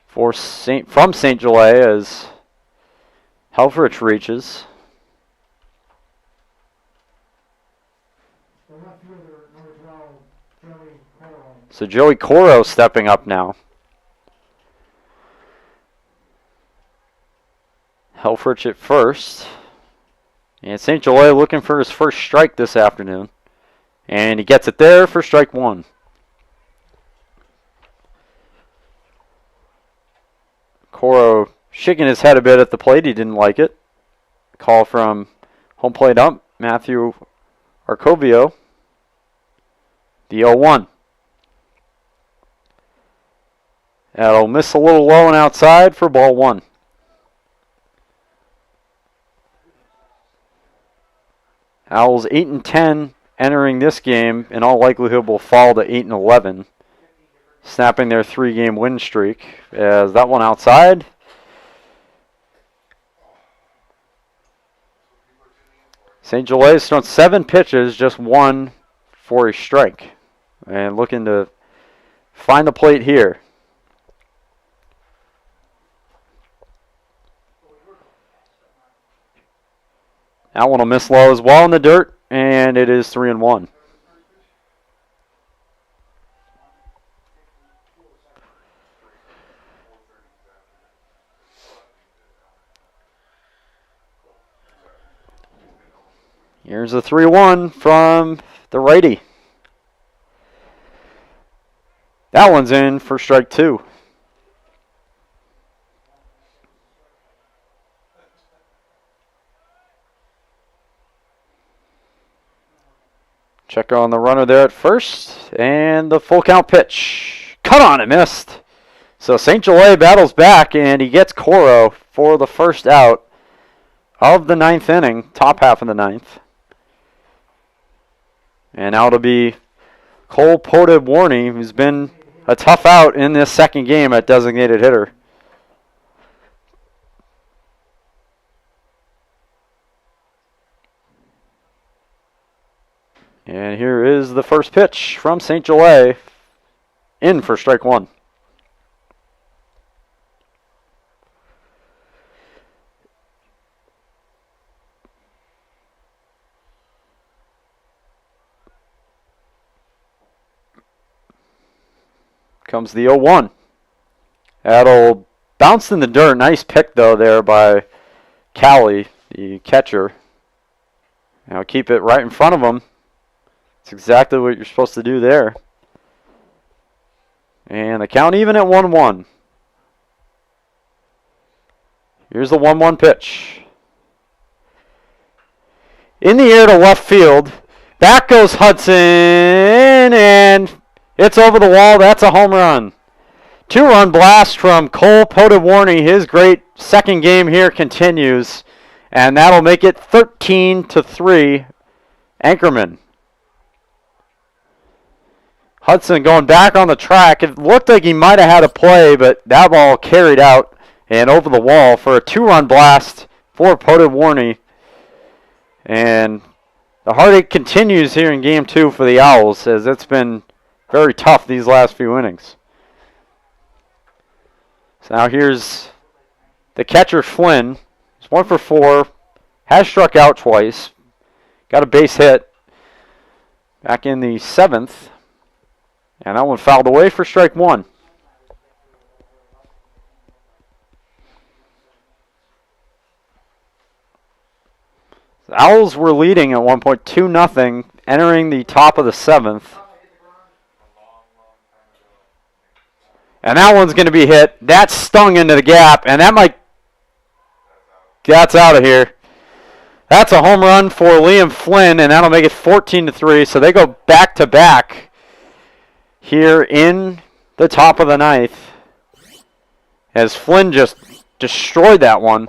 for from St. Gelais as Helfrich reaches. So Joey Coro stepping up now. Helfrich at first. And St. Gelais looking for his first strike this afternoon. And he gets it there for strike 1. Coro shaking his head a bit at the plate. He didn't like it. Call from home plate ump Matthew Arcovio. The 0-1. That'll miss a little low and outside for ball 1. Owls 8-10 entering this game. In all likelihood will fall to 8-11. Snapping their 3-game win streak. As that one outside. St. Gelais has thrown 7 pitches, just 1 for a strike. And looking to find the plate here. That one will miss low as well in the dirt, and it is 3-1. Here's a 3-1 from the righty. That one's in for strike 2. Check on the runner there at first, and the full count pitch. Cut on, it missed. So St. Gelais battles back, and he gets Coro for the first out of the 9th inning, top half of the 9th. And now it'll be Cole Poded-Warney, who's been a tough out in this second game at designated hitter. And here is the first pitch from St. Gelais, in for strike 1. Comes the 0-1. That'll bounce in the dirt. Nice pick, though, there by Callie, the catcher. Now keep it right in front of him. That's exactly what you're supposed to do there. And the count even at 1-1. Here's the 1-1 pitch. In the air to left field. Back goes Hudson, and it's over the wall. That's a home run. 2-run blast from Cole Poded-Warney. His great second game here continues. And that'll make it 13-3 Anchormen. Hudson going back on the track. It looked like he might have had a play, but that ball carried out and over the wall for a 2-run blast for Poded-Warney. And the heartache continues here in Game 2 for the Owls, as it's been very tough these last few innings. So now here's the catcher, Flynn. He's 1 for 4. Has struck out twice. Got a base hit back in the 7th. And that one fouled away for strike 1. Owls were leading at one point 2-0, entering the top of the 7th. And that one's going to be hit. That stung into the gap, and that's out of here. That's a home run for Liam Flynn, and that'll make it 14-3. So they go back-to-back here in the top of the 9th. As Flynn just destroyed that one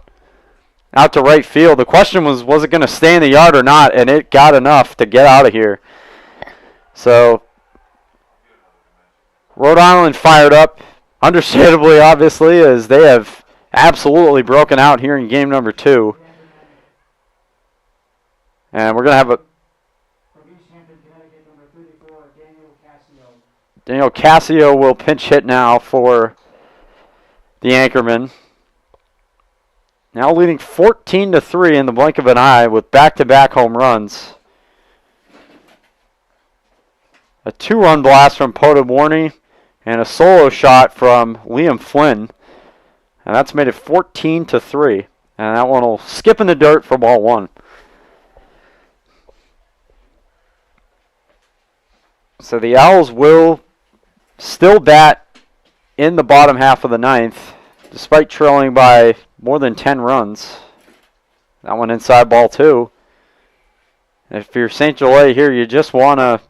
out to right field. The question was it going to stay in the yard or not? And it got enough to get out of here. So Rhode Island fired up, understandably, obviously, as they have absolutely broken out here in game number 2. And we're going to have a Daniel Cassio will pinch hit now for the Anchormen. Now leading 14-3 in the blink of an eye with back-to-back home runs. A 2-run blast from Pota Warney and a solo shot from Liam Flynn. And that's made it 14-3. And that one will skip in the dirt for ball 1. So the Owls will still bat in the bottom half of the 9th, despite trailing by more than 10 runs. That one inside ball 2. If you're St. Gelais here, you just want to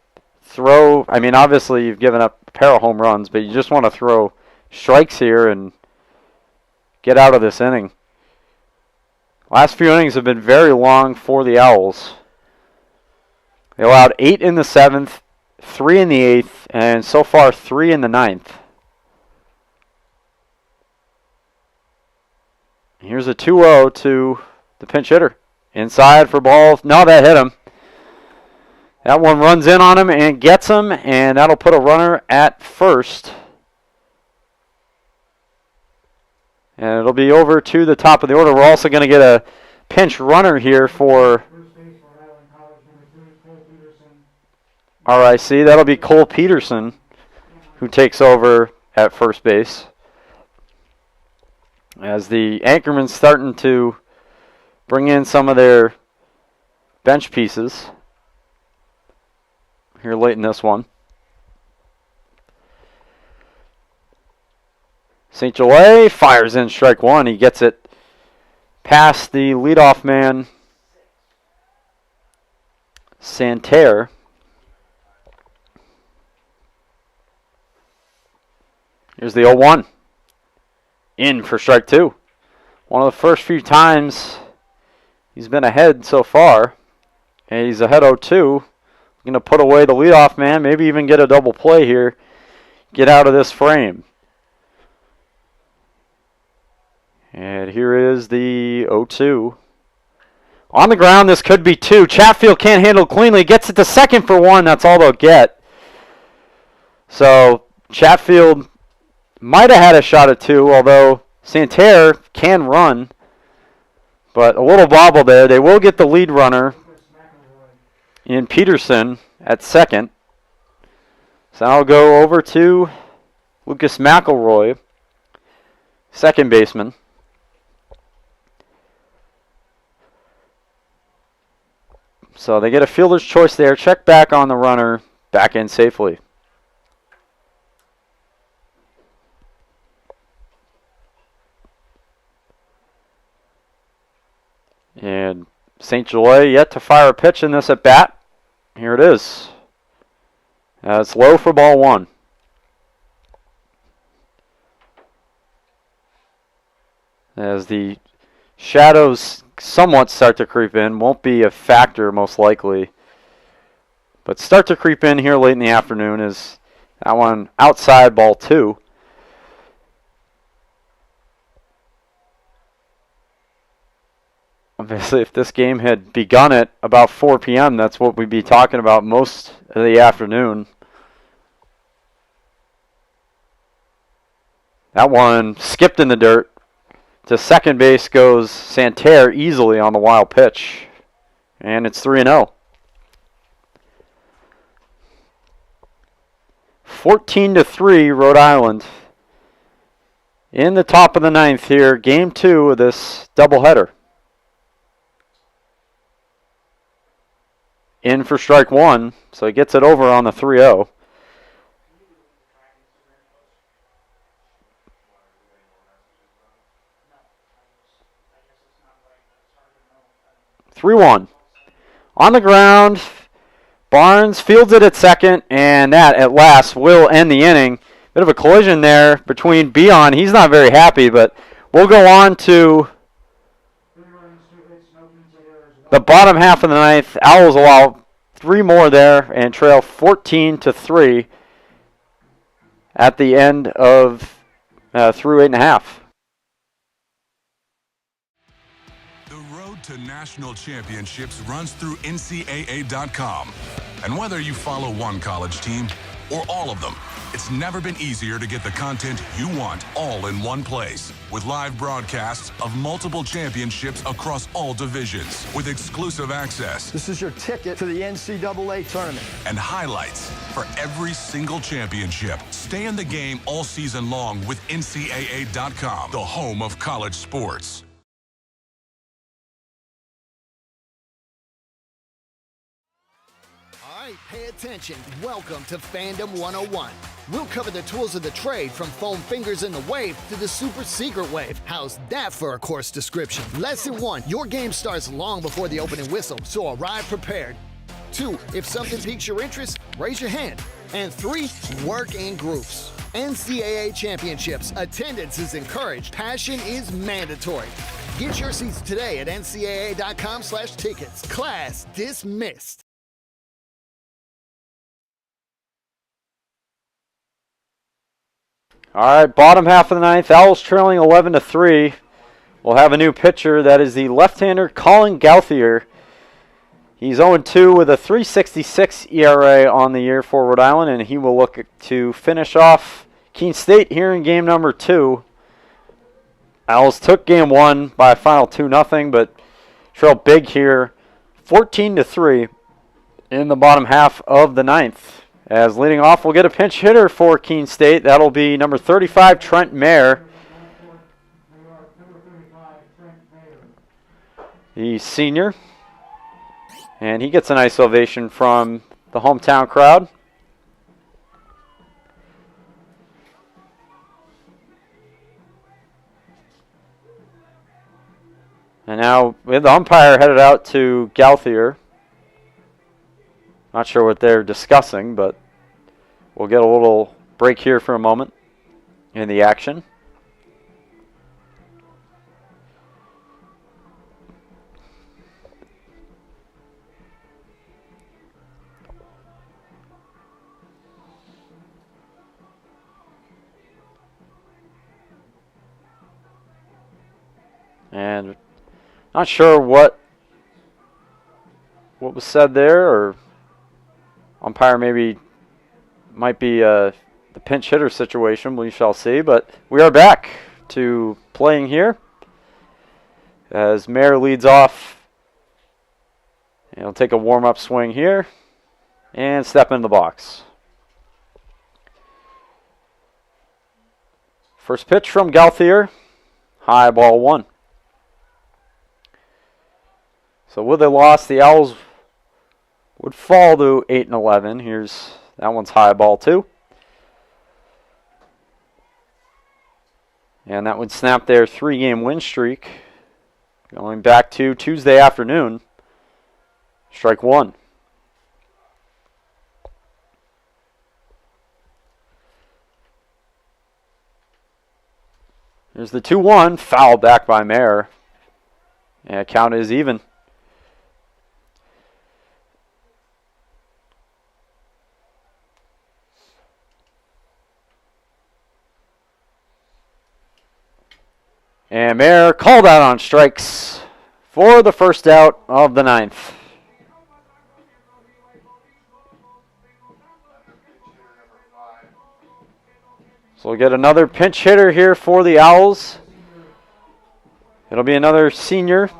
throw, I mean, obviously you've given up a pair of home runs, but you just want to throw strikes here and get out of this inning. Last few innings have been very long for the Owls. They allowed 8 in the 7th, 3 in the 8th, and so far 3 in the 9th. Here's a 2-0 to the pinch hitter. Inside for ball. No, that hit him. That one runs in on him and gets him, and that'll put a runner at first. And it'll be over to the top of the order. We're also going to get a pinch runner here for RIC. That'll be Cole Peterson, who takes over at first base. As the Anchormen starting to bring in some of their bench pieces here late in this one. St. Gelais fires in strike 1. He gets it past the leadoff man, Santerre. Here's the 0-1. In for strike 2. One of the first few times he's been ahead so far. And he's ahead 0-2. Going to put away the leadoff man, maybe even get a double play here. Get out of this frame. And here is the 0-2. On the ground, this could be 2. Chatfield can't handle cleanly. Gets it to second for 1. That's all they'll get. So Chatfield might have had a shot at 2, although Santerre can run. But a little bobble there. They will get the lead runner in Peterson at second. So I'll go over to Lucas McElroy, second baseman. So they get a fielder's choice there. Check back on the runner. Back in safely. And St. Gelais yet to fire a pitch in this at bat. Here it is. It's low for ball 1. As the shadows somewhat start to creep in. Won't be a factor most likely. But start to creep in here late in the afternoon is that one outside ball 2. Obviously, if this game had begun at about 4 p.m., that's what we'd be talking about most of the afternoon. That one skipped in the dirt. To second base goes Santerre easily on the wild pitch. And it's 3-0. 14-3 Rhode Island. In the top of the 9th here, game 2 of this doubleheader. in for strike one, so he gets it over on the 3-0. (3-1) on the ground. Barnes fields it at second, and that at last will end the inning. Bit of a collision there between Beon. He's not very happy, but we'll go on to the bottom half of the ninth. Owls allow 3 more there and trail 14-3 at the end of through 8.5. The road to national championships runs through NCAA.com. And whether you follow one college team or all of them, it's never been easier to get the content you want all in one place. With live broadcasts of multiple championships across all divisions, with exclusive access. This is your ticket to the NCAA tournament. And highlights for every single championship. Stay in the game all season long with NCAA.com, the home of college sports. All right, pay attention. Welcome to Fandom 101. We'll cover the tools of the trade from foam fingers in the wave to the super secret wave. How's that for a course description? Lesson 1, your game starts long before the opening whistle, so arrive prepared. 2, if something piques your interest, raise your hand. And 3, work in groups. NCAA championships, attendance is encouraged, passion is mandatory. Get your seats today at ncaa.com/tickets. Class dismissed. All right, bottom half of the ninth. Owls trailing 11-3. We'll have a new pitcher. That is the left-hander Colin Gauthier. He's 0-2 with a 3.66 ERA on the year for Rhode Island, and he will look to finish off Keene State here in game number 2. Owls took game 1 by a final 2-0, but trailed big here, 14-3 in the bottom half of the ninth. As leading off, we'll get a pinch hitter for Keene State. That'll be number 35, Trent Mayer. He's senior. And he gets a nice ovation from the hometown crowd. And now we have the umpire headed out to Gauthier. Not sure what they're discussing, but we'll get a little break here for a moment in the action. And not sure what was said there, or umpire maybe might be the pinch hitter situation. We shall see. But we are back to playing here as Mayer leads off. And he'll take a warm-up swing here and step into the box. First pitch from Gauthier, high ball 1. So with a loss, the Owls would fall to 8-11. Here's that one's high ball 2. And that would snap their 3-game win streak going back to Tuesday afternoon. Strike 1. Here's the 2-1, foul back by Mayer. And count is even. And Mayer called out on strikes for the first out of the ninth. So we'll get another pinch hitter here for the Owls. It'll be another senior.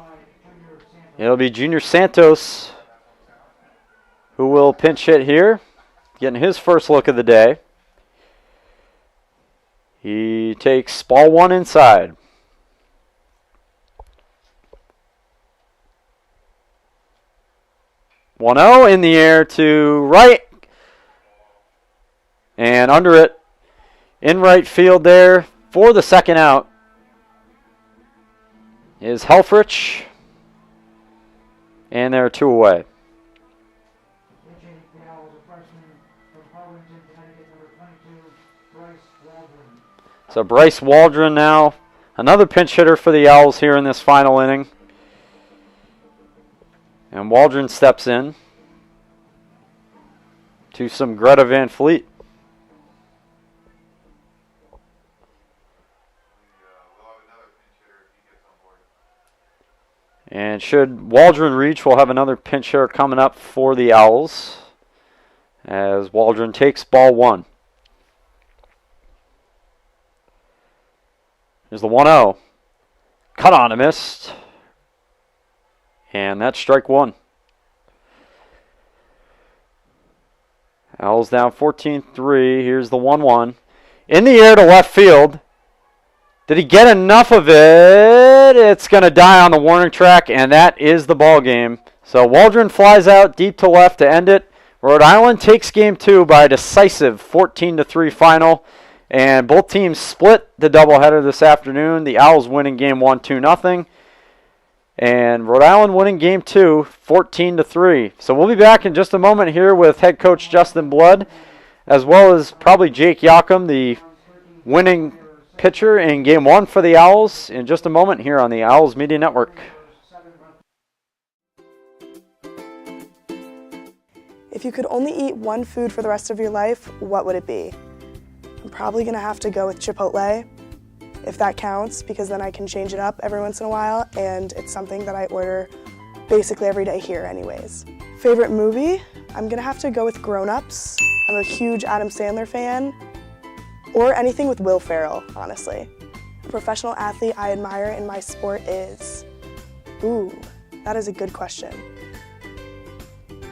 It'll be Junior Santos who will pinch hit here, getting his first look of the day. He takes ball 1 inside. 1-0 in the air to right. And under it, in right field there for the second out is Helfrich. And there are 2 away. So Bryce Waldron now, another pinch hitter for the Owls here in this final inning. And Waldron steps in to some Greta Van Fleet. And should Waldron reach, we'll have another pinch hitter coming up for the Owls as Waldron takes ball 1. Here's the 1-0. Cut on a missed. And that's strike 1. Owls down 14-3. Here's the 1-1. In the air to left field. Did he get enough of it? It's going to die on the warning track, and that is the ball game. So Waldron flies out deep to left to end it. Rhode Island takes game 2 by a decisive 14-3 final. And both teams split the doubleheader this afternoon. The Owls winning game 1 2-0. And Rhode Island winning game 2 14-3. So we'll be back in just a moment here with head coach Justin Blood, as well as probably Jake Yakum, the winning pitcher in game 1 for the Owls, in just a moment here on the Owls Media Network. If you could only eat one food for the rest of your life, what would it be? I'm probably gonna have to go with Chipotle, if that counts, because then I can change it up every once in a while, and it's something that I order basically every day here anyways. Favorite movie? I'm gonna have to go with Grown Ups. I'm a huge Adam Sandler fan, or anything with Will Ferrell, honestly. A professional athlete I admire in my sport is, ooh, that is a good question.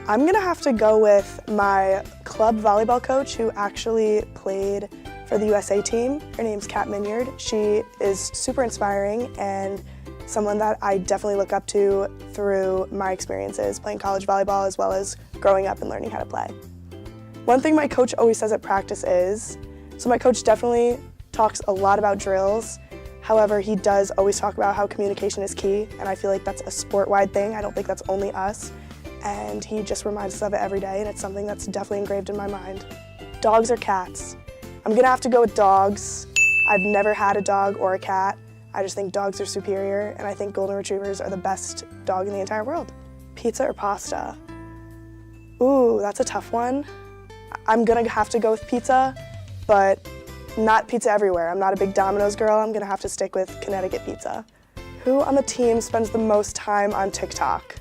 I'm gonna have to go with my club volleyball coach who actually played for the USA team. Her name's Kat Minyard. She is super inspiring and someone that I definitely look up to through my experiences playing college volleyball as well as growing up and learning how to play. One thing my coach always says at practice is, so my coach definitely talks a lot about drills. However, he does always talk about how communication is key, and I feel like that's a sport-wide thing. I don't think that's only us. And he just reminds us of it every day, and it's something that's definitely engraved in my mind. Dogs or cats? I'm gonna have to go with dogs. I've never had a dog or a cat. I just think dogs are superior, and I think golden retrievers are the best dog in the entire world. Pizza or pasta? Ooh, that's a tough one. I'm gonna have to go with pizza, but not pizza everywhere. I'm not a big Domino's girl. I'm gonna have to stick with Connecticut pizza. Who on the team spends the most time on TikTok?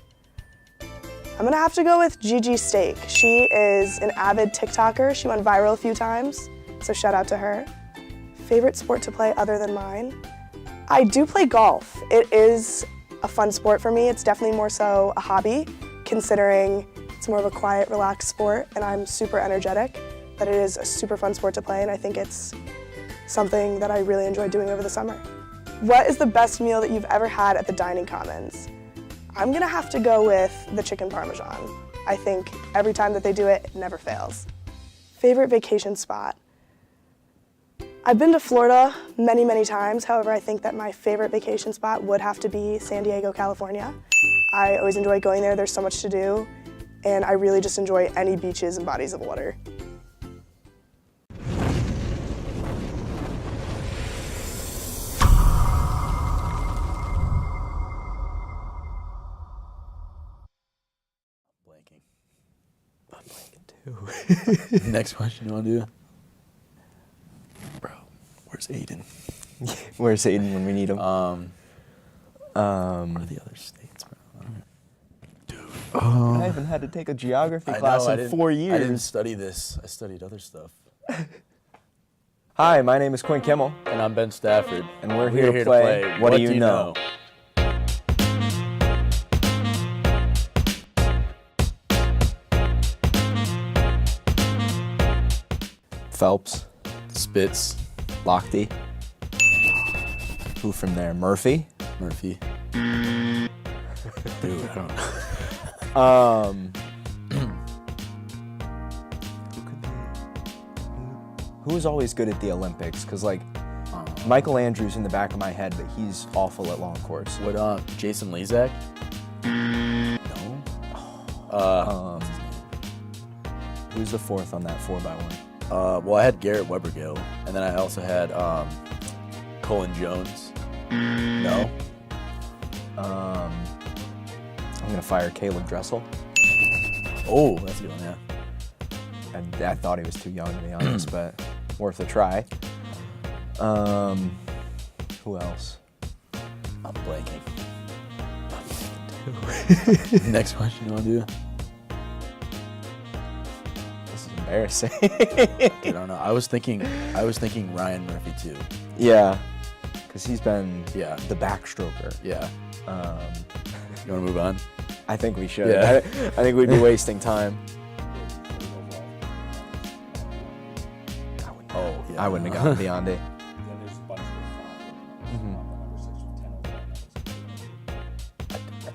I'm gonna have to go with Gigi Steak. She is an avid TikToker. She went viral a few times, so shout out to her. Favorite sport to play other than mine? I do play golf. It is a fun sport for me. It's definitely more so a hobby, considering it's more of a quiet, relaxed sport, and I'm super energetic. But it is a super fun sport to play, and I think it's something that I really enjoy doing over the summer. What is the best meal that you've ever had at the Dining Commons? I'm gonna have to go with the chicken parmesan. I think every time that they do it, it never fails. Favorite vacation spot? I've been to Florida many, many times. However, I think that my favorite vacation spot would have to be San Diego, California. I always enjoy going there. There's so much to do, and I really just enjoy any beaches and bodies of water. Next question you want to do? Bro, where's Aiden? Where's Aiden when we need him? What are the other states, bro? Dude. I haven't had to take a geography class in 4 years. I didn't study this. I studied other stuff. Hi, my name is Quinn Kimmel. And I'm Ben Stafford. And we're here to play What Do You Know? Phelps, Spitz, Lochte. Who from there? Murphy? Dude, I don't know. Who was always good at the Olympics? Because, like, Michael Andrews in the back of my head, but he's awful at long course. What, Jason Lezak? No. Who's the fourth on that 4x1? Well, I had Garrett Webergill, and then I also had Colin Jones. No. I'm gonna fire Caleb Dressel. Oh, that's a good one, yeah. I thought he was too young to be honest, but worth a try. Who else? I'm blanking. Next question you want to do? This is embarrassing. I don't know. I was thinking Ryan Murphy too. Yeah, because he's been the backstroker. Yeah. You want to move on? I think we should. Yeah. I think we'd be wasting time. Oh, yeah. I wouldn't have gotten Beyonde.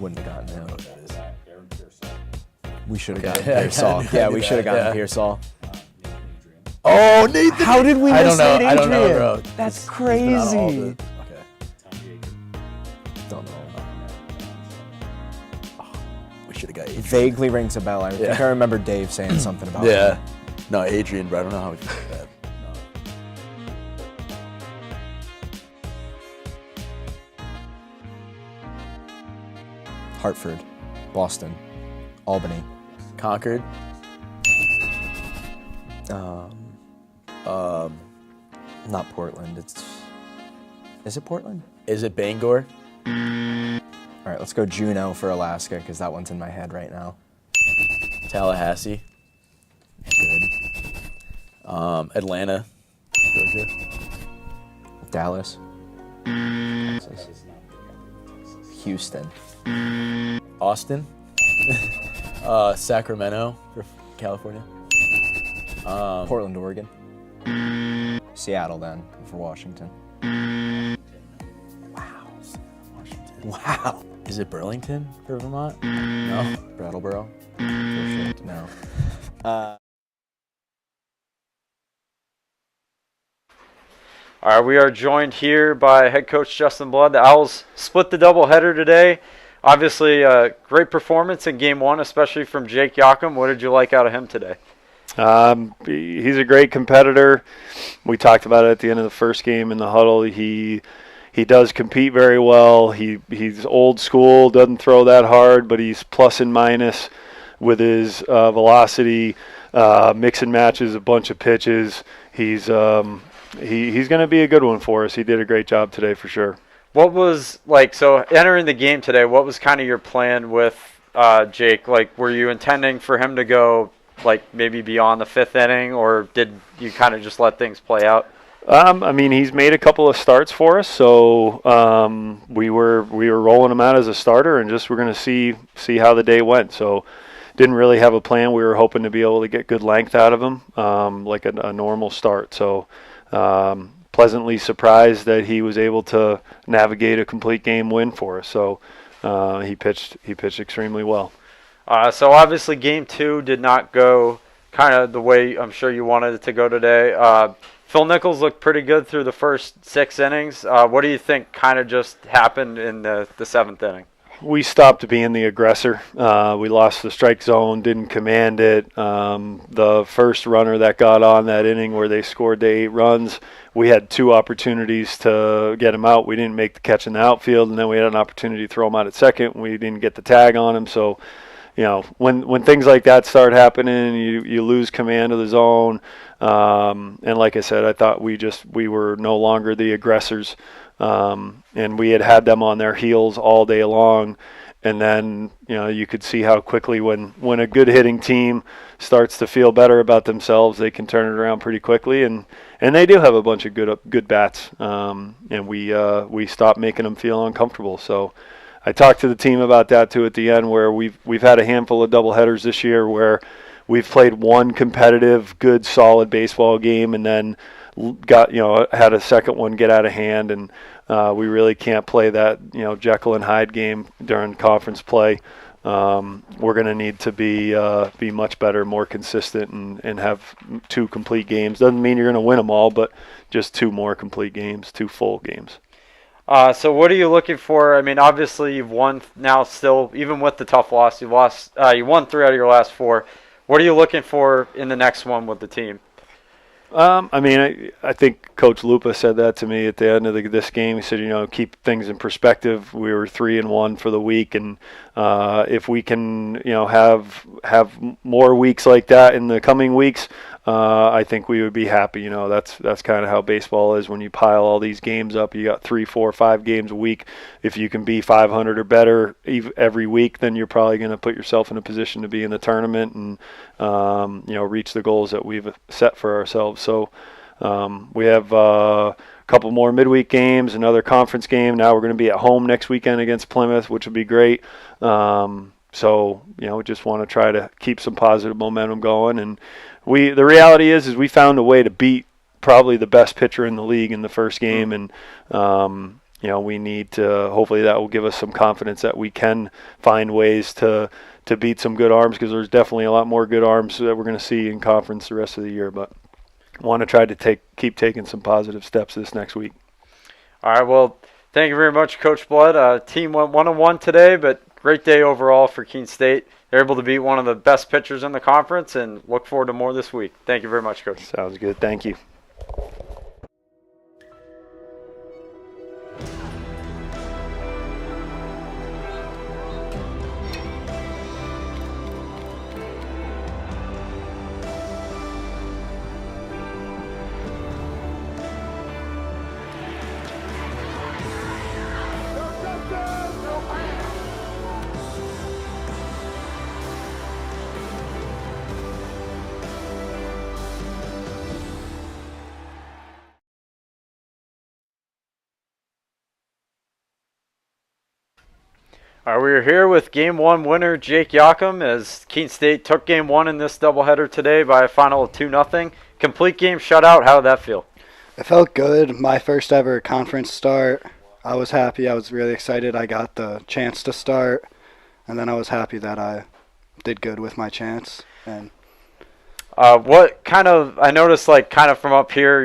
Wouldn't have gotten him. We should have gotten Pearsall. Yeah, we should have gotten Pearsall. Oh, Nathan! How did we miss Nate Adrian? I don't know, bro. That's crazy. Okay. Don't know. We should have got Adrian. Vaguely rings a bell. I think I remember Dave saying something about Yeah. him. No, Adrian, bro. I don't know how we did that. Hartford, Boston, Albany, Concord. Not Portland. Is it Portland? Is it Bangor? All right, let's go Juneau for Alaska because that one's in my head right now. Tallahassee. Good. Atlanta, Georgia. Dallas. Texas. Houston. Austin. Sacramento, California. Portland, Oregon. Seattle, then, for Washington. Wow. Washington. Wow. Is it Burlington for Vermont? No. Brattleboro? Perfect. No. All right, we are joined here by head coach Justin Blood. The Owls split the doubleheader today. Obviously, a great performance in Game 1, especially from Jake Yakum. What did you like out of him today? He's a great competitor. We talked about it at the end of the first game in the huddle. He does compete very well. He's old school, doesn't throw that hard, but he's plus and minus with his velocity, mix and matches a bunch of pitches. He's going to be a good one for us. He did a great job today for sure. What was, so entering the game today, what was kind of your plan with Jake? Like, were you intending for him to go, maybe beyond the fifth inning, or did you kind of just let things play out? He's made a couple of starts for us, so we were rolling him out as a starter, and just we're going to see how the day went. So didn't really have a plan. We were hoping to be able to get good length out of him, like a normal start. So pleasantly surprised that he was able to navigate a complete game win for us. So he pitched extremely well. So obviously Game 2 did not go kind of the way I'm sure you wanted it to go today. Phil Nichols looked pretty good through the first 6 innings. What do you think kind of just happened in the 7th inning? We stopped being the aggressor. We lost the strike zone, didn't command it. The first runner that got on that inning where they scored the 8 runs, we had 2 opportunities to get him out. We didn't make the catch in the outfield, and then we had an opportunity to throw him out at second. We didn't get the tag on him. So, when things like that start happening, you lose command of the zone. And like I said, I thought we were no longer the aggressors. And we had them on their heels all day long. And then, you could see how quickly when a good hitting team starts to feel better about themselves, they can turn it around pretty quickly. And they do have a bunch of good bats. And we stopped making them feel uncomfortable. So I talked to the team about that too at the end, where we've had a handful of doubleheaders this year where we've played one competitive, good, solid baseball game and then had a second one get out of hand, and we really can't play that Jekyll and Hyde game during conference play. we're going to need to be much better, more consistent, and have 2 complete games. Doesn't mean you're going to win them all, but just 2 more complete games, 2 full games. So what are you looking for? I mean, obviously you've won now still, even with the tough loss. You won 3 out of your last 4. What are you looking for in the next one with the team? I mean, I think Coach Lupa said that to me at the end of this game. He said, keep things in perspective. We were 3-1 for the week, and if we can, have more weeks like that in the coming weeks, I think we would be happy. That's kind of how baseball is. When you pile all these games up, you got 3, 4, 5 games a week. If you can be 500 or better every week, then you're probably going to put yourself in a position to be in the tournament and reach the goals that we've set for ourselves. So we have a couple more midweek games, another conference game. Now we're going to be at home next weekend against Plymouth, which will be great. So just want to try to keep some positive momentum going. And the reality is we found a way to beat probably the best pitcher in the league in the first game, and we need to, hopefully that will give us some confidence that we can find ways to beat some good arms, because there's definitely a lot more good arms that we're going to see in conference the rest of the year. But want to try to keep taking some positive steps this next week. All right, well, thank you very much, Coach Blood. Team went 1-1 today, but great day overall for Keene State. They're able to beat one of the best pitchers in the conference, and look forward to more this week. Thank you very much, Coach. Sounds good. Thank you. All right, we are here with Game 1 winner Jake Yakum as Keene State took Game 1 in this doubleheader today by a final of 2-0. Complete game shutout. How did that feel? It felt good. My first ever conference start. I was happy. I was really excited I got the chance to start, and then I was happy that I did good with my chance. And what kind of, I noticed kind of from up here,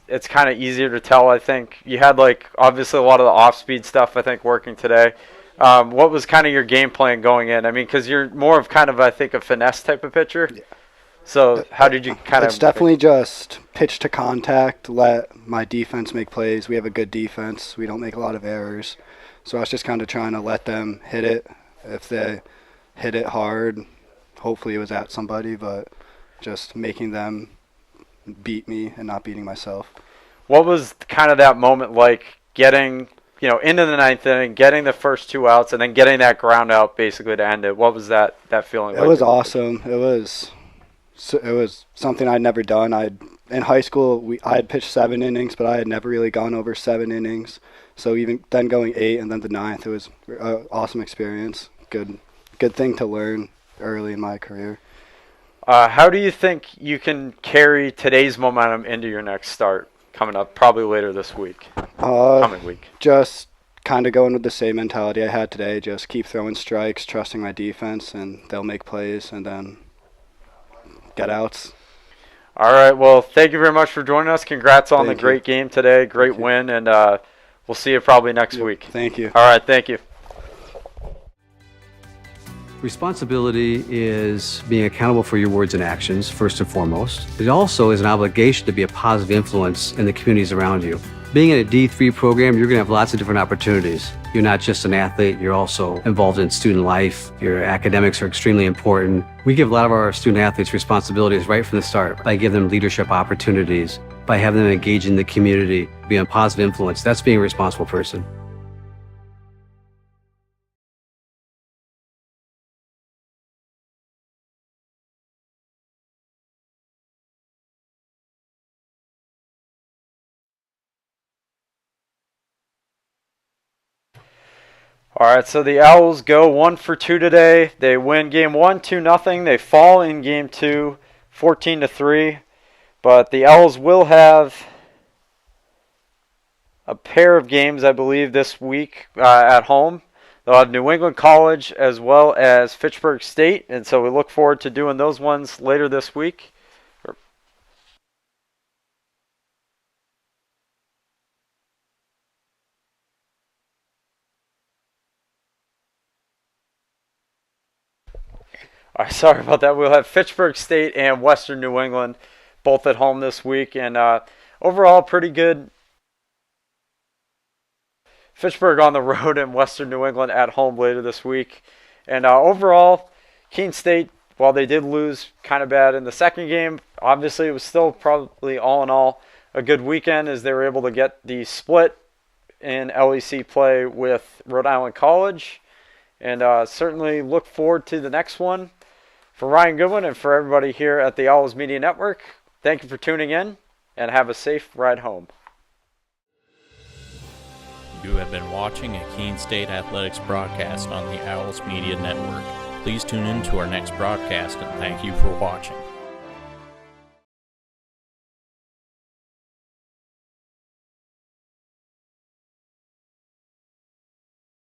it's kind of easier to tell. I think you had obviously a lot of the off-speed stuff I think working today. What was kind of your game plan going in? I mean, because you're more of kind of, I think, a finesse type of pitcher. Yeah. So how did you kind of... It's definitely just pitch to contact, let my defense make plays. We have a good defense. We don't make a lot of errors. So I was just kind of trying to let them hit it. If they hit it hard, hopefully it was at somebody, but just making them beat me and not beating myself. What was kind of that moment like, getting... into the 9th inning, getting the first 2 outs, and then getting that ground out basically to end it? What was that feeling like? It was awesome. It was something I'd never done. In high school, I had pitched 7 innings, but I had never really gone over 7 innings. So even then going 8 and then the 9th, it was an awesome experience. Good thing to learn early in my career. How do you think you can carry today's momentum into your next start coming up probably later this week? Coming week. Just kind of going with the same mentality I had today. Just keep throwing strikes, trusting my defense, and they'll make plays, and then get outs. All right. Well, thank you very much for joining us. Congrats on the great game today. Great win, and we'll see you probably next week. Thank you. All right. Thank you. Responsibility is being accountable for your words and actions, first and foremost. It also is an obligation to be a positive influence in the communities around you. Being in a D3 program, you're going to have lots of different opportunities. You're not just an athlete, you're also involved in student life. Your academics are extremely important. We give a lot of our student athletes responsibilities right from the start by giving them leadership opportunities, by having them engage in the community, being a positive influence. That's being a responsible person. All right, so the Owls go 1 for 2 today. They win Game 1, 2-0. They fall in Game 2, 14-3. But the Owls will have a pair of games, I believe, this week at home. They'll have New England College as well as Fitchburg State, and so we look forward to doing those ones later this week. All right, sorry about that. We'll have Fitchburg State and Western New England both at home this week, and overall pretty good. Fitchburg on the road and Western New England at home later this week. And overall, Keene State, while they did lose kind of bad in the second game, obviously it was still probably all in all a good weekend as they were able to get the split in LEC play with Rhode Island College. And certainly look forward to the next one. For Ryan Goodwin and for everybody here at the Owls Media Network, thank you for tuning in and have a safe ride home. You have been watching a Keene State Athletics broadcast on the Owls Media Network. Please tune in to our next broadcast and thank you for watching.